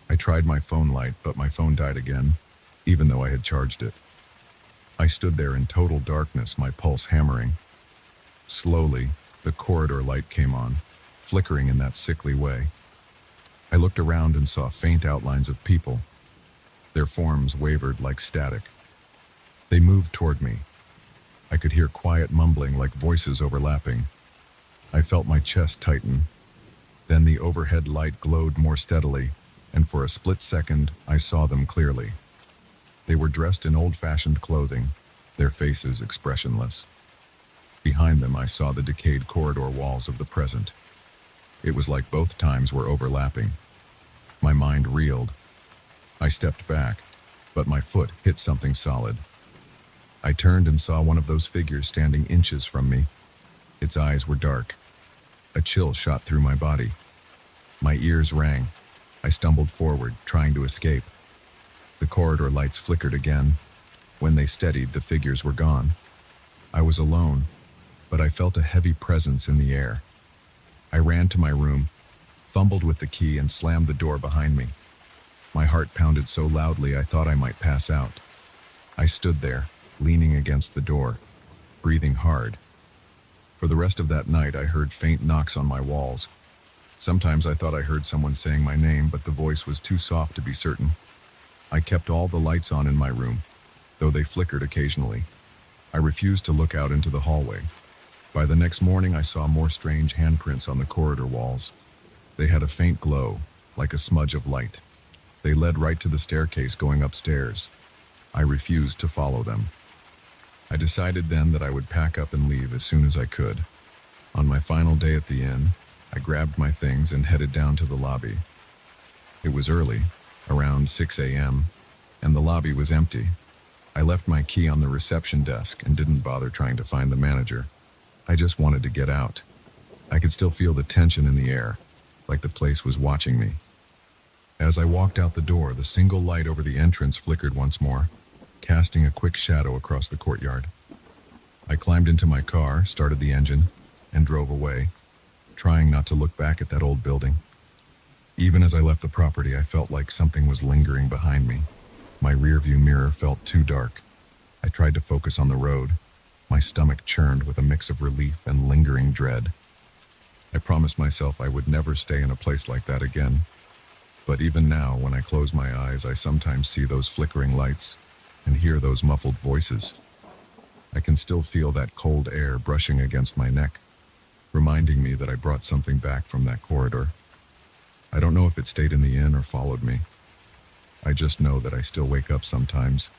I tried my phone light, but my phone died again, even though I had charged it. I stood there in total darkness, my pulse hammering. Slowly, the corridor light came on, flickering in that sickly way. I looked around and saw faint outlines of people. Their forms wavered like static. They moved toward me. I could hear quiet mumbling like voices overlapping. I felt my chest tighten. Then the overhead light glowed more steadily, and for a split second, I saw them clearly. They were dressed in old-fashioned clothing, their faces expressionless. Behind them, I saw the decayed corridor walls of the present. It was like both times were overlapping. My mind reeled. I stepped back, but my foot hit something solid. I turned and saw one of those figures standing inches from me. Its eyes were dark. A chill shot through my body. My ears rang. I stumbled forward, trying to escape. The corridor lights flickered again. When they steadied, the figures were gone. I was alone, but I felt a heavy presence in the air. I ran to my room, fumbled with the key, and slammed the door behind me. My heart pounded so loudly I thought I might pass out. I stood there, leaning against the door, breathing hard. For the rest of that night, I heard faint knocks on my walls. Sometimes I thought I heard someone saying my name, but the voice was too soft to be certain. I kept all the lights on in my room, though they flickered occasionally. I refused to look out into the hallway. By the next morning, I saw more strange handprints on the corridor walls. They had a faint glow, like a smudge of light. They led right to the staircase going upstairs. I refused to follow them. I decided then that I would pack up and leave as soon as I could. On my final day at the inn, I grabbed my things and headed down to the lobby. It was early, around 6 a.m., and the lobby was empty. I left my key on the reception desk and didn't bother trying to find the manager. I just wanted to get out. I could still feel the tension in the air, like the place was watching me. As I walked out the door, the single light over the entrance flickered once more, casting a quick shadow across the courtyard. I climbed into my car, started the engine, and drove away, trying not to look back at that old building. Even as I left the property, I felt like something was lingering behind me. My rearview mirror felt too dark. I tried to focus on the road. My stomach churned with a mix of relief and lingering dread. I promised myself I would never stay in a place like that again. But even now, when I close my eyes, I sometimes see those flickering lights and hear those muffled voices. I can still feel that cold air brushing against my neck, reminding me that I brought something back from that corridor. I don't know if it stayed in the inn or followed me. I just know that I still wake up sometimes,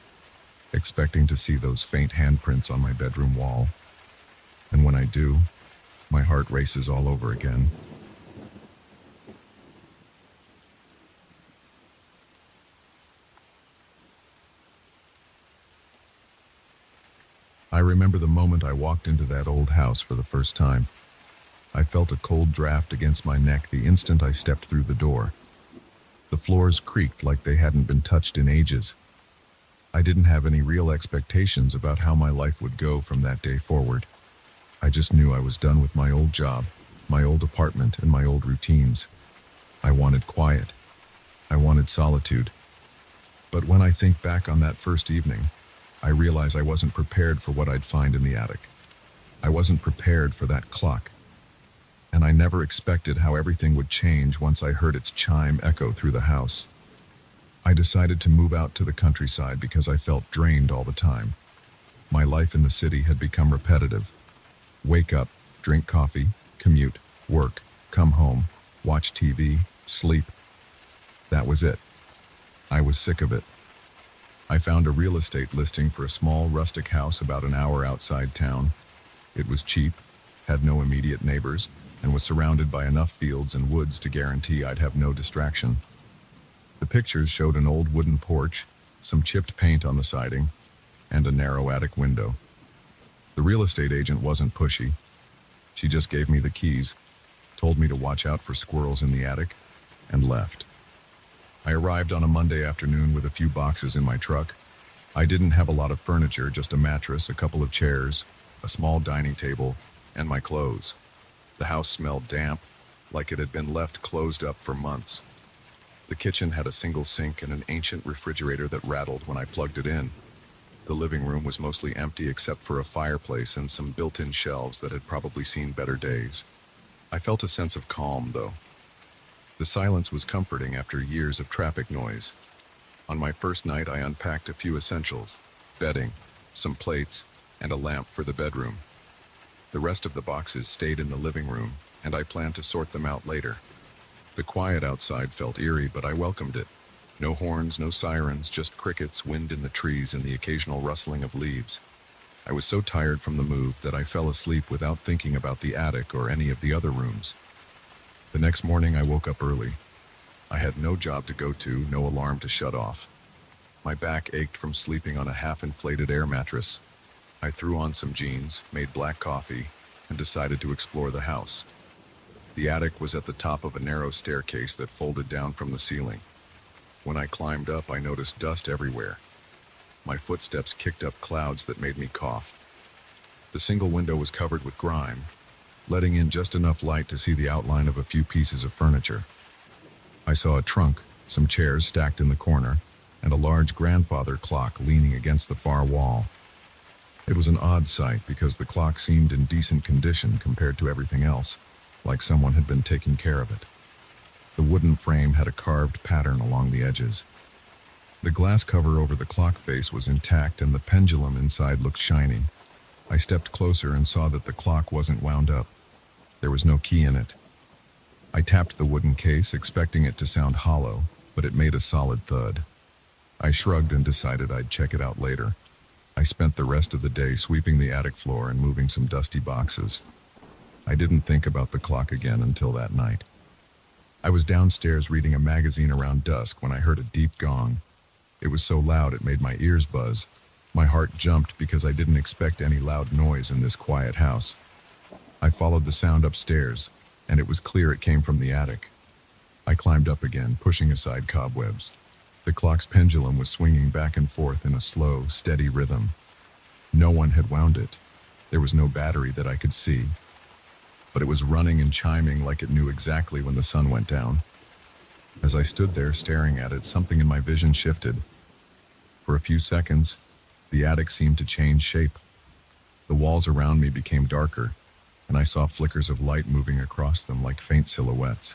expecting to see those faint handprints on my bedroom wall. And when I do, my heart races all over again. I remember the moment I walked into that old house for the first time. I felt a cold draft against my neck the instant I stepped through the door. The floors creaked like they hadn't been touched in ages. I didn't have any real expectations about how my life would go from that day forward. I just knew I was done with my old job, my old apartment, and my old routines. I wanted quiet. I wanted solitude. But when I think back on that first evening, I realize I wasn't prepared for what I'd find in the attic. I wasn't prepared for that clock. And I never expected how everything would change once I heard its chime echo through the house. I decided to move out to the countryside because I felt drained all the time. My life in the city had become repetitive. Wake up, drink coffee, commute, work, come home, watch TV, sleep. That was it. I was sick of it. I found a real estate listing for a small rustic house about an hour outside town. It was cheap, had no immediate neighbors, and was surrounded by enough fields and woods to guarantee I'd have no distraction. The pictures showed an old wooden porch, some chipped paint on the siding, and a narrow attic window. The real estate agent wasn't pushy. She just gave me the keys, told me to watch out for squirrels in the attic, and left. I arrived on a Monday afternoon with a few boxes in my truck. I didn't have a lot of furniture, just a mattress, a couple of chairs, a small dining table, and my clothes. The house smelled damp, like it had been left closed up for months. The kitchen had a single sink and an ancient refrigerator that rattled when I plugged it in. The living room was mostly empty except for a fireplace and some built-in shelves that had probably seen better days. I felt a sense of calm, though. The silence was comforting after years of traffic noise. On my first night, I unpacked a few essentials: bedding, some plates, and a lamp for the bedroom. The rest of the boxes stayed in the living room, and I planned to sort them out later. The quiet outside felt eerie, but I welcomed it. No horns, no sirens, just crickets, wind in the trees, and the occasional rustling of leaves. I was so tired from the move that I fell asleep without thinking about the attic or any of the other rooms. The next morning, I woke up early. I had no job to go to, no alarm to shut off. My back ached from sleeping on a half-inflated air mattress. I threw on some jeans, made black coffee, and decided to explore the house. The attic was at the top of a narrow staircase that folded down from the ceiling. When I climbed up, I noticed dust everywhere. My footsteps kicked up clouds that made me cough. The single window was covered with grime, letting in just enough light to see the outline of a few pieces of furniture. I saw a trunk, some chairs stacked in the corner, and a large grandfather clock leaning against the far wall. It was an odd sight because the clock seemed in decent condition compared to everything else, like someone had been taking care of it. The wooden frame had a carved pattern along the edges. The glass cover over the clock face was intact and the pendulum inside looked shiny. I stepped closer and saw that the clock wasn't wound up. There was no key in it. I tapped the wooden case, expecting it to sound hollow, but it made a solid thud. I shrugged and decided I'd check it out later. I spent the rest of the day sweeping the attic floor and moving some dusty boxes. I didn't think about the clock again until that night. I was downstairs reading a magazine around dusk when I heard a deep gong. It was so loud it made my ears buzz. My heart jumped because I didn't expect any loud noise in this quiet house. I followed the sound upstairs, and it was clear it came from the attic. I climbed up again, pushing aside cobwebs. The clock's pendulum was swinging back and forth in a slow, steady rhythm. No one had wound it. There was no battery that I could see, but it was running and chiming like it knew exactly when the sun went down. As I stood there staring at it, something in my vision shifted. For a few seconds, the attic seemed to change shape. The walls around me became darker, and I saw flickers of light moving across them like faint silhouettes.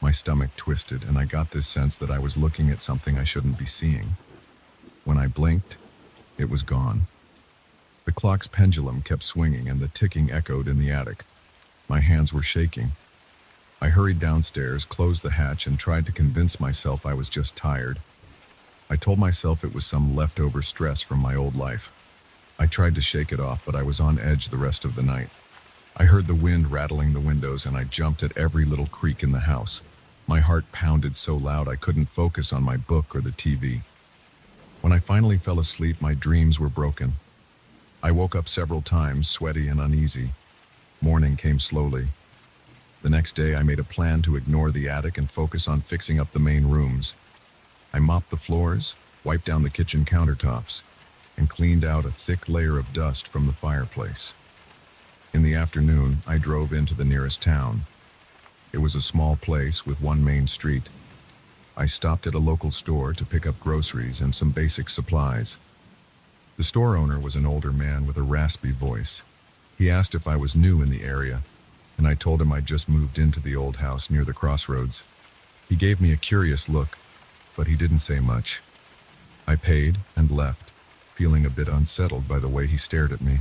My stomach twisted, and I got this sense that I was looking at something I shouldn't be seeing. When I blinked, it was gone. The clock's pendulum kept swinging, and the ticking echoed in the attic. My hands were shaking. I hurried downstairs, closed the hatch, and tried to convince myself I was just tired. I told myself it was some leftover stress from my old life. I tried to shake it off, but I was on edge the rest of the night. I heard the wind rattling the windows, and I jumped at every little creak in the house. My heart pounded so loud I couldn't focus on my book or the TV. When I finally fell asleep, my dreams were broken. I woke up several times, sweaty and uneasy. Morning came slowly. The next day, I made a plan to ignore the attic and focus on fixing up the main rooms. I mopped the floors, wiped down the kitchen countertops, and cleaned out a thick layer of dust from the fireplace. In the afternoon, I drove into the nearest town. It was a small place with one main street. I stopped at a local store to pick up groceries and some basic supplies. The store owner was an older man with a raspy voice. He asked if I was new in the area, and I told him I'd just moved into the old house near the crossroads. He gave me a curious look, but he didn't say much. I paid and left, feeling a bit unsettled by the way he stared at me.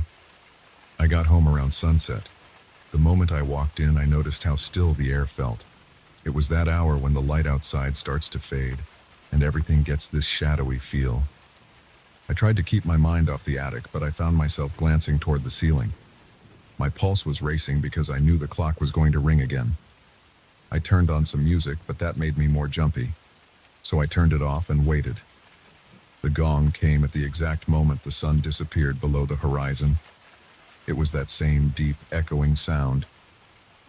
I got home around sunset. The moment I walked in, I noticed how still the air felt. It was that hour when the light outside starts to fade, and everything gets this shadowy feel. I tried to keep my mind off the attic, but I found myself glancing toward the ceiling. My pulse was racing because I knew the clock was going to ring again. I turned on some music, but that made me more jumpy. So I turned it off and waited. The gong came at the exact moment the sun disappeared below the horizon. It was that same deep, echoing sound.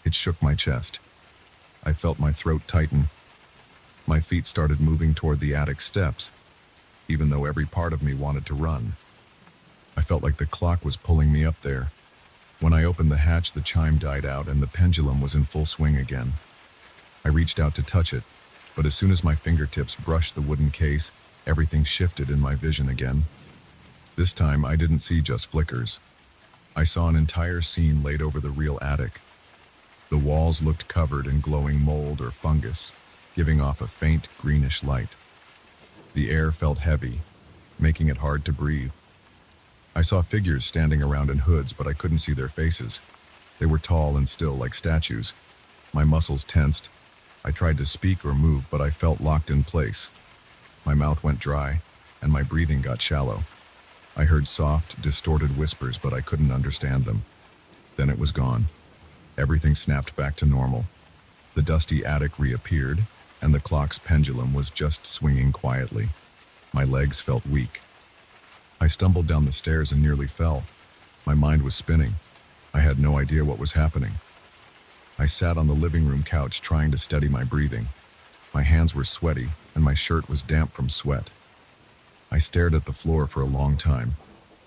It shook my chest. I felt my throat tighten. My feet started moving toward the attic steps, even though every part of me wanted to run. I felt like the clock was pulling me up there. When I opened the hatch, the chime died out and the pendulum was in full swing again. I reached out to touch it, but as soon as my fingertips brushed the wooden case, everything shifted in my vision again. This time, I didn't see just flickers. I saw an entire scene laid over the real attic. The walls looked covered in glowing mold or fungus, giving off a faint greenish light. The air felt heavy, making it hard to breathe. I saw figures standing around in hoods, but I couldn't see their faces. They were tall and still like statues. My muscles tensed. I tried to speak or move, but I felt locked in place. My mouth went dry, and my breathing got shallow. I heard soft, distorted whispers, but I couldn't understand them. Then it was gone. Everything snapped back to normal. The dusty attic reappeared, and the clock's pendulum was just swinging quietly. My legs felt weak. I stumbled down the stairs and nearly fell. My mind was spinning. I had no idea what was happening. I sat on the living room couch trying to steady my breathing. My hands were sweaty, and my shirt was damp from sweat. I stared at the floor for a long time,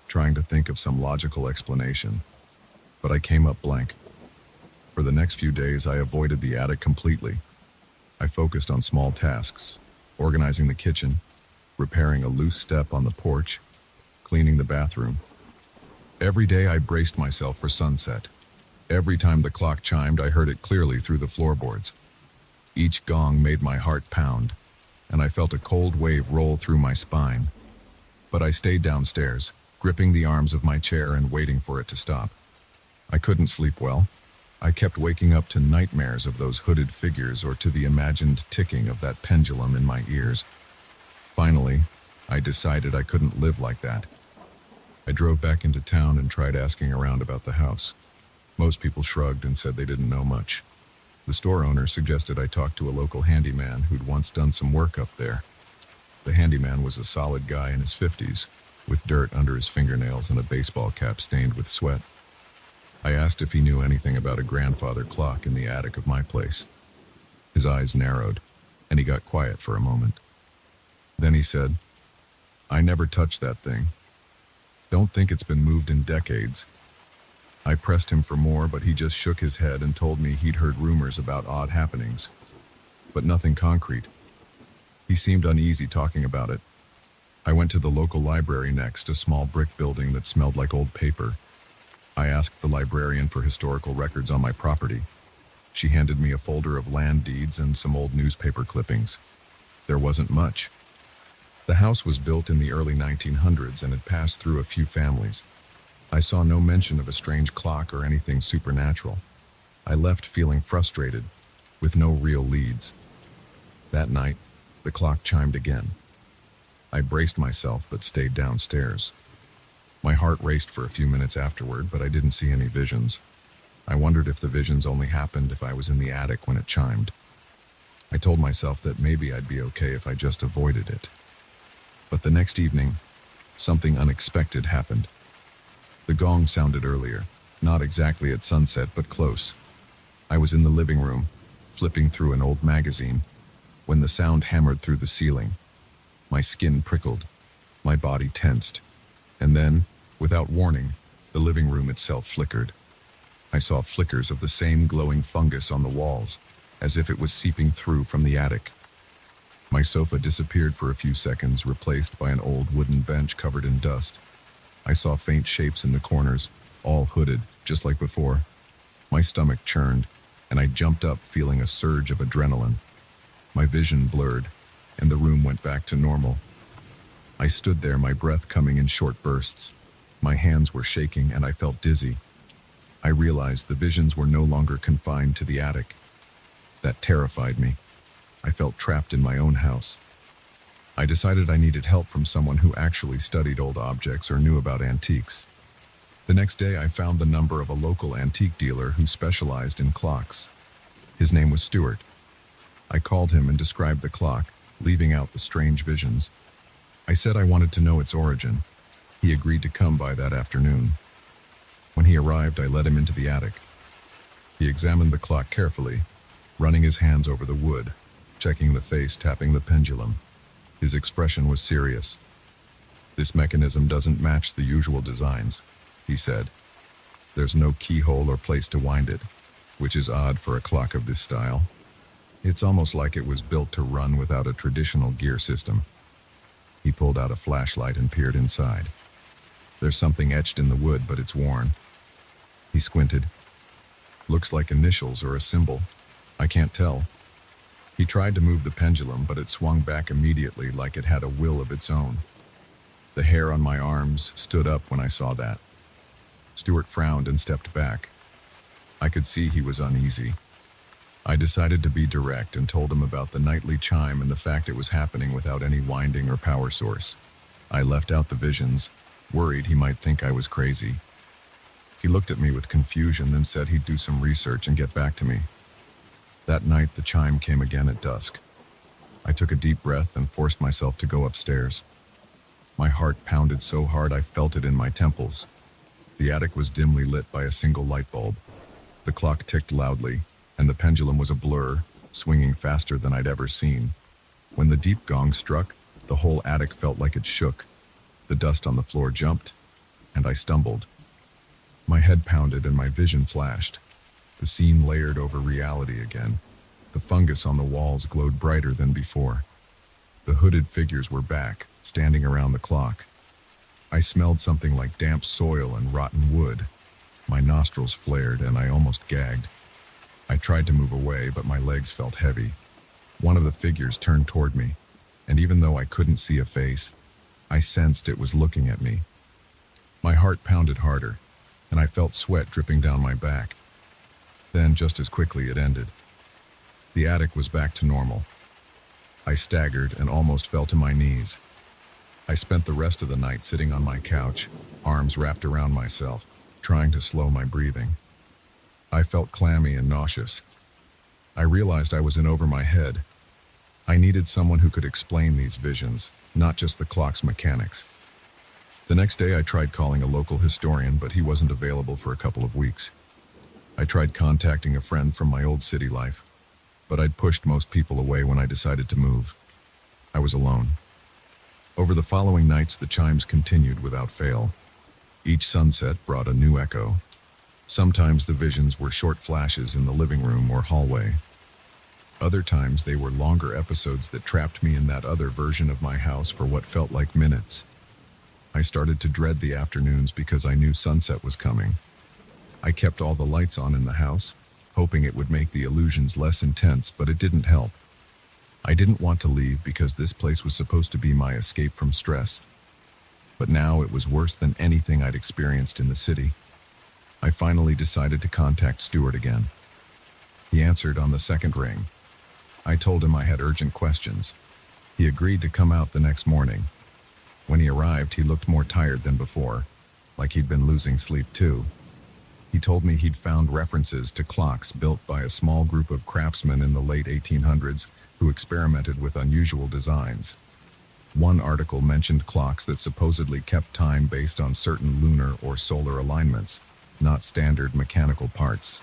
trying to think of some logical explanation, but I came up blank. For the next few days, I avoided the attic completely. I focused on small tasks, organizing the kitchen, repairing a loose step on the porch, cleaning the bathroom. Every day I braced myself for sunset. Every time the clock chimed, I heard it clearly through the floorboards. Each gong made my heart pound, and I felt a cold wave roll through my spine. But I stayed downstairs, gripping the arms of my chair and waiting for it to stop. I couldn't sleep well. I kept waking up to nightmares of those hooded figures or to the imagined ticking of that pendulum in my ears. Finally, I decided I couldn't live like that. I drove back into town and tried asking around about the house. Most people shrugged and said they didn't know much. The store owner suggested I talk to a local handyman who'd once done some work up there. The handyman was a solid guy in his 50s, with dirt under his fingernails and a baseball cap stained with sweat. I asked if he knew anything about a grandfather clock in the attic of my place. His eyes narrowed, and he got quiet for a moment. Then he said, "I never touched that thing. Don't think it's been moved in decades." I pressed him for more, but he just shook his head and told me he'd heard rumors about odd happenings, but nothing concrete. He seemed uneasy talking about it. I went to the local library next, a small brick building that smelled like old paper. I asked the librarian for historical records on my property. She handed me a folder of land deeds and some old newspaper clippings. There wasn't much. The house was built in the early 1900s and had passed through a few families. I saw no mention of a strange clock or anything supernatural. I left feeling frustrated, with no real leads. That night, the clock chimed again. I braced myself but stayed downstairs. My heart raced for a few minutes afterward, but I didn't see any visions. I wondered if the visions only happened if I was in the attic when it chimed. I told myself that maybe I'd be okay if I just avoided it. But the next evening, something unexpected happened. The gong sounded earlier, not exactly at sunset, but close. I was in the living room, flipping through an old magazine, when the sound hammered through the ceiling. My skin prickled, my body tensed, and then, without warning, the living room itself flickered. I saw flickers of the same glowing fungus on the walls, as if it was seeping through from the attic. My sofa disappeared for a few seconds, replaced by an old wooden bench covered in dust. I saw faint shapes in the corners, all hooded, just like before. My stomach churned, and I jumped up, feeling a surge of adrenaline. My vision blurred, and the room went back to normal. I stood there, my breath coming in short bursts. My hands were shaking, and I felt dizzy. I realized the visions were no longer confined to the attic. That terrified me. I felt trapped in my own house. I decided I needed help from someone who actually studied old objects or knew about antiques. The next day, I found the number of a local antique dealer who specialized in clocks. His name was Stuart. I called him and described the clock, leaving out the strange visions. I said I wanted to know its origin. He agreed to come by that afternoon. When he arrived, I led him into the attic. He examined the clock carefully, running his hands over the wood, checking the face, tapping the pendulum. His expression was serious. "This mechanism doesn't match the usual designs," he said. "There's no keyhole or place to wind it, which is odd for a clock of this style. It's almost like it was built to run without a traditional gear system." He pulled out a flashlight and peered inside. "There's something etched in the wood, but it's worn." He squinted. "Looks like initials or a symbol. I can't tell." He tried to move the pendulum, but it swung back immediately like it had a will of its own. The hair on my arms stood up when I saw that. Stuart frowned and stepped back. I could see he was uneasy. I decided to be direct and told him about the nightly chime and the fact it was happening without any winding or power source. I left out the visions, worried he might think I was crazy. He looked at me with confusion, then said he'd do some research and get back to me. That night, the chime came again at dusk. I took a deep breath and forced myself to go upstairs. My heart pounded so hard I felt it in my temples. The attic was dimly lit by a single light bulb. The clock ticked loudly, and the pendulum was a blur, swinging faster than I'd ever seen. When the deep gong struck, the whole attic felt like it shook. The dust on the floor jumped, and I stumbled. My head pounded and my vision flashed. The scene layered over reality again. The fungus on the walls glowed brighter than before. The hooded figures were back, standing around the clock. I smelled something like damp soil and rotten wood. My nostrils flared and I almost gagged. I tried to move away, but my legs felt heavy. One of the figures turned toward me, and even though I couldn't see a face, I sensed it was looking at me. My heart pounded harder, and I felt sweat dripping down my back. Then, just as quickly, it ended. The attic was back to normal. I staggered and almost fell to my knees. I spent the rest of the night sitting on my couch, arms wrapped around myself, trying to slow my breathing. I felt clammy and nauseous. I realized I was in over my head. I needed someone who could explain these visions, not just the clock's mechanics. The next day I tried calling a local historian, but he wasn't available for a couple of weeks. I tried contacting a friend from my old city life, but I'd pushed most people away when I decided to move. I was alone. Over the following nights, the chimes continued without fail. Each sunset brought a new echo. Sometimes the visions were short flashes in the living room or hallway. Other times they were longer episodes that trapped me in that other version of my house for what felt like minutes. I started to dread the afternoons because I knew sunset was coming. I kept all the lights on in the house, hoping it would make the illusions less intense, but it didn't help. I didn't want to leave because this place was supposed to be my escape from stress. But now it was worse than anything I'd experienced in the city. I finally decided to contact Stuart again. He answered on the second ring. I told him I had urgent questions. He agreed to come out the next morning. When he arrived, he looked more tired than before, like he'd been losing sleep too. He told me he'd found references to clocks built by a small group of craftsmen in the late 1800s who experimented with unusual designs. One article mentioned clocks that supposedly kept time based on certain lunar or solar alignments, not standard mechanical parts.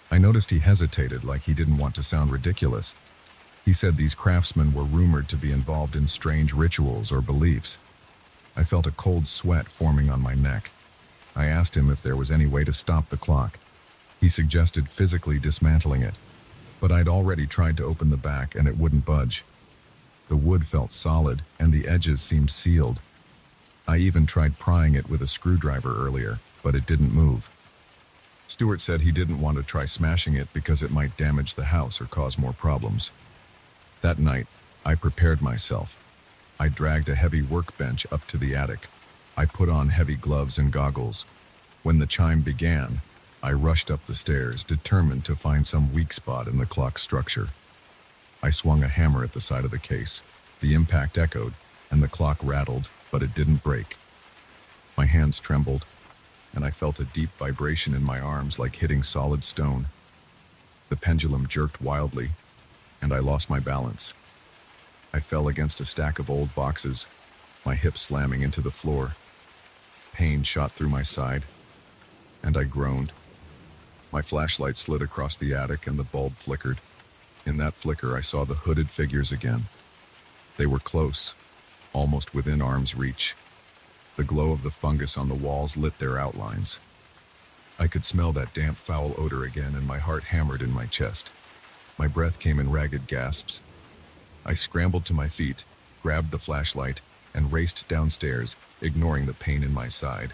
I noticed he hesitated, like he didn't want to sound ridiculous. He said these craftsmen were rumored to be involved in strange rituals or beliefs. I felt a cold sweat forming on my neck. I asked him if there was any way to stop the clock. He suggested physically dismantling it, but I'd already tried to open the back and it wouldn't budge. The wood felt solid and the edges seemed sealed. I even tried prying it with a screwdriver earlier, but it didn't move. Stuart said he didn't want to try smashing it because it might damage the house or cause more problems. That night, I prepared myself. I dragged a heavy workbench up to the attic. I put on heavy gloves and goggles. When the chime began, I rushed up the stairs, determined to find some weak spot in the clock structure. I swung a hammer at the side of the case. The impact echoed, and the clock rattled, but it didn't break. My hands trembled, and I felt a deep vibration in my arms like hitting solid stone. The pendulum jerked wildly, and I lost my balance. I fell against a stack of old boxes, my hips slamming into the floor. Pain shot through my side, and I groaned. My flashlight slid across the attic and the bulb flickered. In that flicker, I saw the hooded figures again. They were close, almost within arm's reach. The glow of the fungus on the walls lit their outlines. I could smell that damp, foul odor again, and my heart hammered in my chest. My breath came in ragged gasps. I scrambled to my feet, grabbed the flashlight, and raced downstairs, ignoring the pain in my side.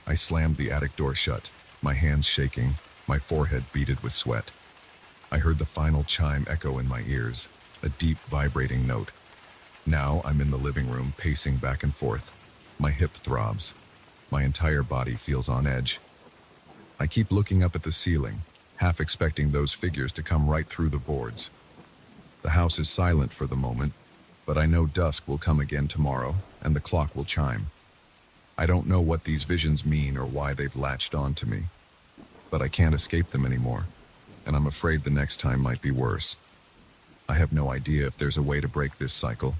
I slammed the attic door shut, my hands shaking, my forehead beaded with sweat. I heard the final chime echo in my ears, a deep, vibrating note. Now I'm in the living room, pacing back and forth. My hip throbs. My entire body feels on edge. I keep looking up at the ceiling, half expecting those figures to come right through the boards. The house is silent for the moment, but I know dusk will come again tomorrow, and the clock will chime. I don't know what these visions mean or why they've latched on to me, but I can't escape them anymore, and I'm afraid the next time might be worse. I have no idea if there's a way to break this cycle.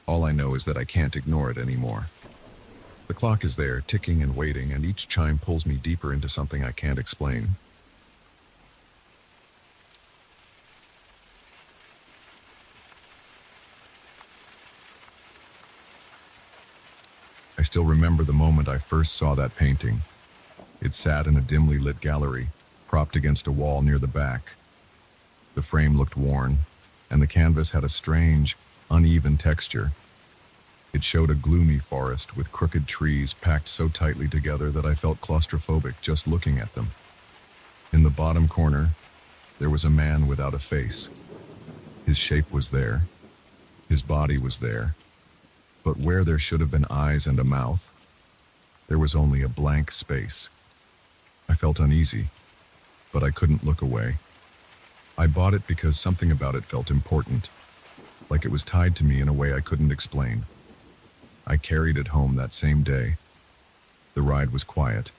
All I know is that I can't ignore it anymore. The clock is there, ticking and waiting, and each chime pulls me deeper into something I can't explain. I still remember the moment I first saw that painting. It sat in a dimly lit gallery, propped against a wall near the back. The frame looked worn, and the canvas had a strange, uneven texture. It showed a gloomy forest with crooked trees packed so tightly together that I felt claustrophobic just looking at them. In the bottom corner, there was a man without a face. His shape was there. His body was there. But where there should have been eyes and a mouth, There was only a blank space. I felt uneasy, but I couldn't look away. I bought it because something about it felt important, like it was tied to me in a way I couldn't explain. I carried it home that same day. The ride was quiet.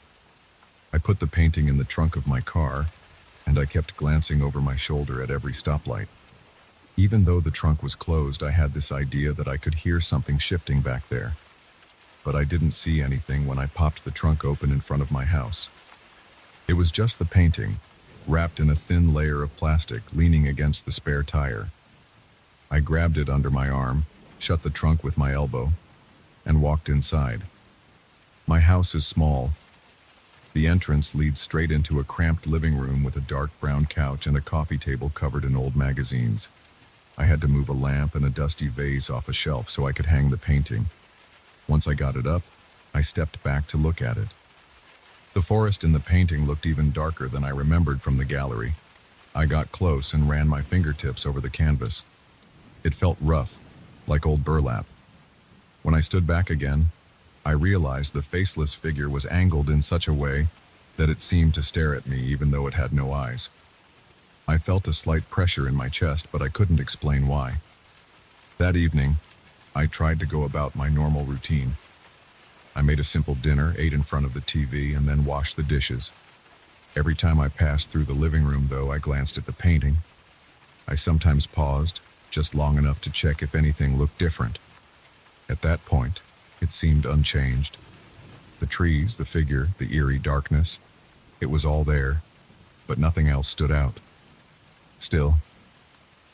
I put the painting in the trunk of my car, and I kept glancing over my shoulder at every stoplight. Even though the trunk was closed, I had this idea that I could hear something shifting back there. But I didn't see anything when I popped the trunk open in front of my house. It was just the painting, wrapped in a thin layer of plastic, leaning against the spare tire. I grabbed it under my arm, shut the trunk with my elbow, and walked inside. My house is small. The entrance leads straight into a cramped living room with a dark brown couch and a coffee table covered in old magazines. I had to move a lamp and a dusty vase off a shelf so I could hang the painting. Once I got it up, I stepped back to look at it. The forest in the painting looked even darker than I remembered from the gallery. I got close and ran my fingertips over the canvas. It felt rough, like old burlap. When I stood back again, I realized the faceless figure was angled in such a way that it seemed to stare at me even though it had no eyes. I felt a slight pressure in my chest, but I couldn't explain why. That evening, I tried to go about my normal routine. I made a simple dinner, ate in front of the TV, and then washed the dishes. Every time I passed through the living room, though, I glanced at the painting. I sometimes paused, just long enough to check if anything looked different. At that point, it seemed unchanged. The trees, the figure, the eerie darkness, it was all there, but nothing else stood out. Still,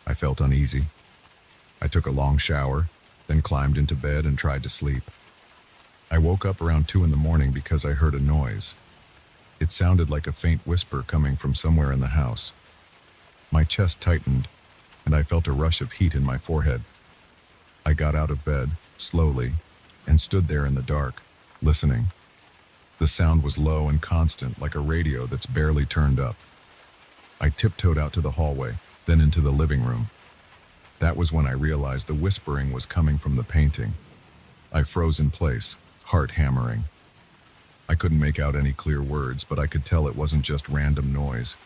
I felt uneasy. I took a long shower, then climbed into bed and tried to sleep. I woke up around 2 in the morning because I heard a noise. It sounded like a faint whisper coming from somewhere in the house. My chest tightened, and I felt a rush of heat in my forehead. I got out of bed, slowly, and stood there in the dark, listening. The sound was low and constant, like a radio that's barely turned up. I tiptoed out to the hallway, then into the living room. That was when I realized the whispering was coming from the painting. I froze in place, heart hammering. I couldn't make out any clear words, but I could tell it wasn't just random noise.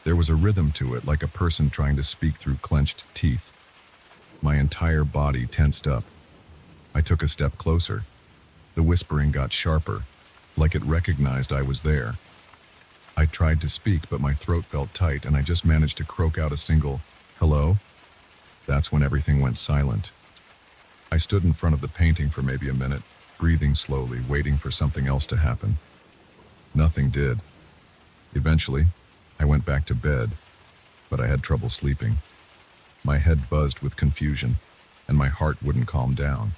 There was a rhythm to it, like a person trying to speak through clenched teeth. My entire body tensed up. I took a step closer. The whispering got sharper, like it recognized I was there. I tried to speak, but my throat felt tight, and I just managed to croak out a single, "Hello?" That's when everything went silent. I stood in front of the painting for maybe a minute, breathing slowly, waiting for something else to happen. Nothing did. Eventually, I went back to bed, but I had trouble sleeping. My head buzzed with confusion, and my heart wouldn't calm down.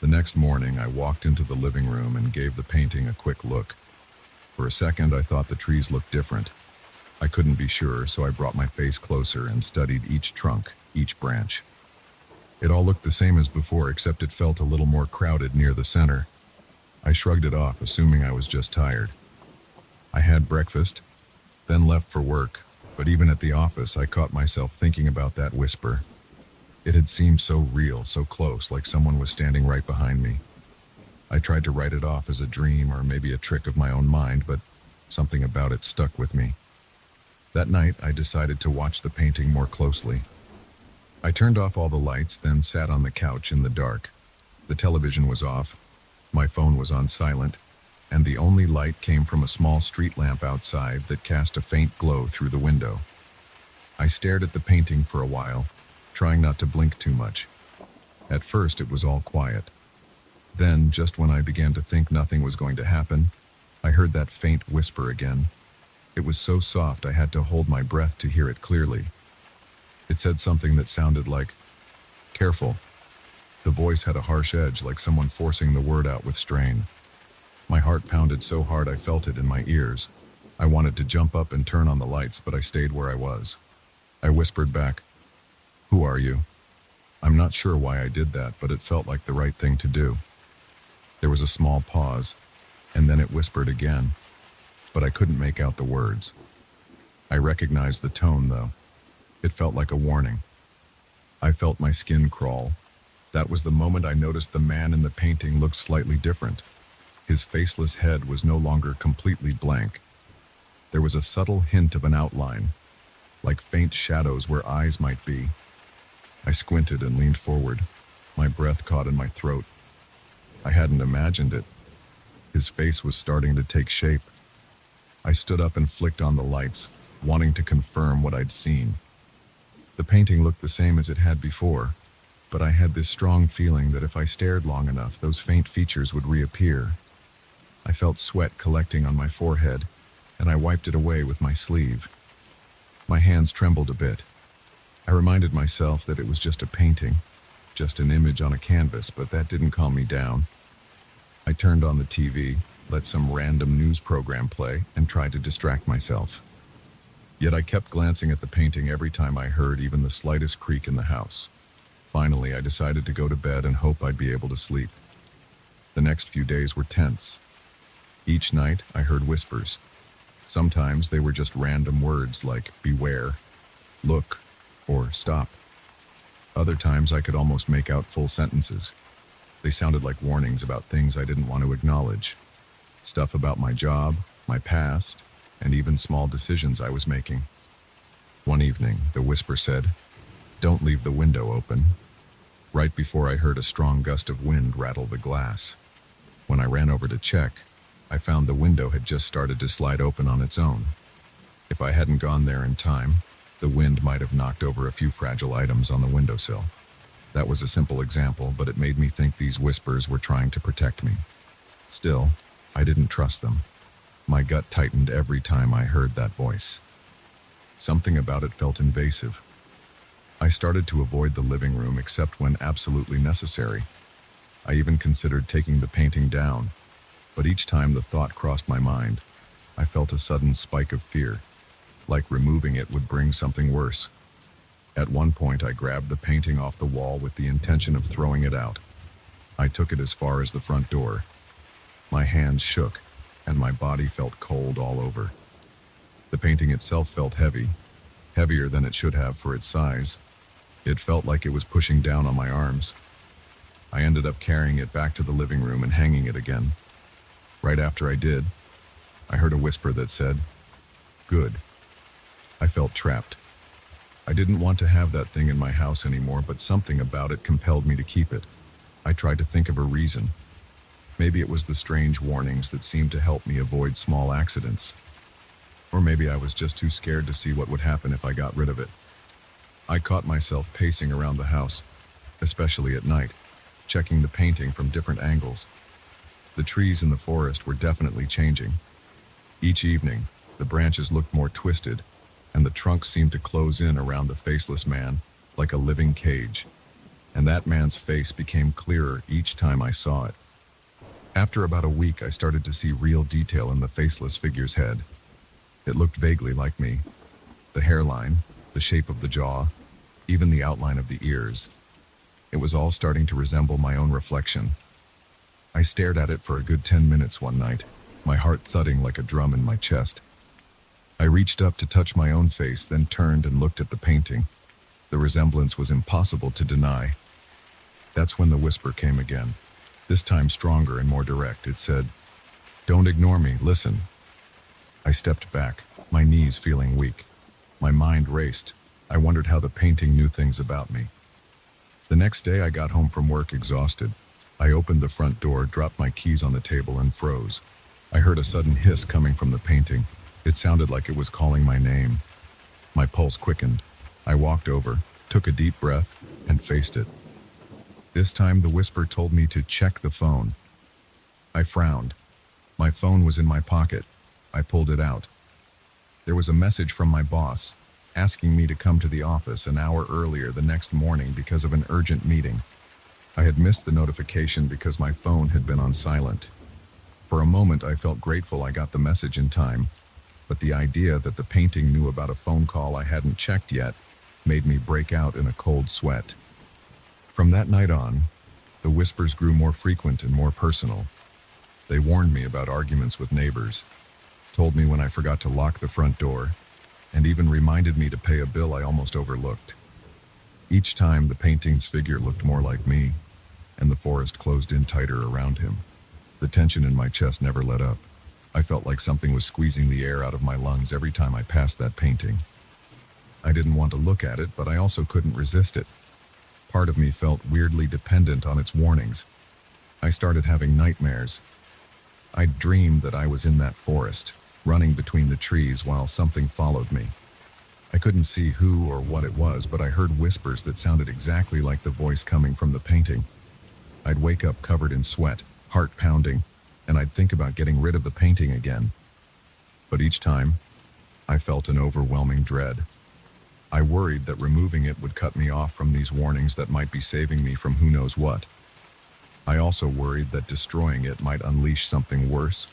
The next morning, I walked into the living room and gave the painting a quick look. For a second, I thought the trees looked different. I couldn't be sure, so I brought my face closer and studied each trunk, each branch. It all looked the same as before, except it felt a little more crowded near the center. I shrugged it off, assuming I was just tired. I had breakfast, then left for work, but even at the office, I caught myself thinking about that whisper. It had seemed so real, so close, like someone was standing right behind me. I tried to write it off as a dream or maybe a trick of my own mind, but something about it stuck with me. That night, I decided to watch the painting more closely. I turned off all the lights, then sat on the couch in the dark. The television was off, my phone was on silent, and the only light came from a small street lamp outside that cast a faint glow through the window. I stared at the painting for a while, trying not to blink too much. At first, it was all quiet. Then, just when I began to think nothing was going to happen, I heard that faint whisper again. It was so soft I had to hold my breath to hear it clearly. It said something that sounded like, "Careful." The voice had a harsh edge, like someone forcing the word out with strain. My heart pounded so hard I felt it in my ears. I wanted to jump up and turn on the lights, but I stayed where I was. I whispered back, "Who are you?" I'm not sure why I did that, but it felt like the right thing to do. There was a small pause, and then it whispered again, but I couldn't make out the words. I recognized the tone, though. It felt like a warning. I felt my skin crawl. That was the moment I noticed the man in the painting looked slightly different. His faceless head was no longer completely blank. There was a subtle hint of an outline, like faint shadows where eyes might be. I squinted and leaned forward. My breath caught in my throat. I hadn't imagined it. His face was starting to take shape. I stood up and flicked on the lights, wanting to confirm what I'd seen. The painting looked the same as it had before, but I had this strong feeling that if I stared long enough, those faint features would reappear. I felt sweat collecting on my forehead, and I wiped it away with my sleeve. My hands trembled a bit. I reminded myself that it was just a painting, just an image on a canvas, but that didn't calm me down. I turned on the TV, let some random news program play, and tried to distract myself. Yet I kept glancing at the painting every time I heard even the slightest creak in the house. Finally, I decided to go to bed and hope I'd be able to sleep. The next few days were tense. Each night, I heard whispers. Sometimes they were just random words like beware, look, or stop. Other times I could almost make out full sentences. They sounded like warnings about things I didn't want to acknowledge. Stuff about my job, my past, and even small decisions I was making. One evening, the whisper said, "Don't leave the window open," right before I heard a strong gust of wind rattle the glass. When I ran over to check, I found the window had just started to slide open on its own. If I hadn't gone there in time, the wind might have knocked over a few fragile items on the windowsill. That was a simple example, but it made me think these whispers were trying to protect me. Still, I didn't trust them. My gut tightened every time I heard that voice. Something about it felt invasive. I started to avoid the living room except when absolutely necessary. I even considered taking the painting down, but each time the thought crossed my mind, I felt a sudden spike of fear, like removing it would bring something worse. At one point, I grabbed the painting off the wall with the intention of throwing it out. I took it as far as the front door. My hands shook, and my body felt cold all over. The painting itself felt heavy, heavier than it should have for its size. It felt like it was pushing down on my arms. I ended up carrying it back to the living room and hanging it again. Right after I did, I heard a whisper that said, "Good." I felt trapped. I didn't want to have that thing in my house anymore, but something about it compelled me to keep it. I tried to think of a reason. Maybe it was the strange warnings that seemed to help me avoid small accidents. Or maybe I was just too scared to see what would happen if I got rid of it. I caught myself pacing around the house, especially at night, checking the painting from different angles. The trees in the forest were definitely changing. Each evening, the branches looked more twisted, and the trunk seemed to close in around the faceless man like a living cage. And that man's face became clearer each time I saw it. After about a week, I started to see real detail in the faceless figure's head. It looked vaguely like me. The hairline, the shape of the jaw, even the outline of the ears. It was all starting to resemble my own reflection. I stared at it for a good 10 minutes one night, my heart thudding like a drum in my chest. I reached up to touch my own face, then turned and looked at the painting. The resemblance was impossible to deny. That's when the whisper came again. This time stronger and more direct. It said, "Don't ignore me, listen." I stepped back, my knees feeling weak. My mind raced. I wondered how the painting knew things about me. The next day I got home from work exhausted. I opened the front door, dropped my keys on the table, and froze. I heard a sudden hiss coming from the painting. It sounded like it was calling my name. My pulse quickened. I walked over, took a deep breath, and faced it. This time the whisper told me to check the phone. I frowned. My phone was in my pocket. I pulled it out. There was a message from my boss, asking me to come to the office an hour earlier the next morning because of an urgent meeting. I had missed the notification because my phone had been on silent. For a moment I felt grateful I got the message in time, but the idea that the painting knew about a phone call I hadn't checked yet made me break out in a cold sweat. From that night on, the whispers grew more frequent and more personal. They warned me about arguments with neighbors, told me when I forgot to lock the front door, and even reminded me to pay a bill I almost overlooked. Each time the painting's figure looked more like me, and the forest closed in tighter around him. The tension in my chest never let up. I felt like something was squeezing the air out of my lungs every time I passed that painting. I didn't want to look at it, but I also couldn't resist it. Part of me felt weirdly dependent on its warnings. I started having nightmares. I dreamed that I was in that forest, running between the trees while something followed me. I couldn't see who or what it was, but I heard whispers that sounded exactly like the voice coming from the painting. I'd wake up covered in sweat, heart pounding, and I'd think about getting rid of the painting again. But each time, I felt an overwhelming dread. I worried that removing it would cut me off from these warnings that might be saving me from who knows what. I also worried that destroying it might unleash something worse.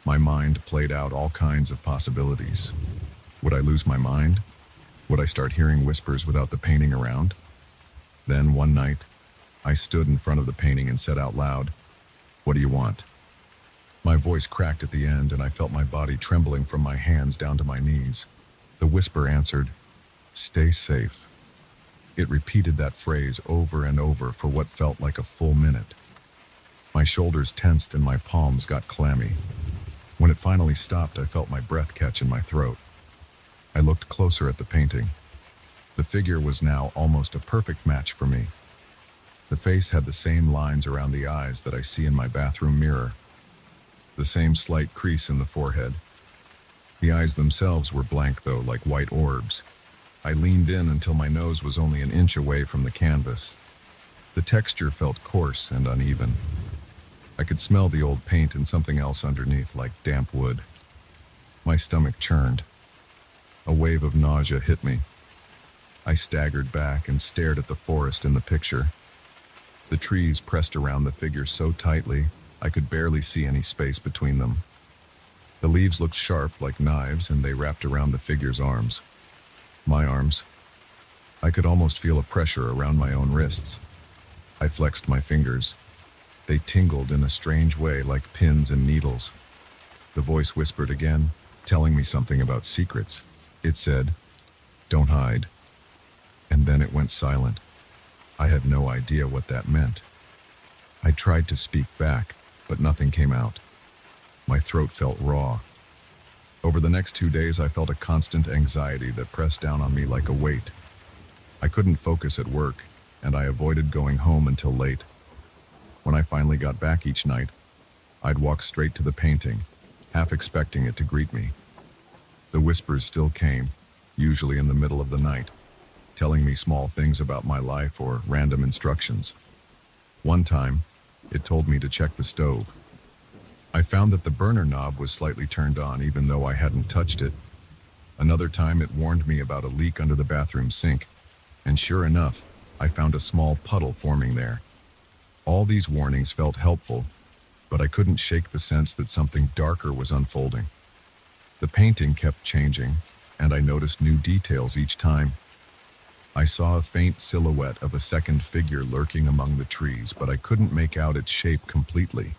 My mind played out all kinds of possibilities. Would I lose my mind? Would I start hearing whispers without the painting around? Then one night, I stood in front of the painting and said out loud, "What do you want?" My voice cracked at the end, and I felt my body trembling from my hands down to my knees. The whisper answered, "Stay safe." It repeated that phrase over and over for what felt like a full minute. My shoulders tensed and my palms got clammy. When it finally stopped, I felt my breath catch in my throat. I looked closer at the painting. The figure was now almost a perfect match for me. The face had the same lines around the eyes that I see in my bathroom mirror. The same slight crease in the forehead. The eyes themselves were blank though, like white orbs. I leaned in until my nose was only an inch away from the canvas. The texture felt coarse and uneven. I could smell the old paint and something else underneath, like damp wood. My stomach churned. A wave of nausea hit me. I staggered back and stared at the forest in the picture. The trees pressed around the figure so tightly, I could barely see any space between them. The leaves looked sharp like knives, and they wrapped around the figure's arms. My arms. I could almost feel a pressure around my own wrists. I flexed my fingers. They tingled in a strange way, like pins and needles. The voice whispered again, telling me something about secrets. It said, "Don't hide." And then it went silent. I had no idea what that meant. I tried to speak back, but nothing came out. My throat felt raw. Over the next 2 days, I felt a constant anxiety that pressed down on me like a weight. I couldn't focus at work, and I avoided going home until late. When I finally got back each night, I'd walk straight to the painting, half expecting it to greet me. The whispers still came, usually in the middle of the night, telling me small things about my life or random instructions. One time, it told me to check the stove. I found that the burner knob was slightly turned on even though I hadn't touched it. Another time it warned me about a leak under the bathroom sink, and sure enough, I found a small puddle forming there. All these warnings felt helpful, but I couldn't shake the sense that something darker was unfolding. The painting kept changing, and I noticed new details each time. I saw a faint silhouette of a second figure lurking among the trees, but I couldn't make out its shape completely.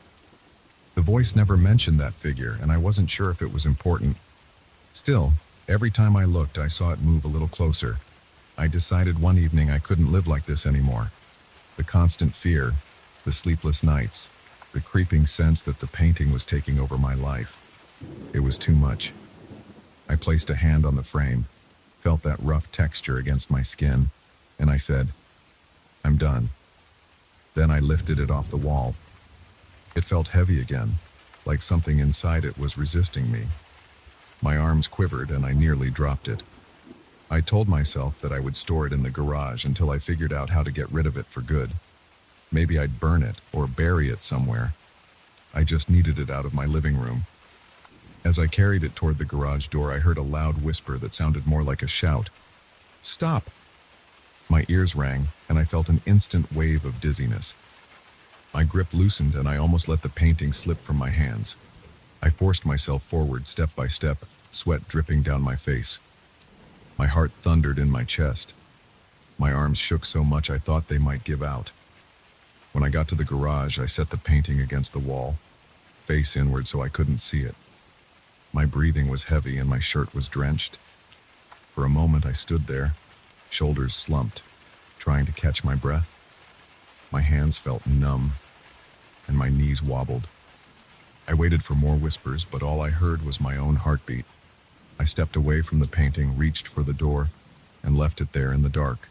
The voice never mentioned that figure, and I wasn't sure if it was important. Still, every time I looked, I saw it move a little closer. I decided one evening I couldn't live like this anymore. The constant fear, the sleepless nights, the creeping sense that the painting was taking over my life. It was too much. I placed a hand on the frame, felt that rough texture against my skin, and I said, "I'm done." Then I lifted it off the wall. It felt heavy again, like something inside it was resisting me. My arms quivered and I nearly dropped it. I told myself that I would store it in the garage until I figured out how to get rid of it for good. Maybe I'd burn it or bury it somewhere. I just needed it out of my living room. As I carried it toward the garage door, I heard a loud whisper that sounded more like a shout. "Stop!" My ears rang, and I felt an instant wave of dizziness. My grip loosened, and I almost let the painting slip from my hands. I forced myself forward step by step, sweat dripping down my face. My heart thundered in my chest. My arms shook so much I thought they might give out. When I got to the garage, I set the painting against the wall, face inward so I couldn't see it. My breathing was heavy and my shirt was drenched. For a moment I stood there, shoulders slumped, trying to catch my breath. My hands felt numb, and my knees wobbled. I waited for more whispers, but all I heard was my own heartbeat. I stepped away from the painting, reached for the door, and left it there in the dark.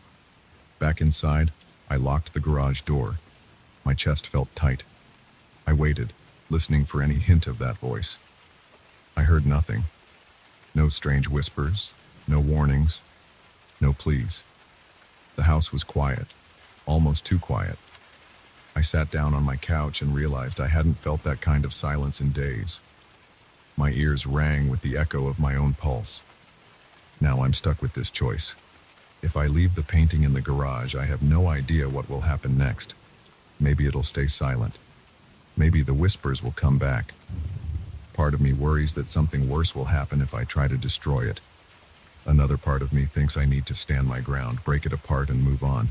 Back inside, I locked the garage door. My chest felt tight. I waited, listening for any hint of that voice. I heard nothing. No strange whispers, no warnings, no pleas. The house was quiet, almost too quiet. I sat down on my couch and realized I hadn't felt that kind of silence in days. My ears rang with the echo of my own pulse. Now I'm stuck with this choice. If I leave the painting in the garage, I have no idea what will happen next. Maybe it'll stay silent. Maybe the whispers will come back. Part of me worries that something worse will happen if I try to destroy it. Another part of me thinks I need to stand my ground, break it apart, and move on.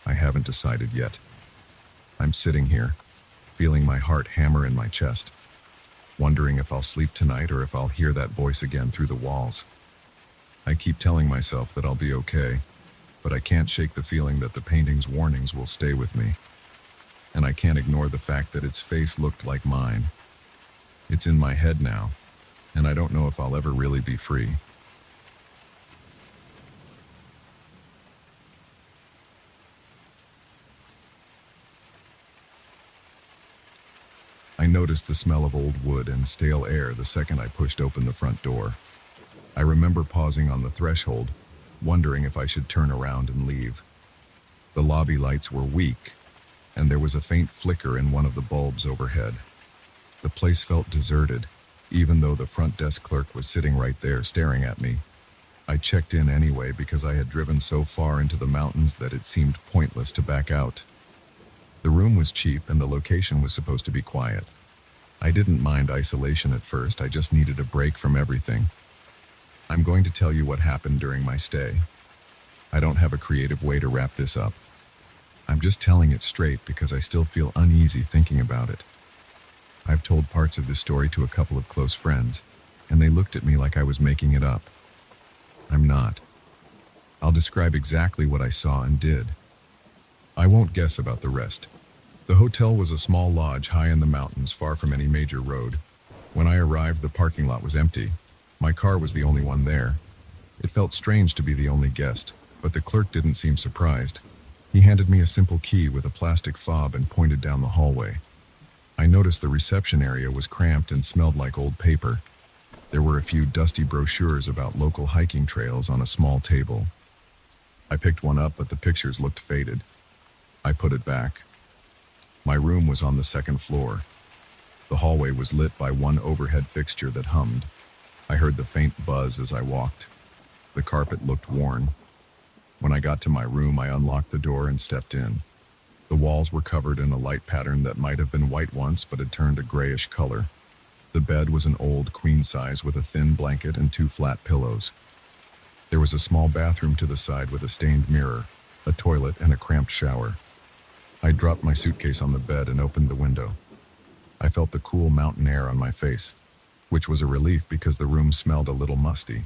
I haven't decided yet. I'm sitting here, feeling my heart hammer in my chest, wondering if I'll sleep tonight or if I'll hear that voice again through the walls. I keep telling myself that I'll be okay, but I can't shake the feeling that the painting's warnings will stay with me. And I can't ignore the fact that its face looked like mine. It's in my head now, and I don't know if I'll ever really be free. I noticed the smell of old wood and stale air the second I pushed open the front door. I remember pausing on the threshold, wondering if I should turn around and leave. The lobby lights were weak, and there was a faint flicker in one of the bulbs overhead. The place felt deserted, even though the front desk clerk was sitting right there staring at me. I checked in anyway because I had driven so far into the mountains that it seemed pointless to back out. The room was cheap and the location was supposed to be quiet. I didn't mind isolation at first, I just needed a break from everything. I'm going to tell you what happened during my stay. I don't have a creative way to wrap this up. I'm just telling it straight because I still feel uneasy thinking about it. I've told parts of this story to a couple of close friends, and they looked at me like I was making it up. I'm not. I'll describe exactly what I saw and did. I won't guess about the rest. The hotel was a small lodge high in the mountains, far from any major road. When I arrived, the parking lot was empty. My car was the only one there. It felt strange to be the only guest, but the clerk didn't seem surprised. He handed me a simple key with a plastic fob and pointed down the hallway. I noticed the reception area was cramped and smelled like old paper. There were a few dusty brochures about local hiking trails on a small table. I picked one up, but the pictures looked faded. I put it back. My room was on the second floor. The hallway was lit by one overhead fixture that hummed. I heard the faint buzz as I walked. The carpet looked worn. When I got to my room, I unlocked the door and stepped in. The walls were covered in a light pattern that might have been white once, but had turned a grayish color. The bed was an old queen size with a thin blanket and 2 flat pillows. There was a small bathroom to the side with a stained mirror, a toilet, and a cramped shower. I dropped my suitcase on the bed and opened the window. I felt the cool mountain air on my face, which was a relief because the room smelled a little musty.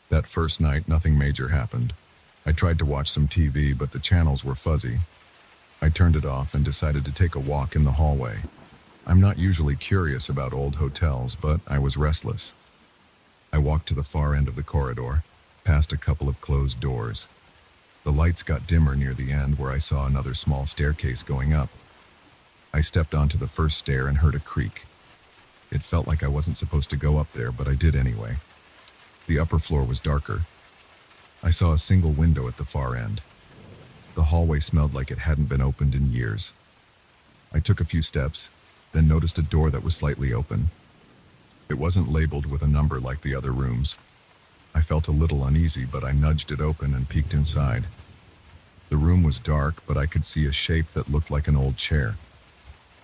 That first night, nothing major happened. I tried to watch some TV, but the channels were fuzzy. I turned it off and decided to take a walk in the hallway. I'm not usually curious about old hotels, but I was restless. I walked to the far end of the corridor, past a couple of closed doors. The lights got dimmer near the end where I saw another small staircase going up. I stepped onto the first stair and heard a creak. It felt like I wasn't supposed to go up there, but I did anyway. The upper floor was darker. I saw a single window at the far end. The hallway smelled like it hadn't been opened in years. I took a few steps, then noticed a door that was slightly open. It wasn't labeled with a number like the other rooms. I felt a little uneasy, but I nudged it open and peeked inside. The room was dark, but I could see a shape that looked like an old chair.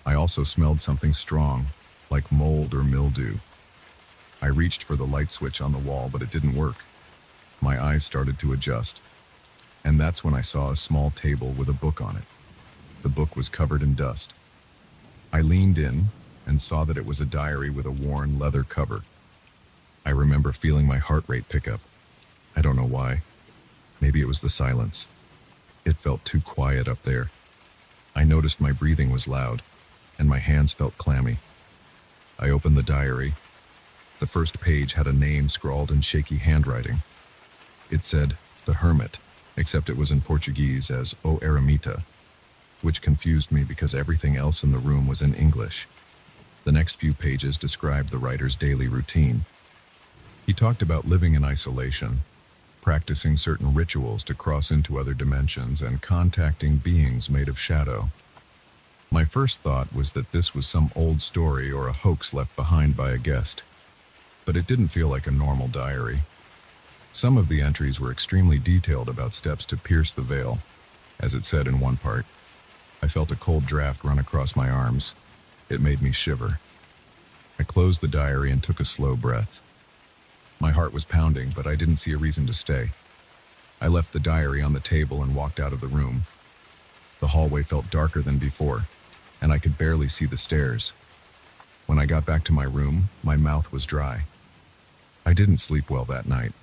I also smelled something strong, like mold or mildew. I reached for the light switch on the wall, but it didn't work. My eyes started to adjust, and that's when I saw a small table with a book on it. The book was covered in dust. I leaned in and saw that it was a diary with a worn leather cover. I remember feeling my heart rate pick up. I don't know why. Maybe it was the silence. It felt too quiet up there. I noticed my breathing was loud, and my hands felt clammy. I opened the diary. The first page had a name scrawled in shaky handwriting. It said, "The Hermit," except it was in Portuguese as O Eremita, which confused me because everything else in the room was in English. The next few pages described the writer's daily routine. He talked about living in isolation, practicing certain rituals to cross into other dimensions, and contacting beings made of shadow. My first thought was that this was some old story or a hoax left behind by a guest. But it didn't feel like a normal diary. Some of the entries were extremely detailed about steps to pierce the veil, as it said in one part. I felt a cold draft run across my arms. It made me shiver. I closed the diary and took a slow breath. My heart was pounding, but I didn't see a reason to stay. I left the diary on the table and walked out of the room. The hallway felt darker than before, and I could barely see the stairs. When I got back to my room, my mouth was dry. I didn't sleep well that night.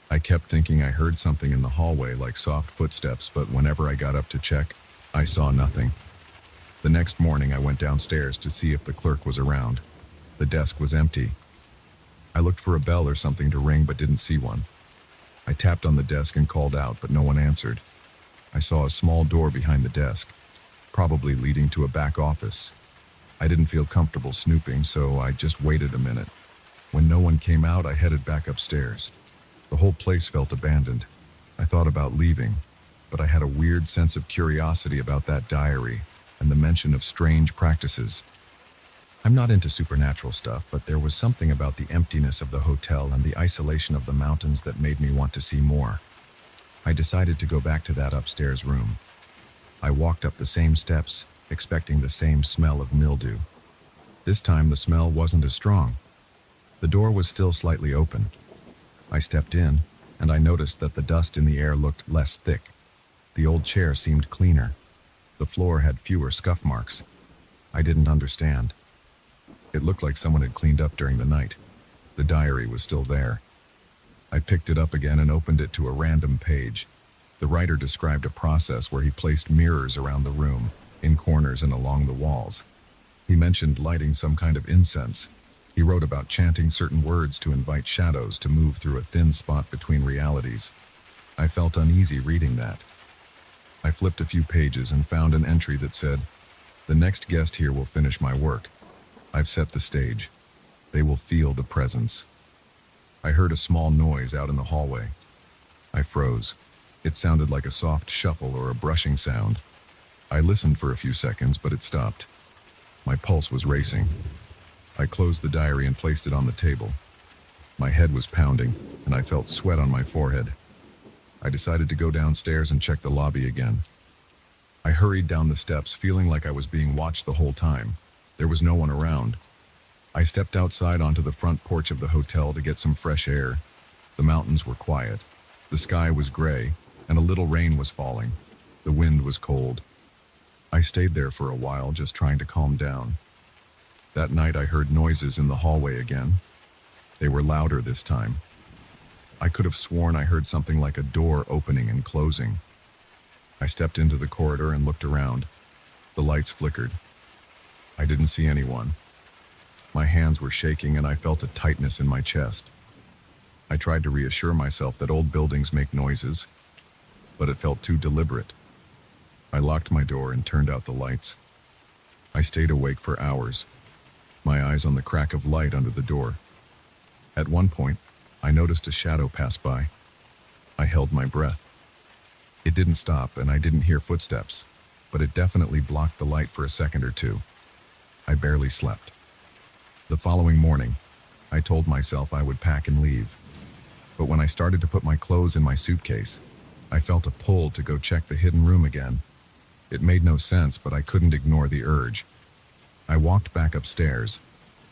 I kept thinking I heard something in the hallway, like soft footsteps, but whenever I got up to check, I saw nothing. The next morning, I went downstairs to see if the clerk was around. The desk was empty. I looked for a bell or something to ring, but didn't see one. I tapped on the desk and called out, but no one answered. I saw a small door behind the desk, probably leading to a back office. I didn't feel comfortable snooping, so I just waited a minute. When no one came out, I headed back upstairs. The whole place felt abandoned. I thought about leaving, but I had a weird sense of curiosity about that diary and the mention of strange practices. I'm not into supernatural stuff, but there was something about the emptiness of the hotel and the isolation of the mountains that made me want to see more. I decided to go back to that upstairs room. I walked up the same steps, expecting the same smell of mildew. This time the smell wasn't as strong. The door was still slightly open. I stepped in, and I noticed that the dust in the air looked less thick. The old chair seemed cleaner. The floor had fewer scuff marks. I didn't understand. It looked like someone had cleaned up during the night. The diary was still there. I picked it up again and opened it to a random page. The writer described a process where he placed mirrors around the room, in corners and along the walls. He mentioned lighting some kind of incense. He wrote about chanting certain words to invite shadows to move through a thin spot between realities. I felt uneasy reading that. I flipped a few pages and found an entry that said, "The next guest here will finish my work. I've set the stage. They will feel the presence." I heard a small noise out in the hallway. I froze. It sounded like a soft shuffle or a brushing sound. I listened for a few seconds, but it stopped. My pulse was racing. I closed the diary and placed it on the table. My head was pounding, and I felt sweat on my forehead. I decided to go downstairs and check the lobby again. I hurried down the steps, feeling like I was being watched the whole time. There was no one around. I stepped outside onto the front porch of the hotel to get some fresh air. The mountains were quiet. The sky was gray, and a little rain was falling. The wind was cold. I stayed there for a while, just trying to calm down. That night I heard noises in the hallway again. They were louder this time. I could have sworn I heard something like a door opening and closing. I stepped into the corridor and looked around. The lights flickered. I didn't see anyone. My hands were shaking and I felt a tightness in my chest. I tried to reassure myself that old buildings make noises, but it felt too deliberate. I locked my door and turned out the lights. I stayed awake for hours, my eyes on the crack of light under the door. At one point, I noticed a shadow pass by. I held my breath. It didn't stop and I didn't hear footsteps, but it definitely blocked the light for a second or two. I barely slept. The following morning, I told myself I would pack and leave. But when I started to put my clothes in my suitcase, I felt a pull to go check the hidden room again. It made no sense, but I couldn't ignore the urge. I walked back upstairs,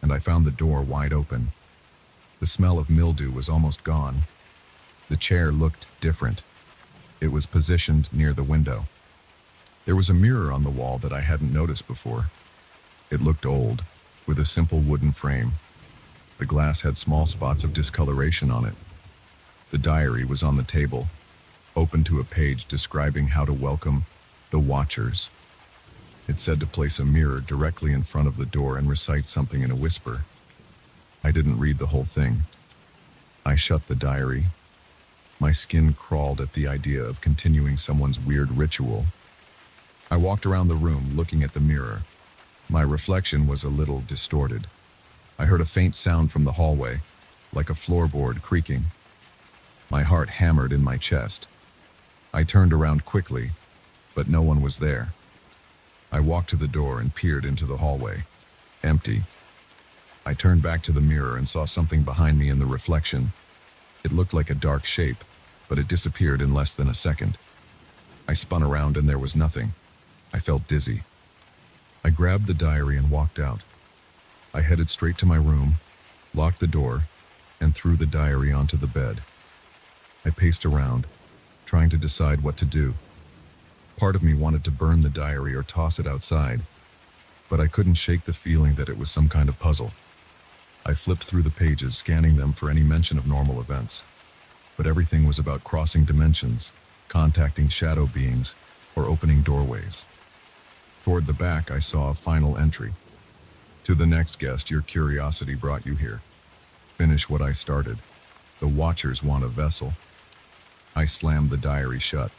and I found the door wide open. The smell of mildew was almost gone. The chair looked different. It was positioned near the window. There was a mirror on the wall that I hadn't noticed before. It looked old, with a simple wooden frame. The glass had small spots of discoloration on it. The diary was on the table, open to a page describing how to welcome the Watchers. It said to place a mirror directly in front of the door and recite something in a whisper. I didn't read the whole thing. I shut the diary. My skin crawled at the idea of continuing someone's weird ritual. I walked around the room looking at the mirror. My reflection was a little distorted. I heard a faint sound from the hallway, like a floorboard creaking. My heart hammered in my chest. I turned around quickly, but no one was there. I walked to the door and peered into the hallway. Empty. I turned back to the mirror and saw something behind me in the reflection. It looked like a dark shape, but it disappeared in less than a second. I spun around and there was nothing. I felt dizzy. I grabbed the diary and walked out. I headed straight to my room, locked the door, and threw the diary onto the bed. I paced around, trying to decide what to do. Part of me wanted to burn the diary or toss it outside, but I couldn't shake the feeling that it was some kind of puzzle. I flipped through the pages, scanning them for any mention of normal events. But everything was about crossing dimensions, contacting shadow beings, or opening doorways. Toward the back, I saw a final entry. To the next guest, your curiosity brought you here. Finish what I started. The Watchers want a vessel. I slammed the diary shut.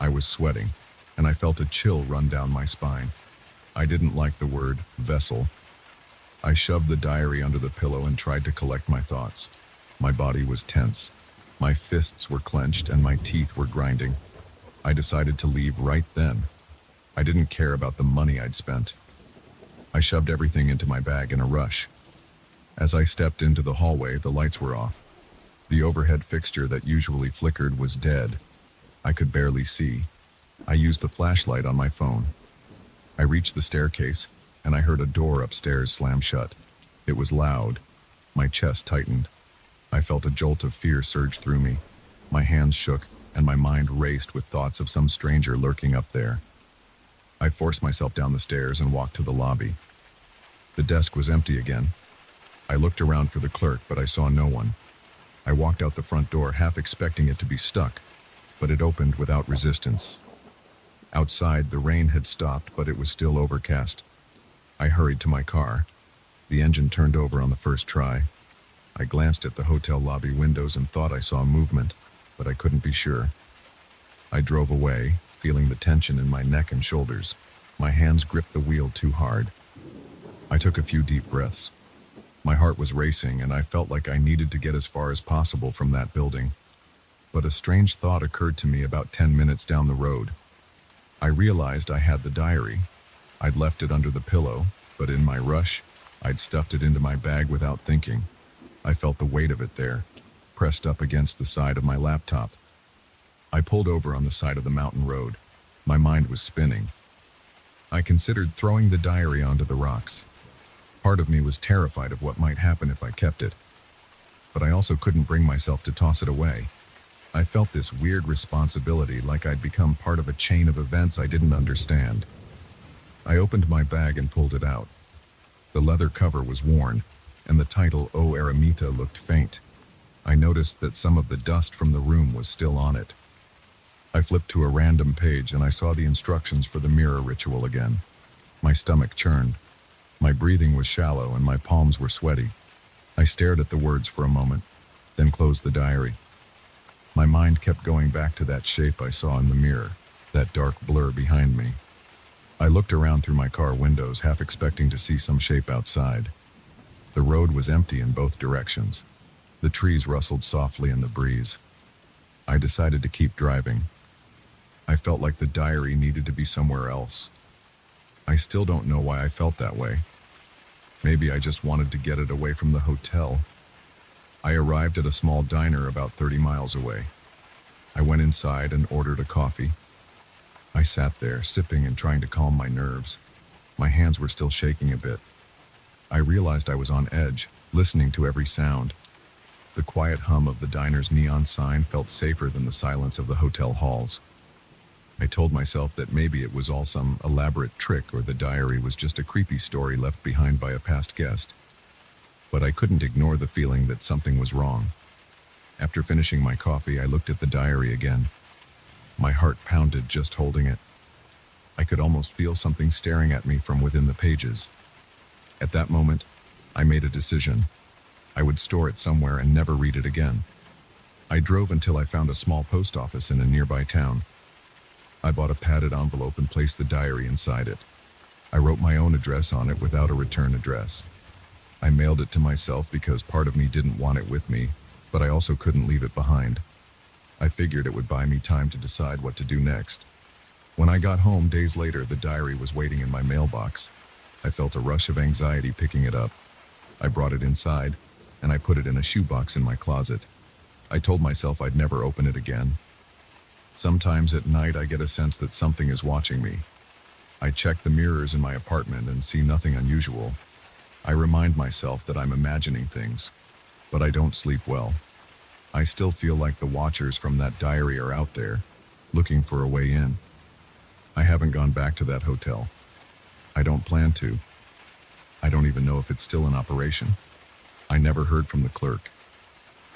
I was sweating, and I felt a chill run down my spine. I didn't like the word vessel. I shoved the diary under the pillow and tried to collect my thoughts. My body was tense. My fists were clenched and my teeth were grinding. I decided to leave right then. I didn't care about the money I'd spent. I shoved everything into my bag in a rush. As I stepped into the hallway, the lights were off. The overhead fixture that usually flickered was dead. I could barely see. I used the flashlight on my phone. I reached the staircase, and I heard a door upstairs slam shut. It was loud. My chest tightened. I felt a jolt of fear surge through me. My hands shook, and my mind raced with thoughts of some stranger lurking up there. I forced myself down the stairs and walked to the lobby. The desk was empty again. I looked around for the clerk, but I saw no one. I walked out the front door, half expecting it to be stuck, but it opened without resistance. Outside, the rain had stopped, but it was still overcast. I hurried to my car. The engine turned over on the first try. I glanced at the hotel lobby windows and thought I saw movement, but I couldn't be sure. I drove away, feeling the tension in my neck and shoulders. My hands gripped the wheel too hard. I took a few deep breaths. My heart was racing, and I felt like I needed to get as far as possible from that building. But a strange thought occurred to me about 10 minutes down the road. I realized I had the diary. I'd left it under the pillow, but in my rush, I'd stuffed it into my bag without thinking. I felt the weight of it there, pressed up against the side of my laptop. I pulled over on the side of the mountain road. My mind was spinning. I considered throwing the diary onto the rocks. Part of me was terrified of what might happen if I kept it, but I also couldn't bring myself to toss it away. I felt this weird responsibility, like I'd become part of a chain of events I didn't understand. I opened my bag and pulled it out. The leather cover was worn, and the title O Eremita looked faint. I noticed that some of the dust from the room was still on it. I flipped to a random page and I saw the instructions for the mirror ritual again. My stomach churned. My breathing was shallow and my palms were sweaty. I stared at the words for a moment, then closed the diary. My mind kept going back to that shape I saw in the mirror, that dark blur behind me. I looked around through my car windows, half expecting to see some shape outside. The road was empty in both directions. The trees rustled softly in the breeze. I decided to keep driving. I felt like the diary needed to be somewhere else. I still don't know why I felt that way. Maybe I just wanted to get it away from the hotel. I arrived at a small diner about 30 miles away. I went inside and ordered a coffee. I sat there, sipping and trying to calm my nerves. My hands were still shaking a bit. I realized I was on edge, listening to every sound. The quiet hum of the diner's neon sign felt safer than the silence of the hotel halls. I told myself that maybe it was all some elaborate trick or the diary was just a creepy story left behind by a past guest. But I couldn't ignore the feeling that something was wrong. After finishing my coffee, I looked at the diary again. My heart pounded just holding it. I could almost feel something staring at me from within the pages. At that moment, I made a decision. I would store it somewhere and never read it again. I drove until I found a small post office in a nearby town. I bought a padded envelope and placed the diary inside it. I wrote my own address on it without a return address. I mailed it to myself because part of me didn't want it with me, but I also couldn't leave it behind. I figured it would buy me time to decide what to do next. When I got home days later, the diary was waiting in my mailbox. I felt a rush of anxiety picking it up. I brought it inside, and I put it in a shoebox in my closet. I told myself I'd never open it again. Sometimes at night I get a sense that something is watching me. I check the mirrors in my apartment and see nothing unusual. I remind myself that I'm imagining things, but I don't sleep well. I still feel like the watchers from that diary are out there, looking for a way in. I haven't gone back to that hotel. I don't plan to. I don't even know if it's still in operation. I never heard from the clerk.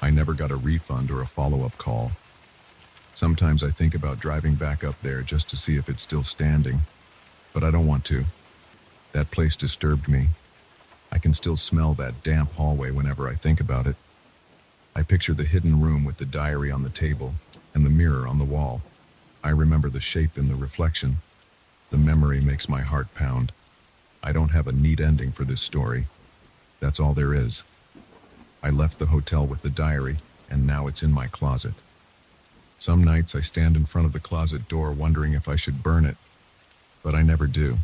I never got a refund or a follow-up call. Sometimes I think about driving back up there just to see if it's still standing, but I don't want to. That place disturbed me. I can still smell that damp hallway whenever I think about it. I picture the hidden room with the diary on the table and the mirror on the wall. I remember the shape in the reflection. The memory makes my heart pound. I don't have a neat ending for this story. That's all there is. I left the hotel with the diary, and now it's in my closet. Some nights I stand in front of the closet door wondering if I should burn it, but I never do.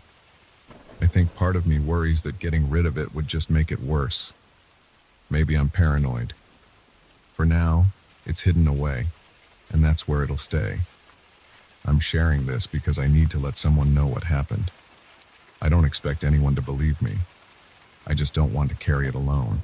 I think part of me worries that getting rid of it would just make it worse. Maybe I'm paranoid. For now, it's hidden away, and that's where it'll stay. I'm sharing this because I need to let someone know what happened. I don't expect anyone to believe me. I just don't want to carry it alone.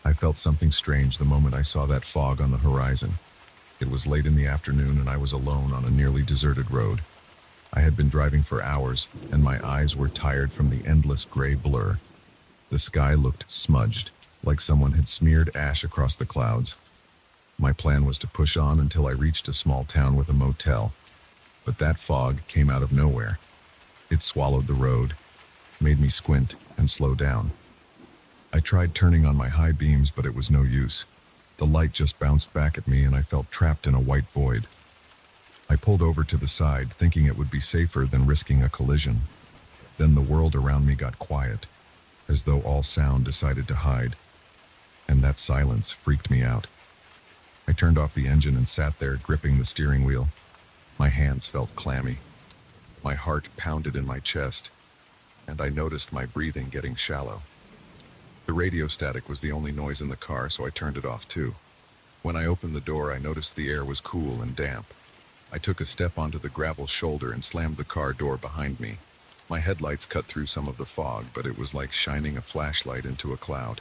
I felt something strange the moment I saw that fog on the horizon. It was late in the afternoon and I was alone on a nearly deserted road. I had been driving for hours and my eyes were tired from the endless gray blur. The sky looked smudged, like someone had smeared ash across the clouds. My plan was to push on until I reached a small town with a motel. But that fog came out of nowhere. It swallowed the road, made me squint and slow down. I tried turning on my high beams, but it was no use. The light just bounced back at me and I felt trapped in a white void. I pulled over to the side, thinking it would be safer than risking a collision. Then the world around me got quiet, as though all sound decided to hide. And that silence freaked me out. I turned off the engine and sat there, gripping the steering wheel. My hands felt clammy. My heart pounded in my chest, and I noticed my breathing getting shallow. The radio static was the only noise in the car, so I turned it off too. When I opened the door, I noticed the air was cool and damp. I took a step onto the gravel shoulder and slammed the car door behind me. My headlights cut through some of the fog, but it was like shining a flashlight into a cloud.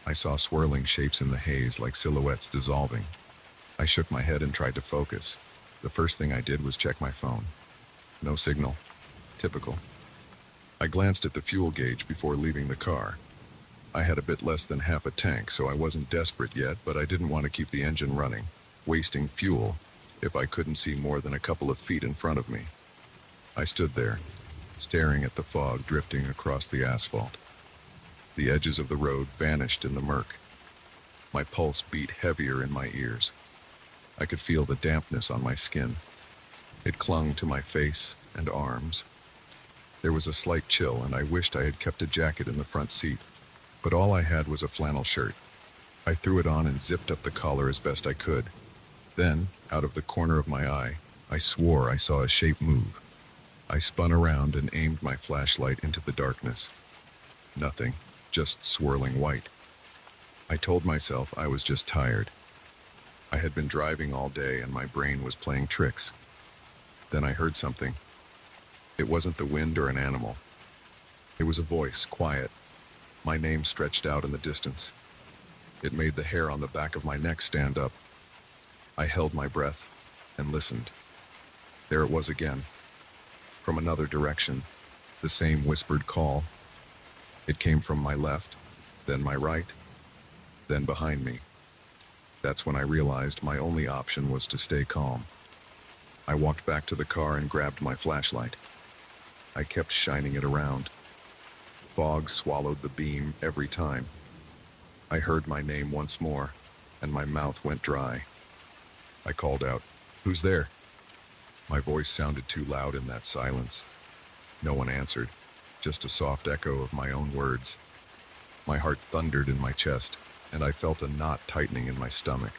I saw swirling shapes in the haze like silhouettes dissolving. I shook my head and tried to focus. The first thing I did was check my phone. No signal. Typical. I glanced at the fuel gauge before leaving the car. I had a bit less than half a tank, so I wasn't desperate yet, but I didn't want to keep the engine running, wasting fuel, if I couldn't see more than a couple of feet in front of me. I stood there, staring at the fog drifting across the asphalt. The edges of the road vanished in the murk. My pulse beat heavier in my ears. I could feel the dampness on my skin. It clung to my face and arms. There was a slight chill, and I wished I had kept a jacket in the front seat. But all I had was a flannel shirt. I threw it on and zipped up the collar as best I could. Then, out of the corner of my eye, I swore I saw a shape move. I spun around and aimed my flashlight into the darkness. Nothing, just swirling white. I told myself I was just tired. I had been driving all day and my brain was playing tricks. Then I heard something. It wasn't the wind or an animal. It was a voice, quiet. My name stretched out in the distance. It made the hair on the back of my neck stand up. I held my breath and listened. There it was again. From another direction, the same whispered call. It came from my left, then my right, then behind me. That's when I realized my only option was to stay calm. I walked back to the car and grabbed my flashlight. I kept shining it around. Fog swallowed the beam every time. I heard my name once more, and my mouth went dry. I called out, "Who's there?" My voice sounded too loud in that silence. No one answered, just a soft echo of my own words. My heart thundered in my chest, and I felt a knot tightening in my stomach.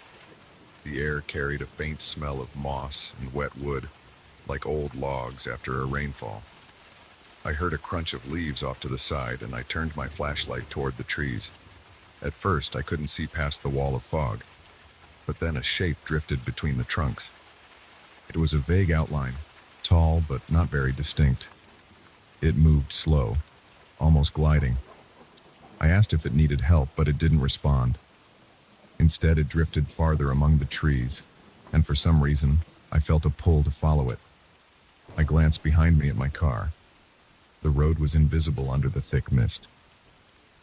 The air carried a faint smell of moss and wet wood, like old logs after a rainfall. I heard a crunch of leaves off to the side, and I turned my flashlight toward the trees. At first, I couldn't see past the wall of fog, but then a shape drifted between the trunks. It was a vague outline, tall but not very distinct. It moved slow, almost gliding. I asked if it needed help, but it didn't respond. Instead, it drifted farther among the trees, and for some reason, I felt a pull to follow it. I glanced behind me at my car. The road was invisible under the thick mist.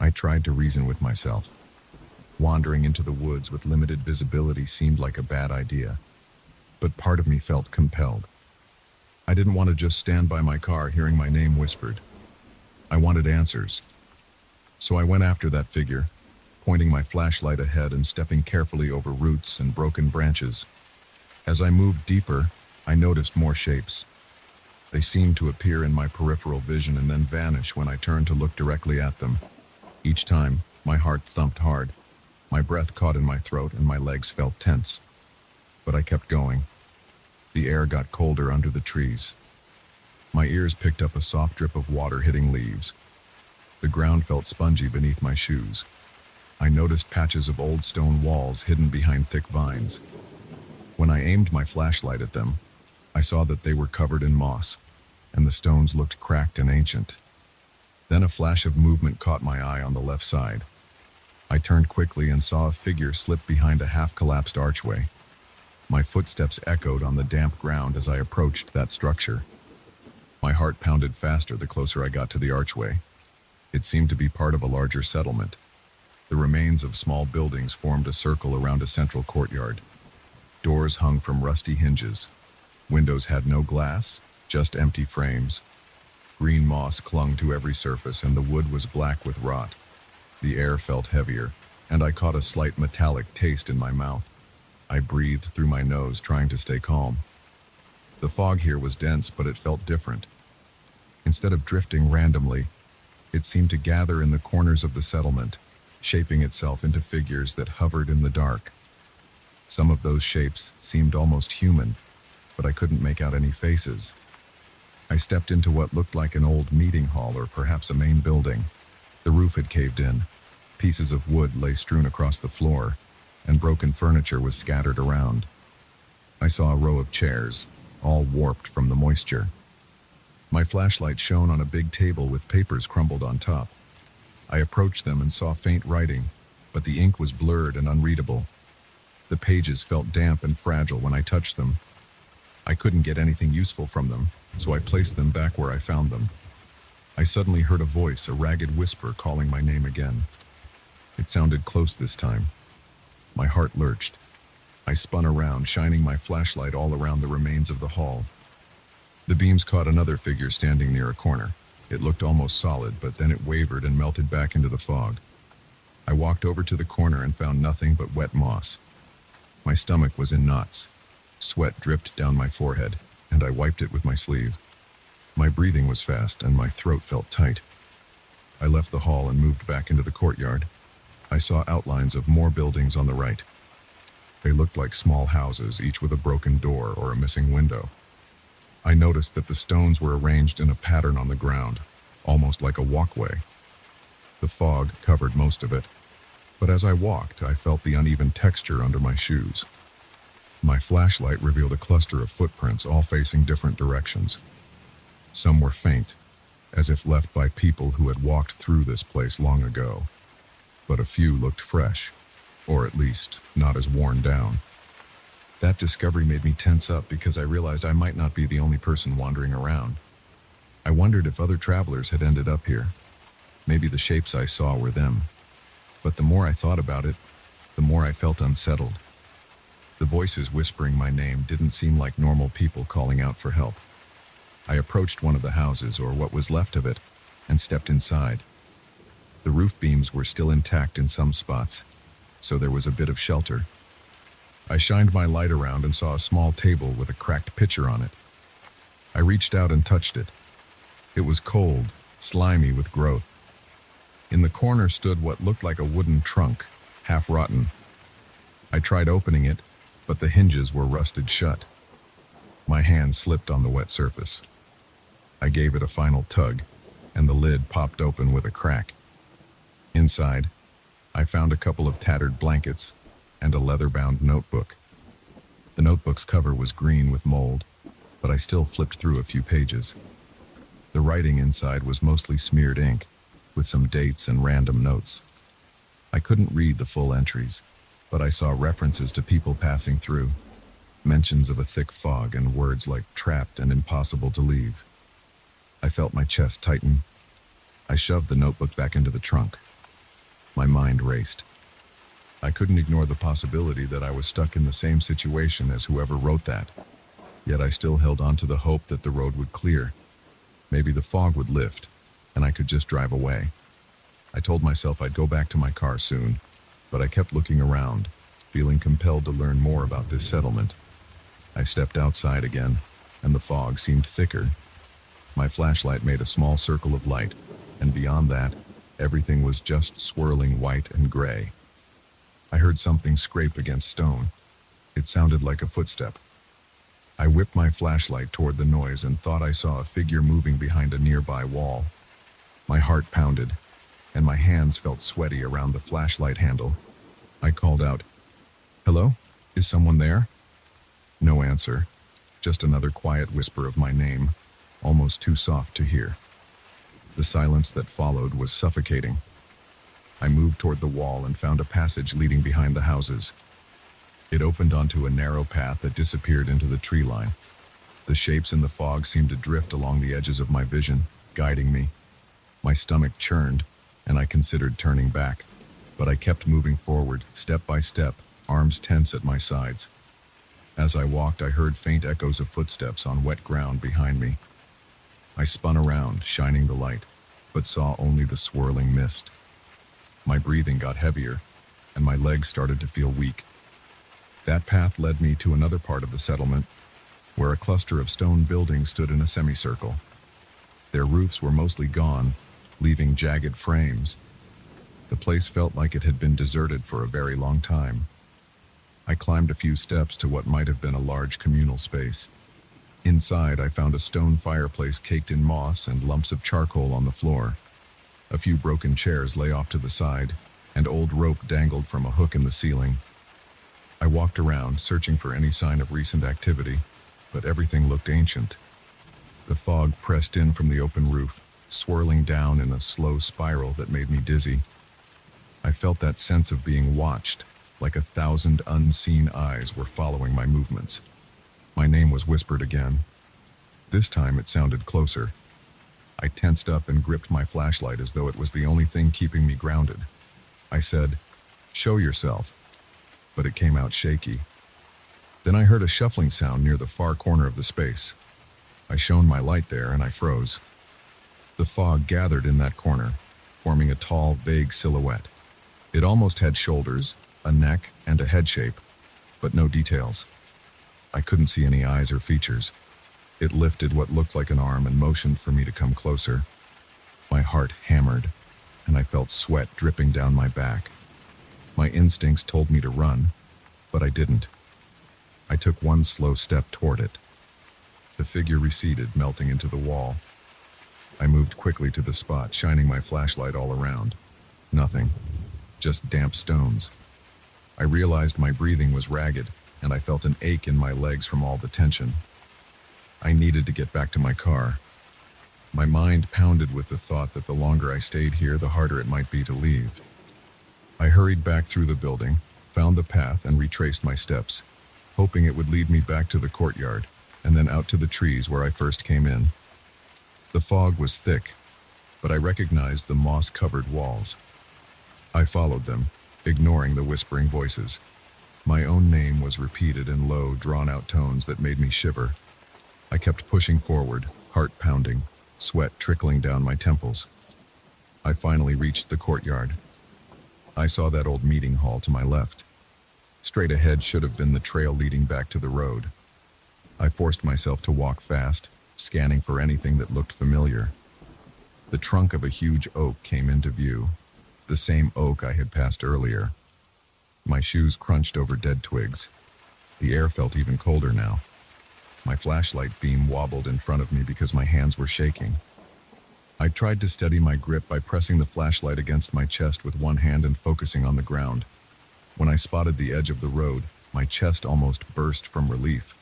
I tried to reason with myself. Wandering into the woods with limited visibility seemed like a bad idea, but part of me felt compelled. I didn't want to just stand by my car hearing my name whispered. I wanted answers. So I went after that figure, pointing my flashlight ahead and stepping carefully over roots and broken branches. As I moved deeper, I noticed more shapes. They seemed to appear in my peripheral vision and then vanish when I turned to look directly at them. Each time, my heart thumped hard. My breath caught in my throat and my legs felt tense. But I kept going. The air got colder under the trees. My ears picked up a soft drip of water hitting leaves. The ground felt spongy beneath my shoes. I noticed patches of old stone walls hidden behind thick vines. When I aimed my flashlight at them, I saw that they were covered in moss, and the stones looked cracked and ancient. Then a flash of movement caught my eye on the left side. I turned quickly and saw a figure slip behind a half-collapsed archway. My footsteps echoed on the damp ground as I approached that structure. My heart pounded faster the closer I got to the archway. It seemed to be part of a larger settlement. The remains of small buildings formed a circle around a central courtyard. Doors hung from rusty hinges. Windows had no glass, just empty frames. Green moss clung to every surface, and the wood was black with rot. The air felt heavier, and I caught a slight metallic taste in my mouth. I breathed through my nose, trying to stay calm. The fog here was dense, but it felt different. Instead of drifting randomly, it seemed to gather in the corners of the settlement, shaping itself into figures that hovered in the dark. Some of those shapes seemed almost human, but I couldn't make out any faces. I stepped into what looked like an old meeting hall or perhaps a main building. The roof had caved in. Pieces of wood lay strewn across the floor, and broken furniture was scattered around. I saw a row of chairs, all warped from the moisture. My flashlight shone on a big table with papers crumbled on top. I approached them and saw faint writing, but the ink was blurred and unreadable. The pages felt damp and fragile when I touched them. I couldn't get anything useful from them, so I placed them back where I found them. I suddenly heard a voice, a ragged whisper, calling my name again. It sounded close this time. My heart lurched. I spun around, shining my flashlight all around the remains of the hall. The beams caught another figure standing near a corner. It looked almost solid, but then it wavered and melted back into the fog. I walked over to the corner and found nothing but wet moss. My stomach was in knots. Sweat dripped down my forehead, and I wiped it with my sleeve. My breathing was fast, and my throat felt tight. I left the hall and moved back into the courtyard. I saw outlines of more buildings on the right. They looked like small houses, each with a broken door or a missing window. I noticed that the stones were arranged in a pattern on the ground, almost like a walkway. The fog covered most of it, but as I walked, I felt the uneven texture under my shoes. My flashlight revealed a cluster of footprints, all facing different directions. Some were faint, as if left by people who had walked through this place long ago. But a few looked fresh, or at least not as worn down. That discovery made me tense up because I realized I might not be the only person wandering around. I wondered if other travelers had ended up here. Maybe the shapes I saw were them. But the more I thought about it, the more I felt unsettled. The voices whispering my name didn't seem like normal people calling out for help. I approached one of the houses, or what was left of it, and stepped inside. The roof beams were still intact in some spots, so there was a bit of shelter. I shined my light around and saw a small table with a cracked pitcher on it. I reached out and touched it. It was cold, slimy with growth. In the corner stood what looked like a wooden trunk, half rotten. I tried opening it, but the hinges were rusted shut. My hand slipped on the wet surface. I gave it a final tug, and the lid popped open with a crack. Inside, I found a couple of tattered blankets and a leather-bound notebook. The notebook's cover was green with mold, but I still flipped through a few pages. The writing inside was mostly smeared ink, with some dates and random notes. I couldn't read the full entries, but I saw references to people passing through, mentions of a thick fog and words like trapped and impossible to leave. I felt my chest tighten. I shoved the notebook back into the trunk. My mind raced. I couldn't ignore the possibility that I was stuck in the same situation as whoever wrote that. Yet I still held on to the hope that the road would clear. Maybe the fog would lift, and I could just drive away. I told myself I'd go back to my car soon, but I kept looking around, feeling compelled to learn more about this settlement. I stepped outside again, and the fog seemed thicker. My flashlight made a small circle of light, and beyond that, everything was just swirling white and gray. I heard something scrape against stone. It sounded like a footstep. I whipped my flashlight toward the noise and thought I saw a figure moving behind a nearby wall. My heart pounded, and my hands felt sweaty around the flashlight handle. I called out, "Hello? Is someone there?" No answer, just another quiet whisper of my name, almost too soft to hear. The silence that followed was suffocating. I moved toward the wall and found a passage leading behind the houses. It opened onto a narrow path that disappeared into the tree line. The shapes in the fog seemed to drift along the edges of my vision, guiding me. My stomach churned, and I considered turning back, but I kept moving forward, step by step, arms tense at my sides. As I walked, I heard faint echoes of footsteps on wet ground behind me. I spun around, shining the light, but saw only the swirling mist. My breathing got heavier, and my legs started to feel weak. That path led me to another part of the settlement, where a cluster of stone buildings stood in a semicircle. Their roofs were mostly gone, leaving jagged frames. The place felt like it had been deserted for a very long time. I climbed a few steps to what might have been a large communal space. Inside, I found a stone fireplace caked in moss and lumps of charcoal on the floor. A few broken chairs lay off to the side, and old rope dangled from a hook in the ceiling. I walked around, searching for any sign of recent activity, but everything looked ancient. The fog pressed in from the open roof, swirling down in a slow spiral that made me dizzy. I felt that sense of being watched, like 1,000 unseen eyes were following my movements. My name was whispered again. This time it sounded closer. I tensed up and gripped my flashlight as though it was the only thing keeping me grounded. I said, "Show yourself," but it came out shaky. Then I heard a shuffling sound near the far corner of the space. I shone my light there and I froze. The fog gathered in that corner, forming a tall, vague silhouette. It almost had shoulders, a neck, and a head shape, but no details. I couldn't see any eyes or features. It lifted what looked like an arm and motioned for me to come closer. My heart hammered, and I felt sweat dripping down my back. My instincts told me to run, but I didn't. I took one slow step toward it. The figure receded, melting into the wall. I moved quickly to the spot, shining my flashlight all around. Nothing, just damp stones. I realized my breathing was ragged, and I felt an ache in my legs from all the tension. I needed to get back to my car. My mind pounded with the thought that the longer I stayed here, the harder it might be to leave. I hurried back through the building, found the path, and retraced my steps, hoping it would lead me back to the courtyard, and then out to the trees where I first came in. The fog was thick, but I recognized the moss-covered walls. I I followed them, ignoring the whispering voices. My own name was repeated in low, drawn-out tones that made me shiver. I kept pushing forward, heart pounding, sweat trickling down my temples. I finally reached the courtyard. I saw that old meeting hall to my left. Straight ahead should have been the trail leading back to the road. I forced myself to walk fast, scanning for anything that looked familiar. The trunk of a huge oak came into view, the same oak I had passed earlier. My shoes crunched over dead twigs. The air felt even colder now. My flashlight beam wobbled in front of me because my hands were shaking. I tried to steady my grip by pressing the flashlight against my chest with one hand and focusing on the ground. When I spotted the edge of the road, my chest almost burst from relief.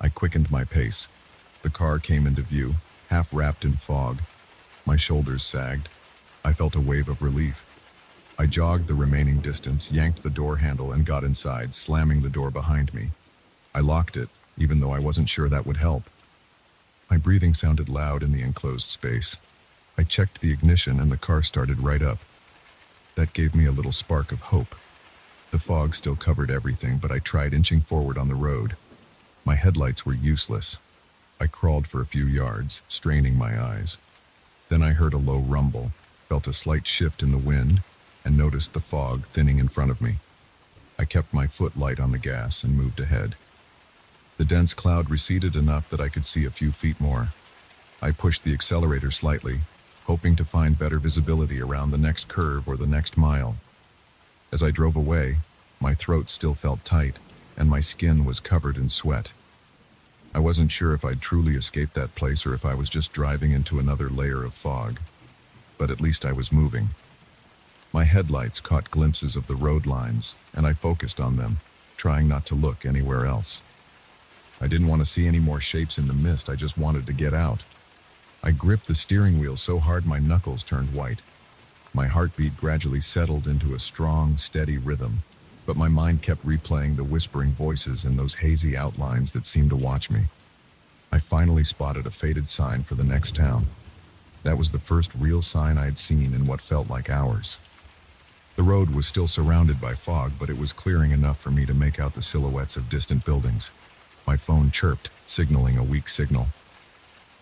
I quickened my pace. The car came into view, half wrapped in fog. My shoulders sagged. I felt a wave of relief. I jogged the remaining distance, yanked the door handle, and got inside, slamming the door behind me. I locked it, even though I wasn't sure that would help. My breathing sounded loud in the enclosed space. I checked the ignition and the car started right up. That gave me a little spark of hope. The fog still covered everything, but I tried inching forward on the road. My headlights were useless. I crawled for a few yards, straining my eyes. Then I heard a low rumble, felt a slight shift in the wind, and noticed the fog thinning in front of me. I kept my foot light on the gas and moved ahead. The dense cloud receded enough that I could see a few feet more. I pushed the accelerator slightly, hoping to find better visibility around the next curve or the next mile. As I drove away, my throat still felt tight, and my skin was covered in sweat. I wasn't sure if I'd truly escaped that place or if I was just driving into another layer of fog. But at least I was moving. My headlights caught glimpses of the road lines, and I focused on them, trying not to look anywhere else. I didn't want to see any more shapes in the mist, I just wanted to get out. I gripped the steering wheel so hard my knuckles turned white. My heartbeat gradually settled into a strong, steady rhythm, but my mind kept replaying the whispering voices and those hazy outlines that seemed to watch me. I finally spotted a faded sign for the next town. That was the first real sign I had seen in what felt like hours. The road was still surrounded by fog, but it was clearing enough for me to make out the silhouettes of distant buildings. My phone chirped, signaling a weak signal.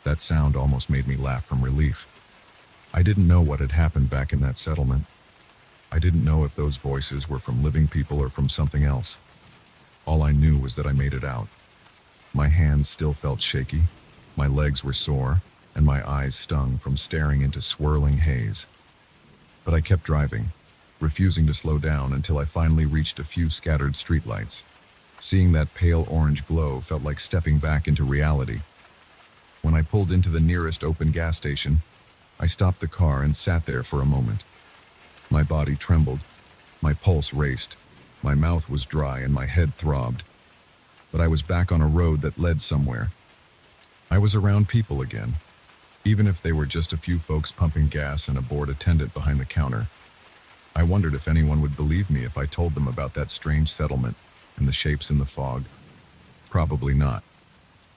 That sound almost made me laugh from relief. I didn't know what had happened back in that settlement. I didn't know if those voices were from living people or from something else. All I knew was that I made it out. My hands still felt shaky, my legs were sore, and my eyes stung from staring into swirling haze. But I kept driving, refusing to slow down until I finally reached a few scattered streetlights. Seeing that pale orange glow felt like stepping back into reality. When I pulled into the nearest open gas station, I stopped the car and sat there for a moment. My body trembled, my pulse raced, my mouth was dry and my head throbbed. But I was back on a road that led somewhere. I was around people again, even if they were just a few folks pumping gas and a bored attendant behind the counter. I wondered if anyone would believe me if I told them about that strange settlement and the shapes in the fog. Probably not.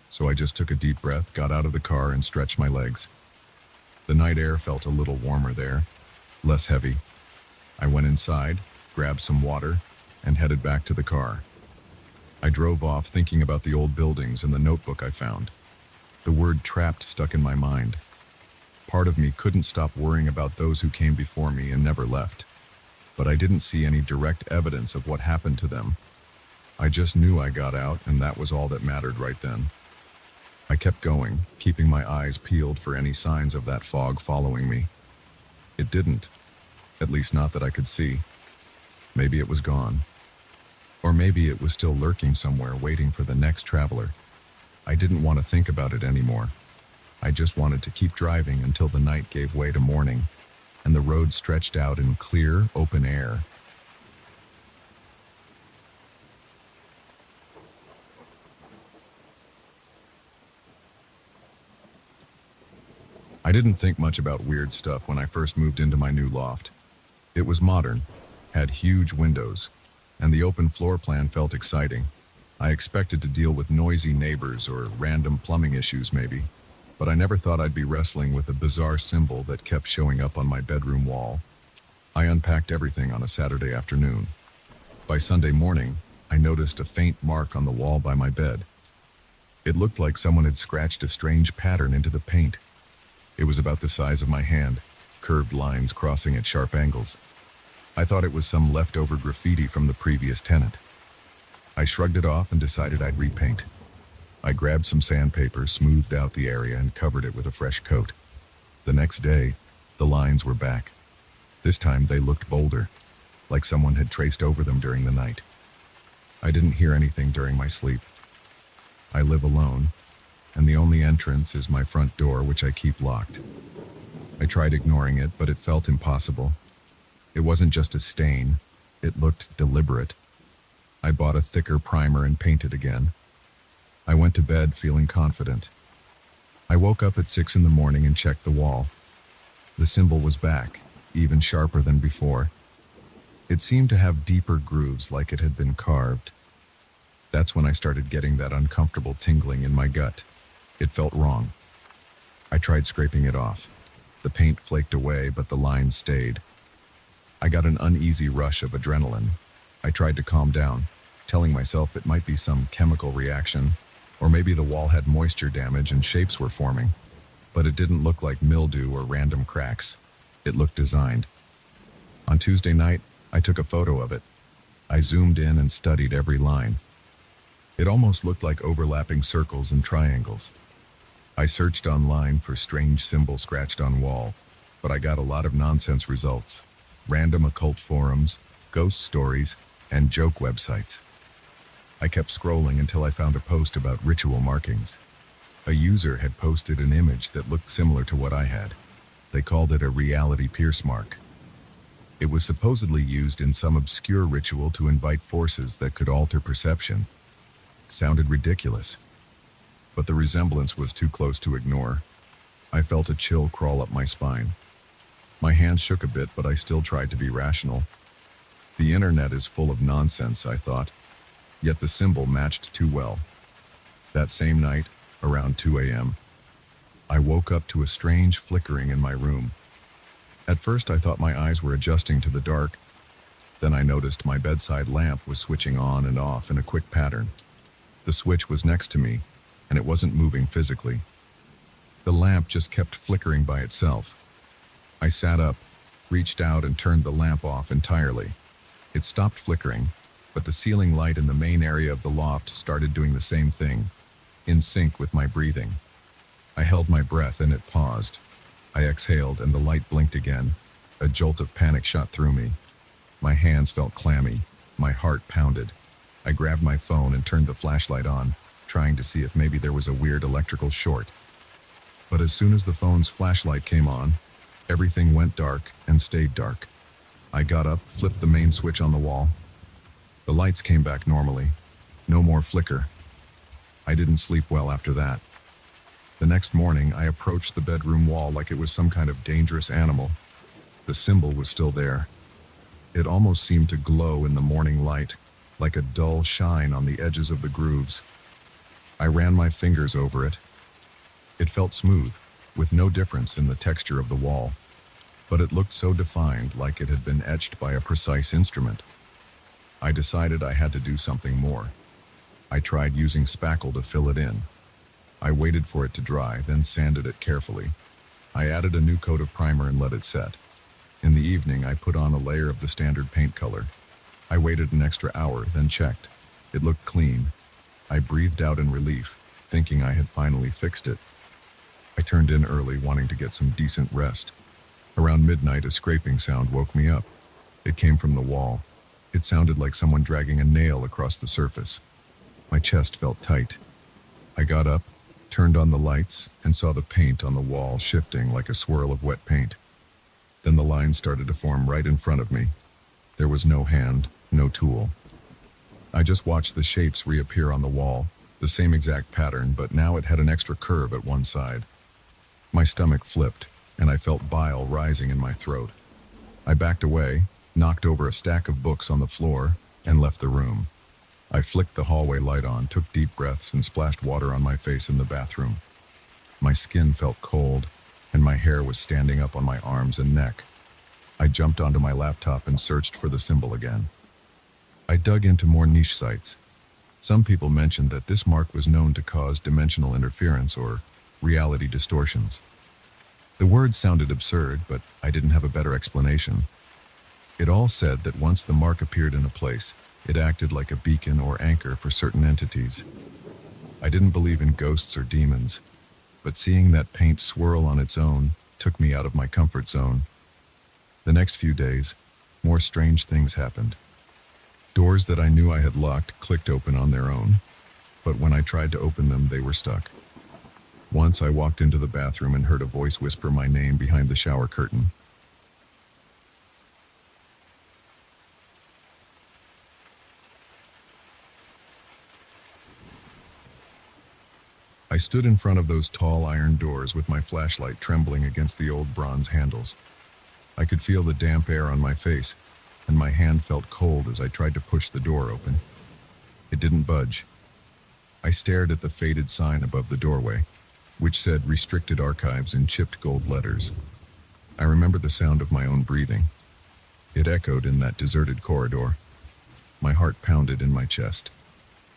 So I just took a deep breath, got out of the car, and stretched my legs. The night air felt a little warmer there, less heavy. I went inside, grabbed some water, and headed back to the car. I drove off thinking about the old buildings and the notebook I found. The word trapped stuck in my mind. Part of me couldn't stop worrying about those who came before me and never left. But I didn't see any direct evidence of what happened to them. I just knew I got out, and that was all that mattered right then. I kept going, keeping my eyes peeled for any signs of that fog following me. It didn't. At least not that I could see. Maybe it was gone. Or maybe it was still lurking somewhere waiting for the next traveler. I didn't want to think about it anymore. I just wanted to keep driving until the night gave way to morning, and the road stretched out in clear, open air. I didn't think much about weird stuff when I first moved into my new loft. It was modern, had huge windows, and the open floor plan felt exciting. I expected to deal with noisy neighbors or random plumbing issues maybe, but I never thought I'd be wrestling with a bizarre symbol that kept showing up on my bedroom wall. I unpacked everything on a Saturday afternoon. By Sunday morning, I noticed a faint mark on the wall by my bed. It looked like someone had scratched a strange pattern into the paint. It was about the size of my hand, curved lines crossing at sharp angles. I thought it was some leftover graffiti from the previous tenant. I shrugged it off and decided I'd repaint. I grabbed some sandpaper, smoothed out the area, and covered it with a fresh coat. The next day, the lines were back. This time they looked bolder, like someone had traced over them during the night. I didn't hear anything during my sleep. I live alone, and the only entrance is my front door, which I keep locked. I tried ignoring it, but it felt impossible. It wasn't just a stain, it looked deliberate. I bought a thicker primer and painted again. I went to bed feeling confident. I woke up at 6 in the morning and checked the wall. The symbol was back, even sharper than before. It seemed to have deeper grooves, like it had been carved. That's when I started getting that uncomfortable tingling in my gut. It felt wrong. I tried scraping it off. The paint flaked away, but the lines stayed. I got an uneasy rush of adrenaline. I tried to calm down, telling myself it might be some chemical reaction, or maybe the wall had moisture damage and shapes were forming. But it didn't look like mildew or random cracks. It looked designed. On Tuesday night, I took a photo of it. I zoomed in and studied every line. It almost looked like overlapping circles and triangles. I searched online for strange symbols scratched on wall, but I got a lot of nonsense results. Random occult forums, ghost stories, and joke websites. I kept scrolling until I found a post about ritual markings. A user had posted an image that looked similar to what I had. They called it a reality pierce mark. It was supposedly used in some obscure ritual to invite forces that could alter perception. It sounded ridiculous, but the resemblance was too close to ignore. I felt a chill crawl up my spine. My hands shook a bit, but I still tried to be rational. The internet is full of nonsense, I thought, yet the symbol matched too well. That same night, around 2 a.m., I woke up to a strange flickering in my room. At first I thought my eyes were adjusting to the dark. Then I noticed my bedside lamp was switching on and off in a quick pattern. The switch was next to me, and it wasn't moving physically. The lamp just kept flickering by itself. I sat up, reached out, and turned the lamp off entirely. It stopped flickering, but the ceiling light in the main area of the loft started doing the same thing, in sync with my breathing. I held my breath and it paused. I exhaled and the light blinked again. A jolt of panic shot through me. My hands felt clammy. My heart pounded. I grabbed my phone and turned the flashlight on, trying to see if maybe there was a weird electrical short. But as soon as the phone's flashlight came on, everything went dark and stayed dark. I got up, flipped the main switch on the wall. The lights came back normally. No more flicker. I didn't sleep well after that. The next morning, I approached the bedroom wall like it was some kind of dangerous animal. The symbol was still there. It almost seemed to glow in the morning light, like a dull shine on the edges of the grooves. I ran my fingers over it. It felt smooth, with no difference in the texture of the wall, but it looked so defined, like it had been etched by a precise instrument. I decided I had to do something more. I tried using spackle to fill it in. I waited for it to dry, then sanded it carefully. I added a new coat of primer and let it set. In the evening, I put on a layer of the standard paint color. I waited an extra hour, then checked. It looked clean. I breathed out in relief, thinking I had finally fixed it. I turned in early, wanting to get some decent rest. Around midnight, a scraping sound woke me up. It came from the wall. It sounded like someone dragging a nail across the surface. My chest felt tight. I got up, turned on the lights, and saw the paint on the wall shifting like a swirl of wet paint. Then the lines started to form right in front of me. There was no hand, no tool. I just watched the shapes reappear on the wall, the same exact pattern, but now it had an extra curve at one side. My stomach flipped, and I felt bile rising in my throat. I backed away, knocked over a stack of books on the floor, and left the room. I flicked the hallway light on, took deep breaths, and splashed water on my face in the bathroom. My skin felt cold, and my hair was standing up on my arms and neck. I jumped onto my laptop and searched for the symbol again. I dug into more niche sites. Some people mentioned that this mark was known to cause dimensional interference or reality distortions. The words sounded absurd, but I didn't have a better explanation. It all said that once the mark appeared in a place, it acted like a beacon or anchor for certain entities. I didn't believe in ghosts or demons, but seeing that paint swirl on its own took me out of my comfort zone. The next few days, more strange things happened. Doors that I knew I had locked clicked open on their own, but when I tried to open them, they were stuck. Once I walked into the bathroom and heard a voice whisper my name behind the shower curtain. I stood in front of those tall iron doors with my flashlight trembling against the old bronze handles. I could feel the damp air on my face, and my hand felt cold as I tried to push the door open. It didn't budge. I stared at the faded sign above the doorway, which said Restricted Archives in chipped gold letters. I remember the sound of my own breathing. It echoed in that deserted corridor. My heart pounded in my chest,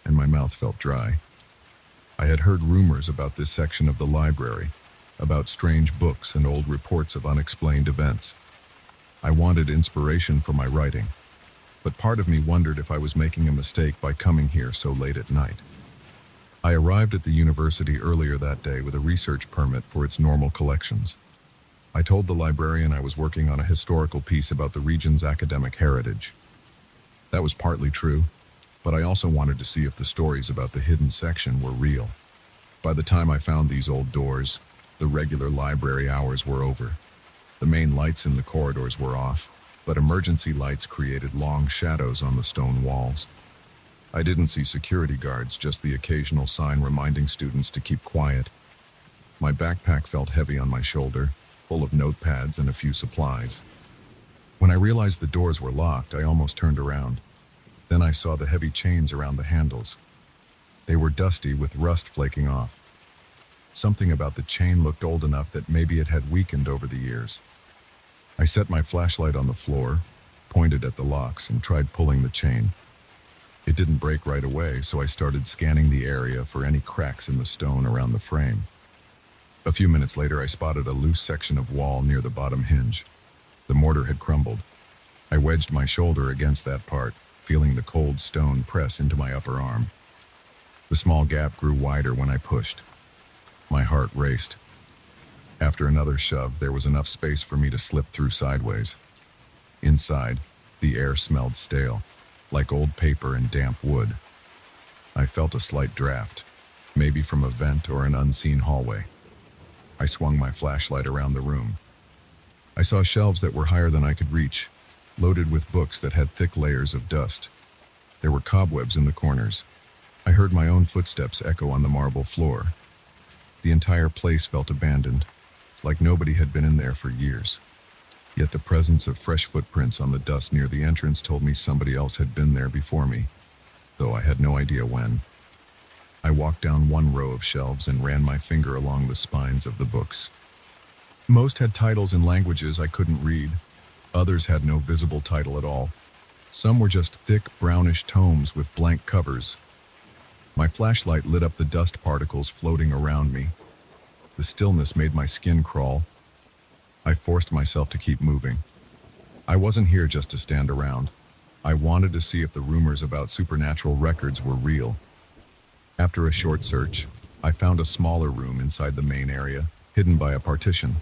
and my mouth felt dry. I had heard rumors about this section of the library, about strange books and old reports of unexplained events. I wanted inspiration for my writing, but part of me wondered if I was making a mistake by coming here so late at night. I arrived at the university earlier that day with a research permit for its normal collections. I told the librarian I was working on a historical piece about the region's academic heritage. That was partly true, but I also wanted to see if the stories about the hidden section were real. By the time I found these old doors, the regular library hours were over. The main lights in the corridors were off, but emergency lights created long shadows on the stone walls. I didn't see security guards, just the occasional sign reminding students to keep quiet. My backpack felt heavy on my shoulder, full of notepads and a few supplies. When I realized the doors were locked, I almost turned around. Then I saw the heavy chains around the handles. They were dusty with rust flaking off. Something about the chain looked old enough that maybe it had weakened over the years. I set my flashlight on the floor, pointed at the locks, and tried pulling the chain. It didn't break right away, so I started scanning the area for any cracks in the stone around the frame. A few minutes later, I spotted a loose section of wall near the bottom hinge. The mortar had crumbled. I wedged my shoulder against that part, feeling the cold stone press into my upper arm. The small gap grew wider when I pushed. My heart raced. After another shove, there was enough space for me to slip through sideways. Inside, the air smelled stale, like old paper and damp wood. I felt a slight draft, maybe from a vent or an unseen hallway. I swung my flashlight around the room. I saw shelves that were higher than I could reach, loaded with books that had thick layers of dust. There were cobwebs in the corners. I heard my own footsteps echo on the marble floor. The entire place felt abandoned, like nobody had been in there for years. Yet the presence of fresh footprints on the dust near the entrance told me somebody else had been there before me, though I had no idea when. I walked down one row of shelves and ran my finger along the spines of the books. Most had titles in languages I couldn't read. Others had no visible title at all. Some were just thick, brownish tomes with blank covers. My flashlight lit up the dust particles floating around me. The stillness made my skin crawl. I forced myself to keep moving. I wasn't here just to stand around. I wanted to see if the rumors about supernatural records were real. After a short search, I found a smaller room inside the main area, hidden by a partition.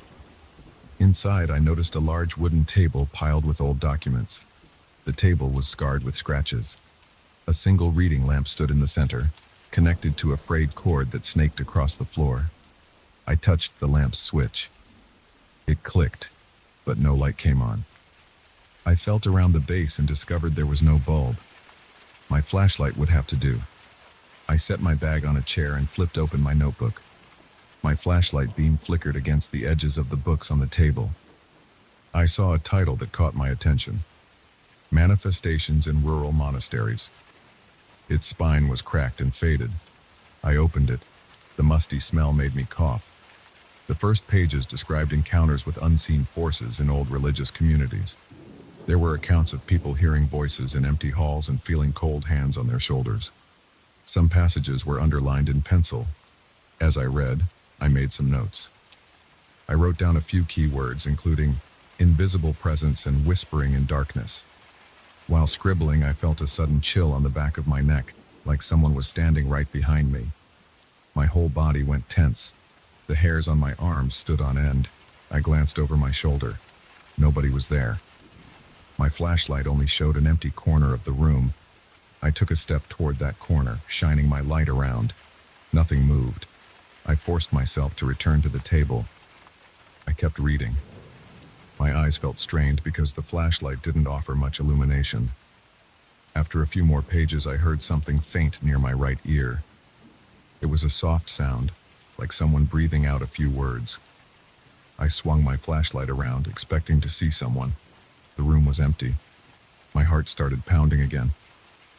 Inside, I noticed a large wooden table piled with old documents. The table was scarred with scratches. A single reading lamp stood in the center, connected to a frayed cord that snaked across the floor. I touched the lamp's switch. It clicked, but no light came on. I felt around the base and discovered there was no bulb. My flashlight would have to do. I set my bag on a chair and flipped open my notebook. My flashlight beam flickered against the edges of the books on the table. I saw a title that caught my attention: Manifestations in Rural Monasteries. Its spine was cracked and faded. I opened it. The musty smell made me cough. The first pages described encounters with unseen forces in old religious communities. There were accounts of people hearing voices in empty halls and feeling cold hands on their shoulders. Some passages were underlined in pencil. As I read, I made some notes. I wrote down a few key words, including invisible presence and whispering in darkness. While scribbling, I felt a sudden chill on the back of my neck, like someone was standing right behind me. My whole body went tense. The hairs on my arms stood on end. I glanced over my shoulder. Nobody was there. My flashlight only showed an empty corner of the room. I took a step toward that corner, shining my light around. Nothing moved. I forced myself to return to the table. I kept reading. My eyes felt strained because the flashlight didn't offer much illumination. After a few more pages, I heard something faint near my right ear. It was a soft sound, like someone breathing out a few words. I swung my flashlight around, expecting to see someone. The room was empty. My heart started pounding again.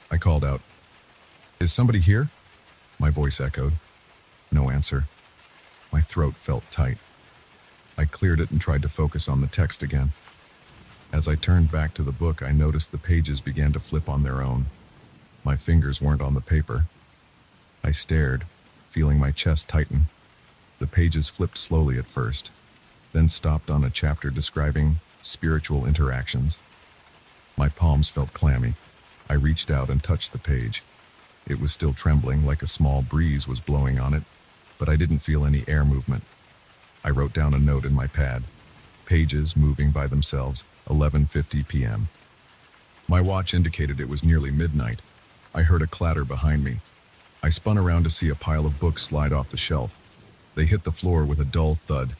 I called out, "Is somebody here?" My voice echoed. No answer. My throat felt tight. I cleared it and tried to focus on the text again. As I turned back to the book, I noticed the pages began to flip on their own. My fingers weren't on the paper. I stared, feeling my chest tighten. The pages flipped slowly at first, then stopped on a chapter describing spiritual interactions. My palms felt clammy. I reached out and touched the page. It was still trembling, like a small breeze was blowing on it, but I didn't feel any air movement. I wrote down a note in my pad. Pages moving by themselves, 11:50 p.m. My watch indicated it was nearly midnight. I heard a clatter behind me. I spun around to see a pile of books slide off the shelf. They hit the floor with a dull thud.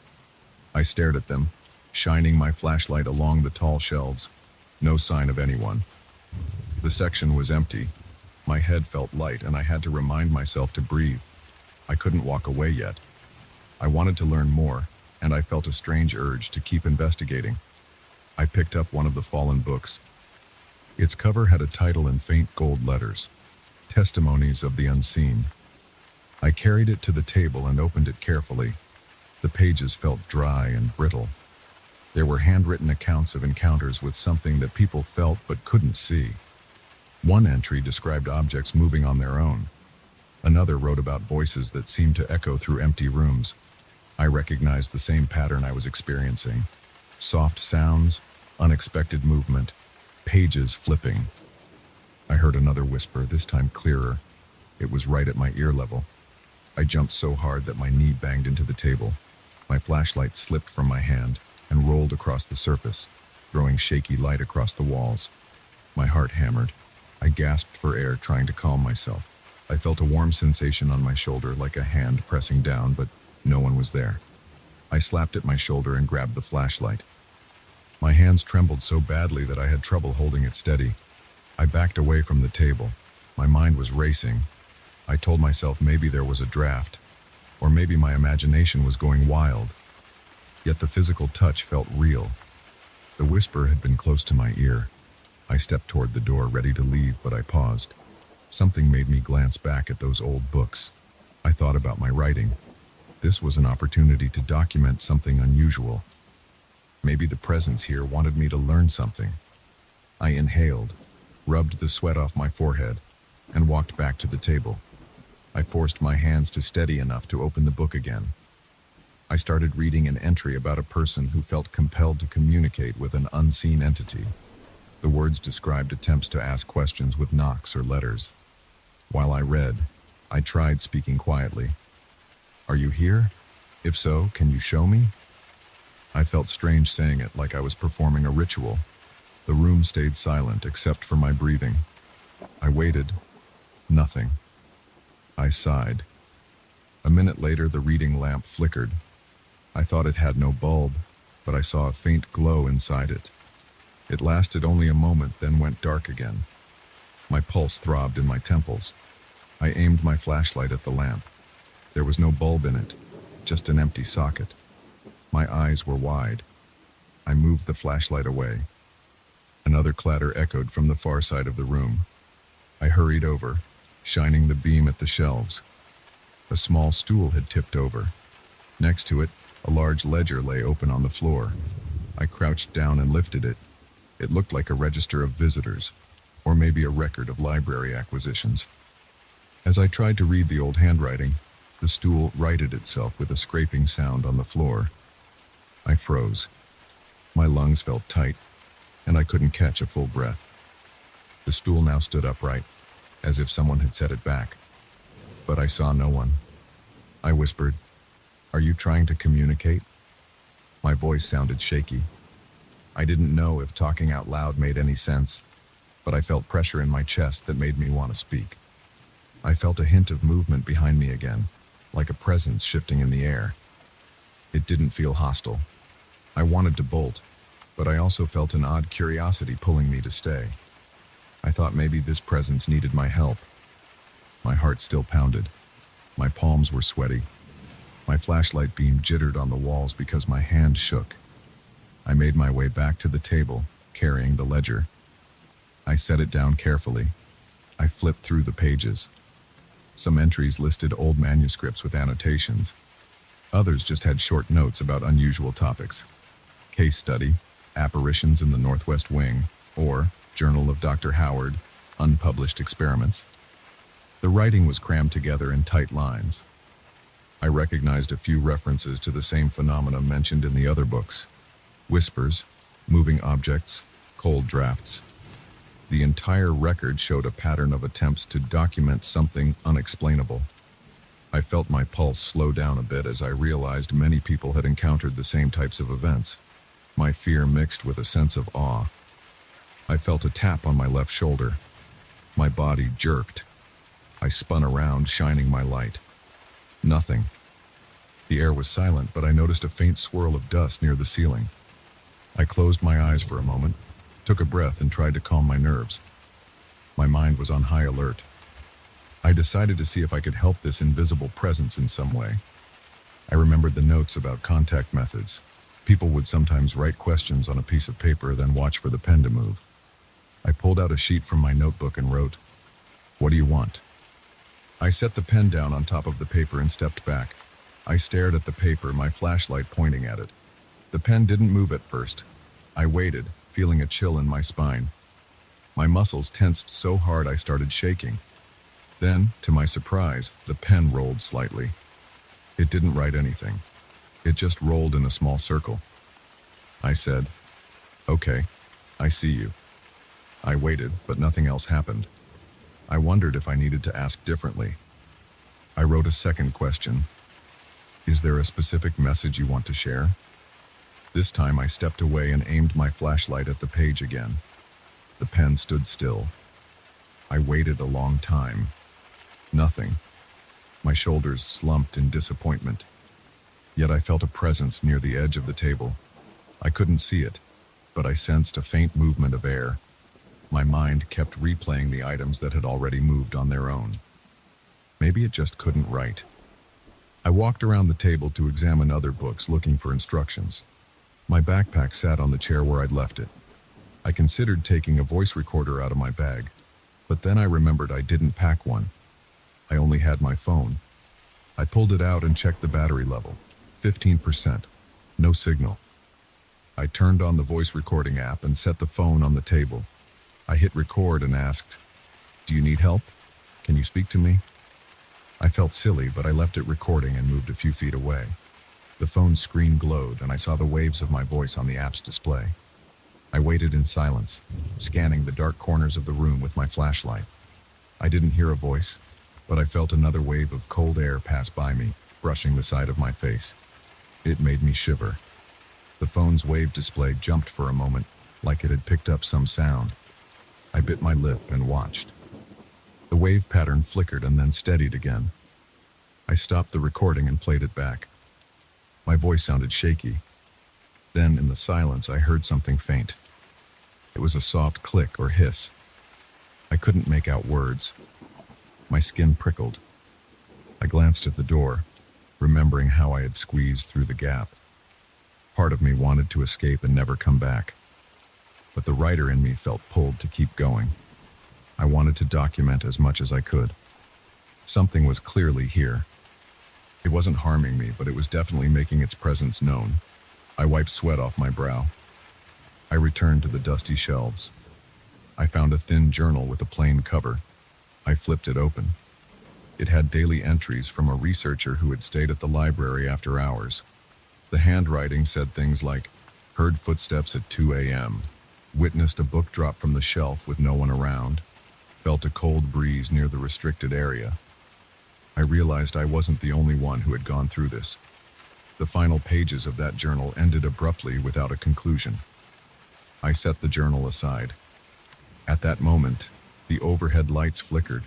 I stared at them, shining my flashlight along the tall shelves. No sign of anyone. The section was empty. My head felt light, and I had to remind myself to breathe. I couldn't walk away yet. I wanted to learn more, and I felt a strange urge to keep investigating. I picked up one of the fallen books. Its cover had a title in faint gold letters, Testimonies of the Unseen. I carried it to the table and opened it carefully. The pages felt dry and brittle. There were handwritten accounts of encounters with something that people felt but couldn't see. One entry described objects moving on their own. Another wrote about voices that seemed to echo through empty rooms. I recognized the same pattern I was experiencing. Soft sounds, unexpected movement, pages flipping. I heard another whisper, this time clearer. It was right at my ear level. I jumped so hard that my knee banged into the table. My flashlight slipped from my hand and rolled across the surface, throwing shaky light across the walls. My heart hammered. I gasped for air, trying to calm myself. I felt a warm sensation on my shoulder, like a hand pressing down, but no one was there. I slapped at my shoulder and grabbed the flashlight. My hands trembled so badly that I had trouble holding it steady. I backed away from the table. My mind was racing. I told myself maybe there was a draft, or maybe my imagination was going wild. Yet the physical touch felt real. The whisper had been close to my ear. I stepped toward the door, ready to leave, but I paused. Something made me glance back at those old books. I thought about my writing. This was an opportunity to document something unusual. Maybe the presence here wanted me to learn something. I inhaled, rubbed the sweat off my forehead, and walked back to the table. I forced my hands to steady enough to open the book again. I started reading an entry about a person who felt compelled to communicate with an unseen entity. The words described attempts to ask questions with knocks or letters. While I read, I tried speaking quietly. "Are you here? If so, can you show me?" I felt strange saying it, like I was performing a ritual. The room stayed silent except for my breathing. I waited. Nothing. I sighed. A minute later, the reading lamp flickered. I thought it had no bulb, but I saw a faint glow inside it. It lasted only a moment, then went dark again. My pulse throbbed in my temples. I aimed my flashlight at the lamp. There was no bulb in it, just an empty socket. My eyes were wide. I moved the flashlight away. Another clatter echoed from the far side of the room. I hurried over, shining the beam at the shelves. A small stool had tipped over. Next to it, A large ledger lay open on the floor. I crouched down and lifted it. It looked like a register of visitors, or maybe a record of library acquisitions. As I tried to read the old handwriting, the stool righted itself with a scraping sound on the floor. I froze. My lungs felt tight, and I couldn't catch a full breath. The stool now stood upright, as if someone had set it back. But I saw no one. I whispered, "Are you trying to communicate?" My voice sounded shaky. I didn't know if talking out loud made any sense, but I felt pressure in my chest that made me want to speak. I felt a hint of movement behind me again, like a presence shifting in the air. It didn't feel hostile. I wanted to bolt, but I also felt an odd curiosity pulling me to stay. I thought maybe this presence needed my help. My heart still pounded. My palms were sweaty. My flashlight beam jittered on the walls because my hand shook. I made my way back to the table, carrying the ledger. I set it down carefully. I flipped through the pages. Some entries listed old manuscripts with annotations. Others just had short notes about unusual topics. Case study, apparitions in the Northwest Wing, or Journal of Dr. Howard, unpublished experiments. The writing was crammed together in tight lines. I recognized a few references to the same phenomena mentioned in the other books. Whispers, moving objects, cold drafts. The entire record showed a pattern of attempts to document something unexplainable. I felt my pulse slow down a bit as I realized many people had encountered the same types of events. My fear mixed with a sense of awe. I felt a tap on my left shoulder. My body jerked. I spun around, shining my light. Nothing. The air was silent, but I noticed a faint swirl of dust near the ceiling. I closed my eyes for a moment, took a breath, and tried to calm my nerves. My mind was on high alert. I decided to see if I could help this invisible presence in some way. I remembered the notes about contact methods. People would sometimes write questions on a piece of paper, then watch for the pen to move. I pulled out a sheet from my notebook and wrote, "What do you want?" I set the pen down on top of the paper and stepped back. I stared at the paper, my flashlight pointing at it. The pen didn't move at first. I waited, feeling a chill in my spine. My muscles tensed so hard I started shaking. Then, to my surprise, the pen rolled slightly. It didn't write anything. It just rolled in a small circle. I said, "Okay, I see you." I waited, but nothing else happened. I wondered if I needed to ask differently. I wrote a second question. "Is there a specific message you want to share?" This time I stepped away and aimed my flashlight at the page again. The pen stood still. I waited a long time. Nothing. My shoulders slumped in disappointment. Yet I felt a presence near the edge of the table. I couldn't see it, but I sensed a faint movement of air. My mind kept replaying the items that had already moved on their own. Maybe it just couldn't write. I walked around the table to examine other books, looking for instructions. My backpack sat on the chair where I'd left it. I considered taking a voice recorder out of my bag, but then I remembered I didn't pack one. I only had my phone. I pulled it out and checked the battery level. 15%. No signal. I turned on the voice recording app and set the phone on the table. I hit record and asked, "Do you need help? Can you speak to me?" I felt silly, but I left it recording and moved a few feet away. The phone's screen glowed, and I saw the waves of my voice on the app's display. I waited in silence, scanning the dark corners of the room with my flashlight. I didn't hear a voice, but I felt another wave of cold air pass by me, brushing the side of my face. It made me shiver. The phone's wave display jumped for a moment, like it had picked up some sound. I bit my lip and watched. The wave pattern flickered and then steadied again. I stopped the recording and played it back. My voice sounded shaky. Then, in the silence, I heard something faint. It was a soft click or hiss. I couldn't make out words. My skin prickled. I glanced at the door, remembering how I had squeezed through the gap. Part of me wanted to escape and never come back, but the writer in me felt pulled to keep going. I wanted to document as much as I could. Something was clearly here. It wasn't harming me, but it was definitely making its presence known. I wiped sweat off my brow. I returned to the dusty shelves. I found a thin journal with a plain cover. I flipped it open. It had daily entries from a researcher who had stayed at the library after hours. The handwriting said things like, heard footsteps at 2 a.m., witnessed a book drop from the shelf with no one around, felt a cold breeze near the restricted area. I realized I wasn't the only one who had gone through this. The final pages of that journal ended abruptly without a conclusion. I set the journal aside. At that moment, the overhead lights flickered.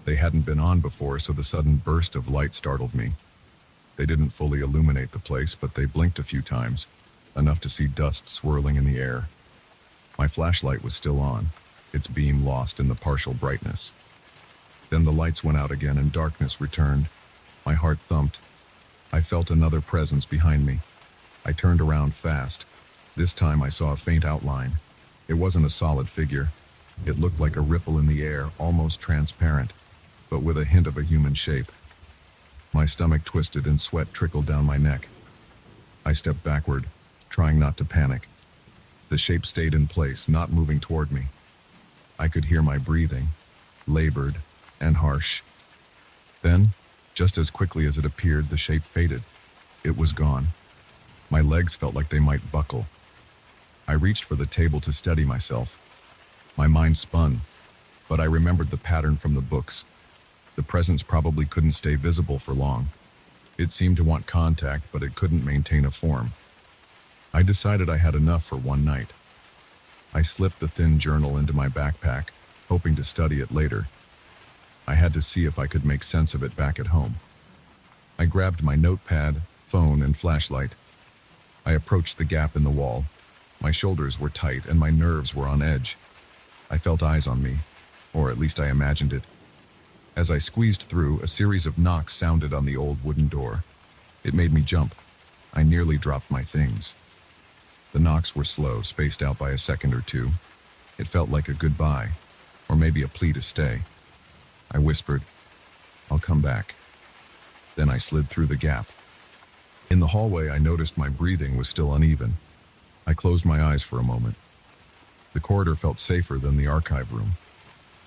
They hadn't been on before, so the sudden burst of light startled me. They didn't fully illuminate the place, but they blinked a few times, enough to see dust swirling in the air. My flashlight was still on, its beam lost in the partial brightness. Then the lights went out again and darkness returned. My heart thumped. I felt another presence behind me. I turned around fast. This time I saw a faint outline. It wasn't a solid figure. It looked like a ripple in the air, almost transparent, but with a hint of a human shape. My stomach twisted and sweat trickled down my neck. I stepped backward, trying not to panic. The shape stayed in place, not moving toward me. I could hear my breathing, labored and harsh. Then, just as quickly as it appeared, the shape faded. It was gone. My legs felt like they might buckle. I reached for the table to steady myself. My mind spun, but I remembered the pattern from the books. The presence probably couldn't stay visible for long. It seemed to want contact, but it couldn't maintain a form. I decided I had enough for one night. I slipped the thin journal into my backpack, hoping to study it later. I had to see if I could make sense of it back at home. I grabbed my notepad, phone, and flashlight. I approached the gap in the wall. My shoulders were tight and my nerves were on edge. I felt eyes on me, or at least I imagined it. As I squeezed through, a series of knocks sounded on the old wooden door. It made me jump. I nearly dropped my things. The knocks were slow, spaced out by a second or two. It felt like a goodbye, or maybe a plea to stay. I whispered, "I'll come back." Then I slid through the gap. In the hallway, I noticed my breathing was still uneven. I closed my eyes for a moment. The corridor felt safer than the archive room.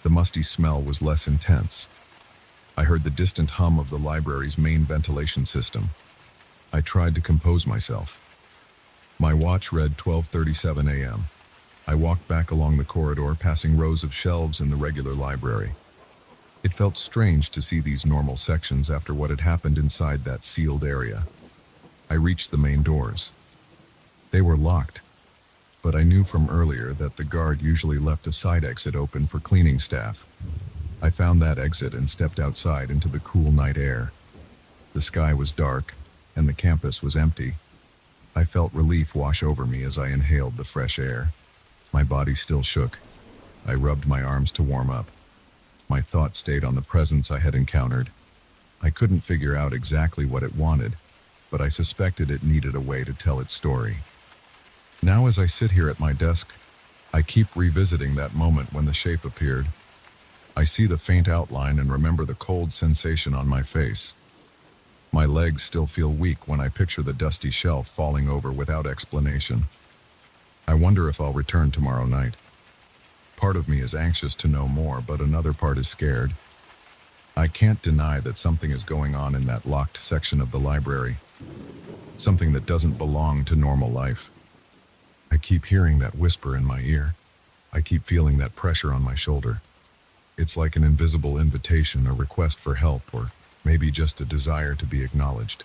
The musty smell was less intense. I heard the distant hum of the library's main ventilation system. I tried to compose myself. My watch read 12:37 a.m. I walked back along the corridor, passing rows of shelves in the regular library. It felt strange to see these normal sections after what had happened inside that sealed area. I reached the main doors. They were locked, but I knew from earlier that the guard usually left a side exit open for cleaning staff. I found that exit and stepped outside into the cool night air. The sky was dark, and the campus was empty. I felt relief wash over me as I inhaled the fresh air. My body still shook. I rubbed my arms to warm up. My thoughts stayed on the presence I had encountered. I couldn't figure out exactly what it wanted, but I suspected it needed a way to tell its story. Now as I sit here at my desk, I keep revisiting that moment when the shape appeared. I see the faint outline and remember the cold sensation on my face. My legs still feel weak when I picture the dusty shelf falling over without explanation. I wonder if I'll return tomorrow night. Part of me is anxious to know more, but another part is scared. I can't deny that something is going on in that locked section of the library. Something that doesn't belong to normal life. I keep hearing that whisper in my ear. I keep feeling that pressure on my shoulder. It's like an invisible invitation, a request for help, or maybe just a desire to be acknowledged.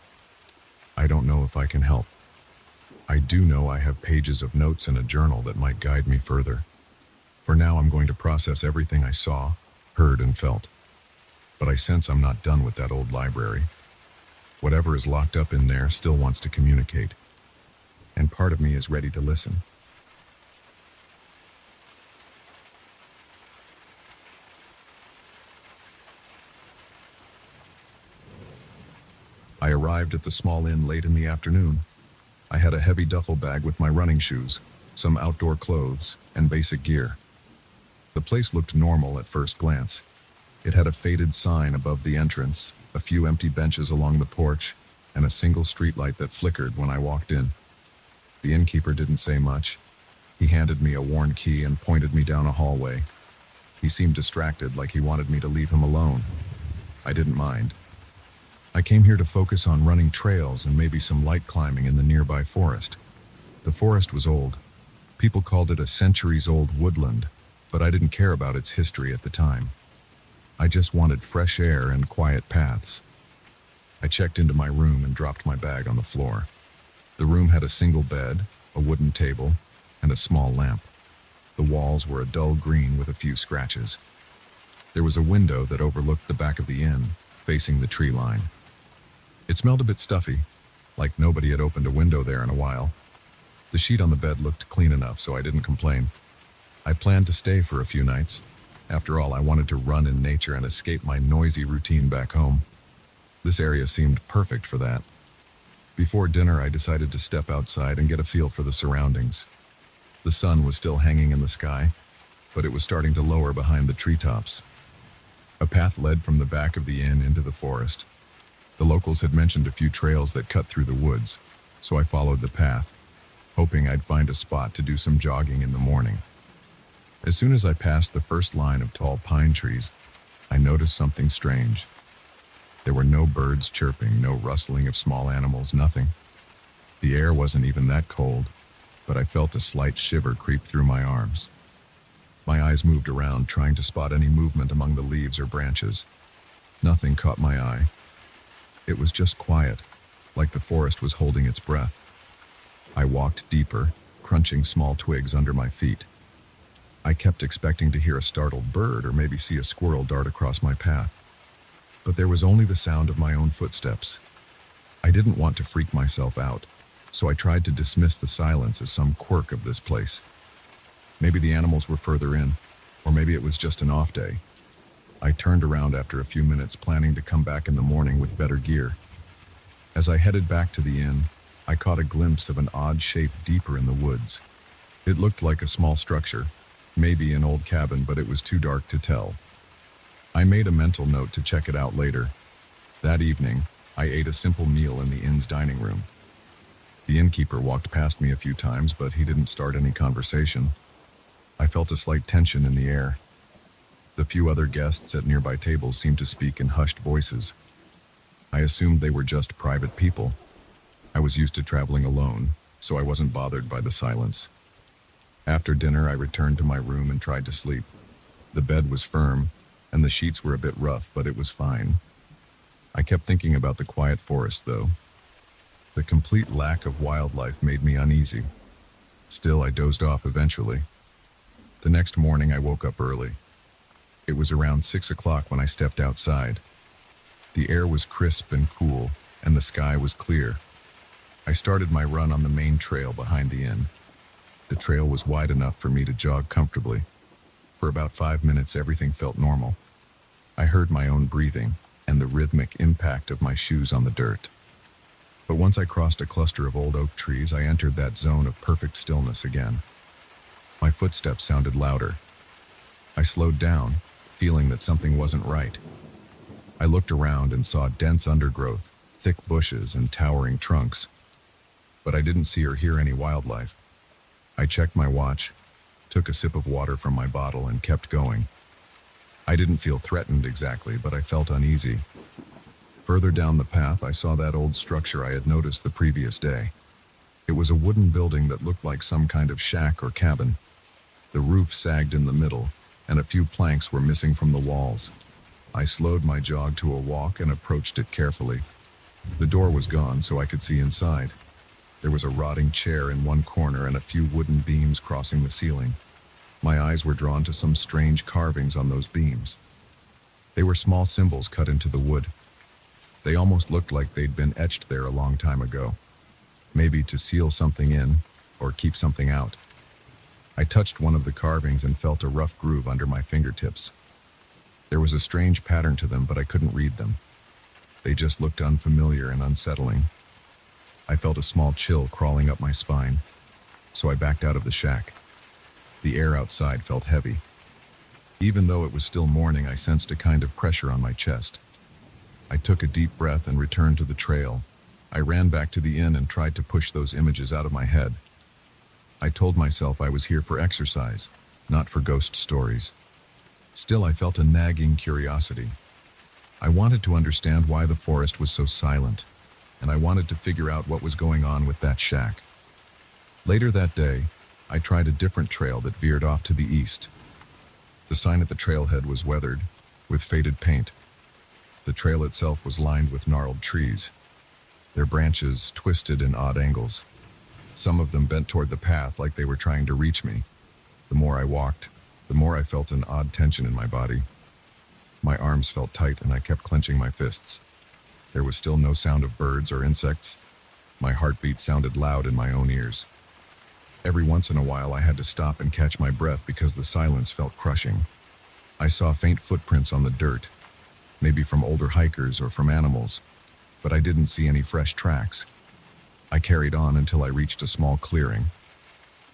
I don't know if I can help. I do know I have pages of notes in a journal that might guide me further. For now, I'm going to process everything I saw, heard, and felt. But I sense I'm not done with that old library. Whatever is locked up in there still wants to communicate. And part of me is ready to listen. I arrived at the small inn late in the afternoon. I had a heavy duffel bag with my running shoes, some outdoor clothes, and basic gear. The place looked normal at first glance. It had a faded sign above the entrance, a few empty benches along the porch, and a single streetlight that flickered when I walked in. The innkeeper didn't say much. He handed me a worn key and pointed me down a hallway. He seemed distracted, like he wanted me to leave him alone. I didn't mind. I came here to focus on running trails and maybe some light climbing in the nearby forest. The forest was old. People called it a centuries-old woodland, but I didn't care about its history at the time. I just wanted fresh air and quiet paths. I checked into my room and dropped my bag on the floor. The room had a single bed, a wooden table, and a small lamp. The walls were a dull green with a few scratches. There was a window that overlooked the back of the inn, facing the tree line. It smelled a bit stuffy, like nobody had opened a window there in a while. The sheet on the bed looked clean enough, so I didn't complain. I planned to stay for a few nights. After all, I wanted to run in nature and escape my noisy routine back home. This area seemed perfect for that. Before dinner, I decided to step outside and get a feel for the surroundings. The sun was still hanging in the sky, but it was starting to lower behind the treetops. A path led from the back of the inn into the forest. The locals had mentioned a few trails that cut through the woods, so I followed the path, hoping I'd find a spot to do some jogging in the morning. As soon as I passed the first line of tall pine trees, I noticed something strange. There were no birds chirping, no rustling of small animals, nothing. The air wasn't even that cold, but I felt a slight shiver creep through my arms. My eyes moved around, trying to spot any movement among the leaves or branches. Nothing caught my eye. It was just quiet, like the forest was holding its breath. I walked deeper, crunching small twigs under my feet. I kept expecting to hear a startled bird or maybe see a squirrel dart across my path. But there was only the sound of my own footsteps. I didn't want to freak myself out, so I tried to dismiss the silence as some quirk of this place. Maybe the animals were further in, or maybe it was just an off day. I turned around after a few minutes, planning to come back in the morning with better gear. As I headed back to the inn, I caught a glimpse of an odd shape deeper in the woods. It looked like a small structure, maybe an old cabin, but it was too dark to tell. I made a mental note to check it out later. That evening, I ate a simple meal in the inn's dining room. The innkeeper walked past me a few times, but he didn't start any conversation. I felt a slight tension in the air. The few other guests at nearby tables seemed to speak in hushed voices. I assumed they were just private people. I was used to traveling alone, so I wasn't bothered by the silence. After dinner, I returned to my room and tried to sleep. The bed was firm, and the sheets were a bit rough, but it was fine. I kept thinking about the quiet forest, though. The complete lack of wildlife made me uneasy. Still, I dozed off eventually. The next morning, I woke up early. It was around 6 o'clock when I stepped outside. The air was crisp and cool, and the sky was clear. I started my run on the main trail behind the inn. The trail was wide enough for me to jog comfortably. For about 5 minutes, everything felt normal. I heard my own breathing and the rhythmic impact of my shoes on the dirt. But once I crossed a cluster of old oak trees, I entered that zone of perfect stillness again. My footsteps sounded louder. I slowed down, feeling that something wasn't right. I looked around and saw dense undergrowth, thick bushes, and towering trunks. But I didn't see or hear any wildlife. I checked my watch, took a sip of water from my bottle, and kept going. I didn't feel threatened exactly, but I felt uneasy. Further down the path, I saw that old structure I had noticed the previous day. It was a wooden building that looked like some kind of shack or cabin. The roof sagged in the middle, and a few planks were missing from the walls. I slowed my jog to a walk and approached it carefully. The door was gone, so I could see inside. There was a rotting chair in one corner and a few wooden beams crossing the ceiling. My eyes were drawn to some strange carvings on those beams. They were small symbols cut into the wood. They almost looked like they'd been etched there a long time ago, maybe to seal something in or keep something out. I touched one of the carvings and felt a rough groove under my fingertips. There was a strange pattern to them, but I couldn't read them. They just looked unfamiliar and unsettling. I felt a small chill crawling up my spine, so I backed out of the shack. The air outside felt heavy. Even though it was still morning, I sensed a kind of pressure on my chest. I took a deep breath and returned to the trail. I ran back to the inn and tried to push those images out of my head. I told myself I was here for exercise, not for ghost stories. Still, I felt a nagging curiosity. I wanted to understand why the forest was so silent, and I wanted to figure out what was going on with that shack. Later that day, I tried a different trail that veered off to the east. The sign at the trailhead was weathered, with faded paint. The trail itself was lined with gnarled trees, their branches twisted in odd angles. Some of them bent toward the path like they were trying to reach me. The more I walked, the more I felt an odd tension in my body. My arms felt tight and I kept clenching my fists. There was still no sound of birds or insects. My heartbeat sounded loud in my own ears. Every once in a while I had to stop and catch my breath because the silence felt crushing. I saw faint footprints on the dirt, maybe from older hikers or from animals, but I didn't see any fresh tracks. I carried on until I reached a small clearing.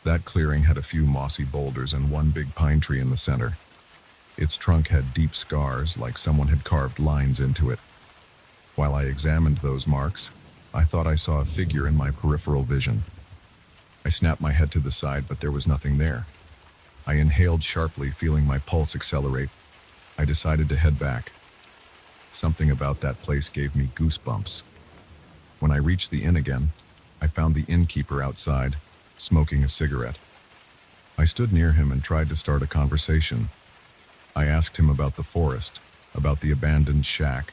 That clearing had a few mossy boulders and one big pine tree in the center. Its trunk had deep scars, like someone had carved lines into it. While I examined those marks, I thought I saw a figure in my peripheral vision. I snapped my head to the side, but there was nothing there. I inhaled sharply, feeling my pulse accelerate. I decided to head back. Something about that place gave me goosebumps. When I reached the inn again, I found the innkeeper outside, smoking a cigarette. I stood near him and tried to start a conversation. I asked him about the forest, about the abandoned shack,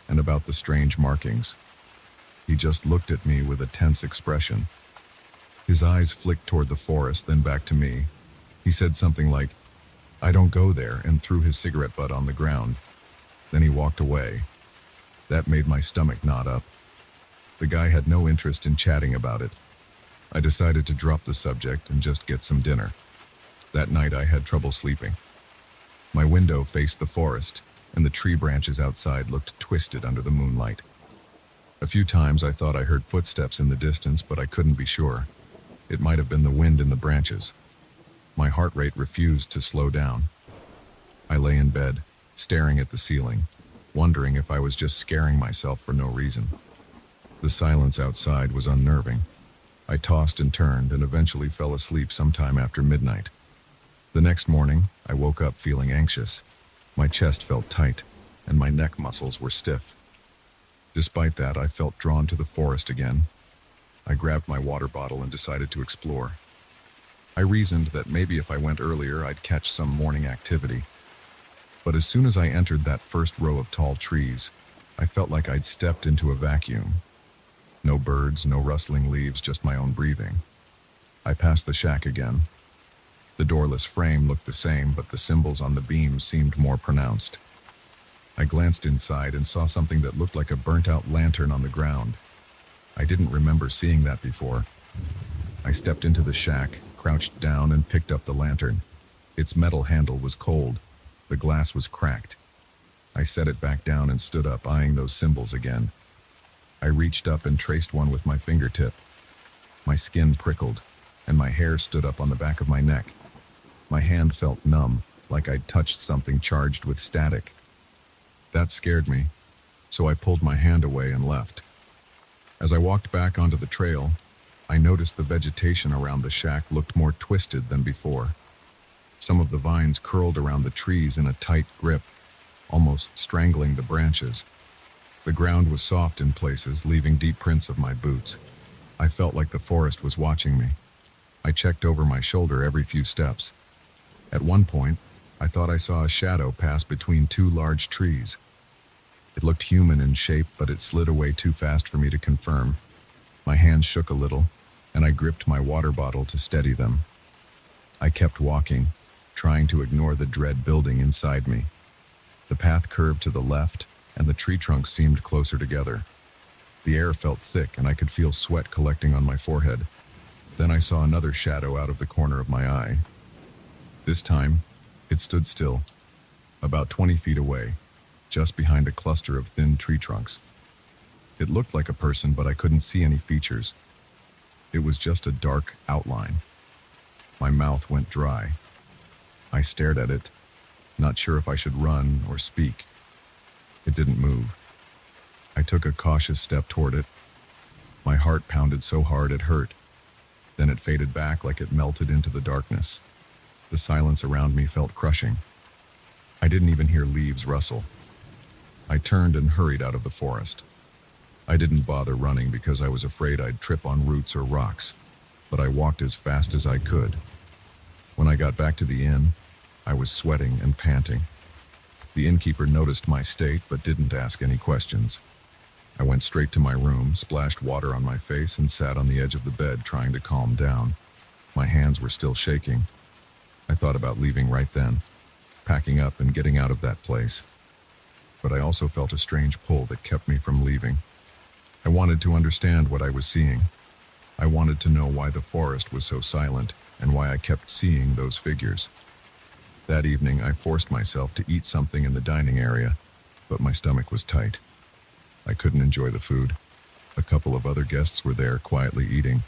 and about the strange markings. He just looked at me with a tense expression. His eyes flicked toward the forest, then back to me. He said something like, "I don't go there," and threw his cigarette butt on the ground. Then he walked away. That made my stomach knot up. The guy had no interest in chatting about it. I decided to drop the subject and just get some dinner. That night I had trouble sleeping. My window faced the forest, and the tree branches outside looked twisted under the moonlight. A few times I thought I heard footsteps in the distance, but I couldn't be sure. It might have been the wind in the branches. My heart rate refused to slow down. I lay in bed, staring at the ceiling, wondering if I was just scaring myself for no reason. The silence outside was unnerving. I tossed and turned and eventually fell asleep sometime after midnight. The next morning, I woke up feeling anxious. My chest felt tight, and my neck muscles were stiff. Despite that, I felt drawn to the forest again. I grabbed my water bottle and decided to explore. I reasoned that maybe if I went earlier, I'd catch some morning activity. But as soon as I entered that first row of tall trees, I felt like I'd stepped into a vacuum. No birds, no rustling leaves, just my own breathing. I passed the shack again. The doorless frame looked the same, but the symbols on the beams seemed more pronounced. I glanced inside and saw something that looked like a burnt-out lantern on the ground. I didn't remember seeing that before. I stepped into the shack, crouched down, and picked up the lantern. Its metal handle was cold. The glass was cracked. I set it back down and stood up, eyeing those symbols again. I reached up and traced one with my fingertip. My skin prickled, and my hair stood up on the back of my neck. My hand felt numb, like I'd touched something charged with static. That scared me, so I pulled my hand away and left. As I walked back onto the trail, I noticed the vegetation around the shack looked more twisted than before. Some of the vines curled around the trees in a tight grip, almost strangling the branches. The ground was soft in places, leaving deep prints of my boots. I felt like the forest was watching me. I checked over my shoulder every few steps. At one point, I thought I saw a shadow pass between two large trees. It looked human in shape, but it slid away too fast for me to confirm. My hands shook a little, and I gripped my water bottle to steady them. I kept walking, trying to ignore the dread building inside me. The path curved to the left, and the tree trunks seemed closer together. The air felt thick, and I could feel sweat collecting on my forehead. Then I saw another shadow out of the corner of my eye. This time, it stood still, about 20 feet away, just behind a cluster of thin tree trunks. It looked like a person, but I couldn't see any features. It was just a dark outline. My mouth went dry. I stared at it, not sure if I should run or speak. It didn't move. I took a cautious step toward it. My heart pounded so hard it hurt. Then it faded back like it melted into the darkness. The silence around me felt crushing. I didn't even hear leaves rustle. I turned and hurried out of the forest. I didn't bother running because I was afraid I'd trip on roots or rocks, but I walked as fast as I could. When I got back to the inn, I was sweating and panting. The innkeeper noticed my state but didn't ask any questions. I went straight to my room, splashed water on my face, and sat on the edge of the bed trying to calm down. My hands were still shaking. I thought about leaving right then, packing up and getting out of that place. But I also felt a strange pull that kept me from leaving. I wanted to understand what I was seeing. I wanted to know why the forest was so silent and why I kept seeing those figures. That evening, I forced myself to eat something in the dining area, but my stomach was tight. I couldn't enjoy the food. A couple of other guests were there, quietly eating.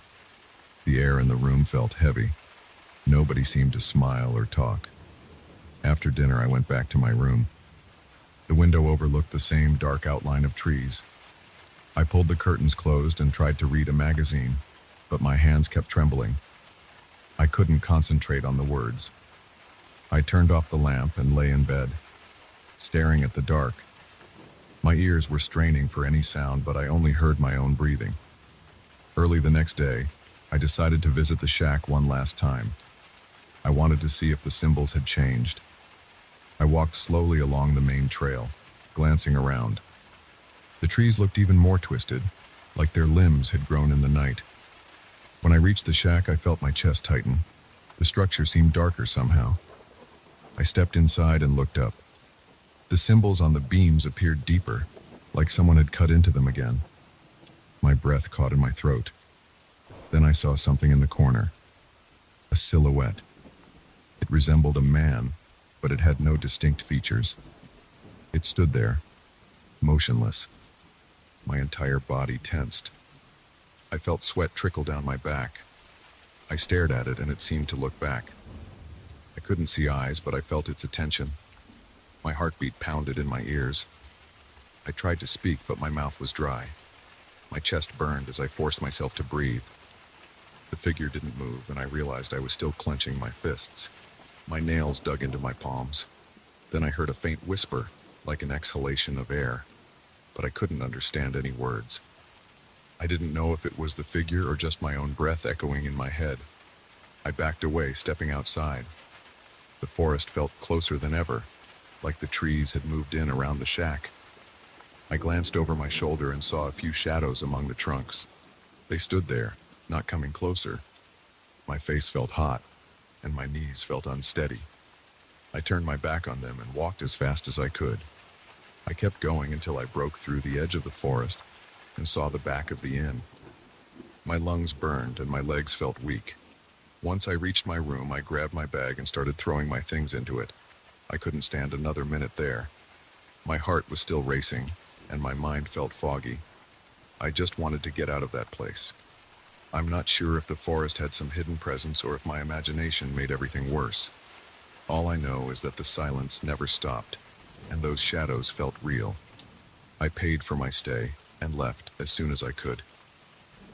The air in the room felt heavy. Nobody seemed to smile or talk. After dinner, I went back to my room. The window overlooked the same dark outline of trees. I pulled the curtains closed and tried to read a magazine, but my hands kept trembling. I couldn't concentrate on the words. I turned off the lamp and lay in bed, staring at the dark. My ears were straining for any sound, but I only heard my own breathing. Early the next day, I decided to visit the shack one last time. I wanted to see if the symbols had changed. I walked slowly along the main trail, glancing around. The trees looked even more twisted, like their limbs had grown in the night. When I reached the shack, I felt my chest tighten. The structure seemed darker somehow. I stepped inside and looked up. The symbols on the beams appeared deeper, like someone had cut into them again. My breath caught in my throat. Then I saw something in the corner. A silhouette. It resembled a man, but it had no distinct features. It stood there, motionless. My entire body tensed. I felt sweat trickle down my back. I stared at it and it seemed to look back. I couldn't see eyes, but I felt its attention. My heartbeat pounded in my ears. I tried to speak, but my mouth was dry. My chest burned as I forced myself to breathe. The figure didn't move, and I realized I was still clenching my fists. My nails dug into my palms. Then I heard a faint whisper, like an exhalation of air, but I couldn't understand any words. I didn't know if it was the figure or just my own breath echoing in my head. I backed away, stepping outside. The forest felt closer than ever, like the trees had moved in around the shack. I glanced over my shoulder and saw a few shadows among the trunks. They stood there, not coming closer. My face felt hot, and my knees felt unsteady. I turned my back on them and walked as fast as I could. I kept going until I broke through the edge of the forest and saw the back of the inn. My lungs burned and my legs felt weak. Once I reached my room, I grabbed my bag and started throwing my things into it. I couldn't stand another minute there. My heart was still racing, and my mind felt foggy. I just wanted to get out of that place. I'm not sure if the forest had some hidden presence or if my imagination made everything worse. All I know is that the silence never stopped, and those shadows felt real. I paid for my stay and left as soon as I could.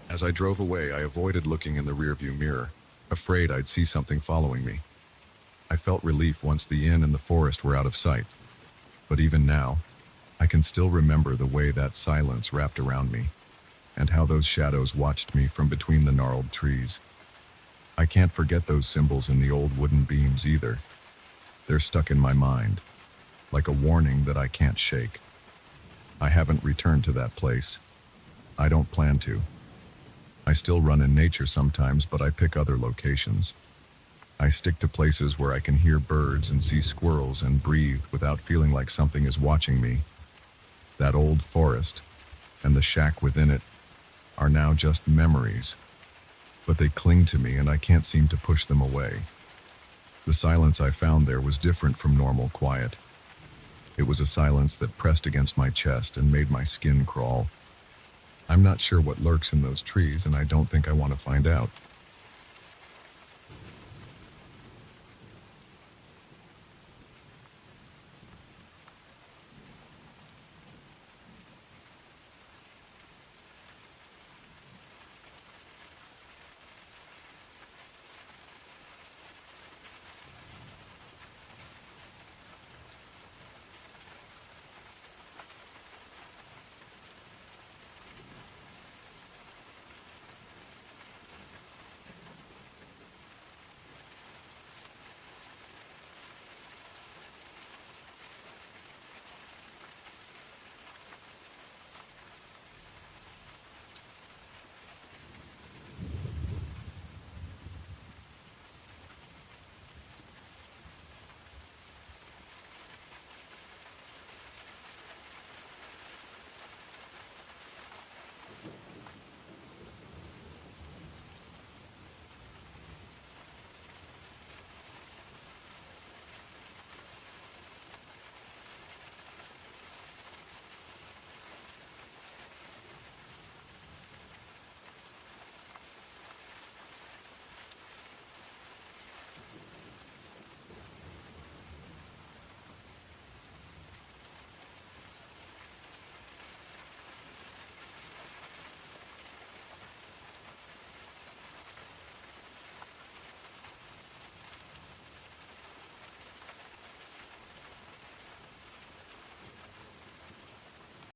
As I drove away, I avoided looking in the rearview mirror, afraid I'd see something following me. I felt relief once the inn and the forest were out of sight. But even now, I can still remember the way that silence wrapped around me, and how those shadows watched me from between the gnarled trees. I can't forget those symbols in the old wooden beams either. They're stuck in my mind, like a warning that I can't shake. I haven't returned to that place. I don't plan to. I still run in nature sometimes, but I pick other locations. I stick to places where I can hear birds and see squirrels and breathe without feeling like something is watching me. That old forest and the shack within it are now just memories, but they cling to me and I can't seem to push them away. The silence I found there was different from normal quiet. It was a silence that pressed against my chest and made my skin crawl. I'm not sure what lurks in those trees, and I don't think I want to find out.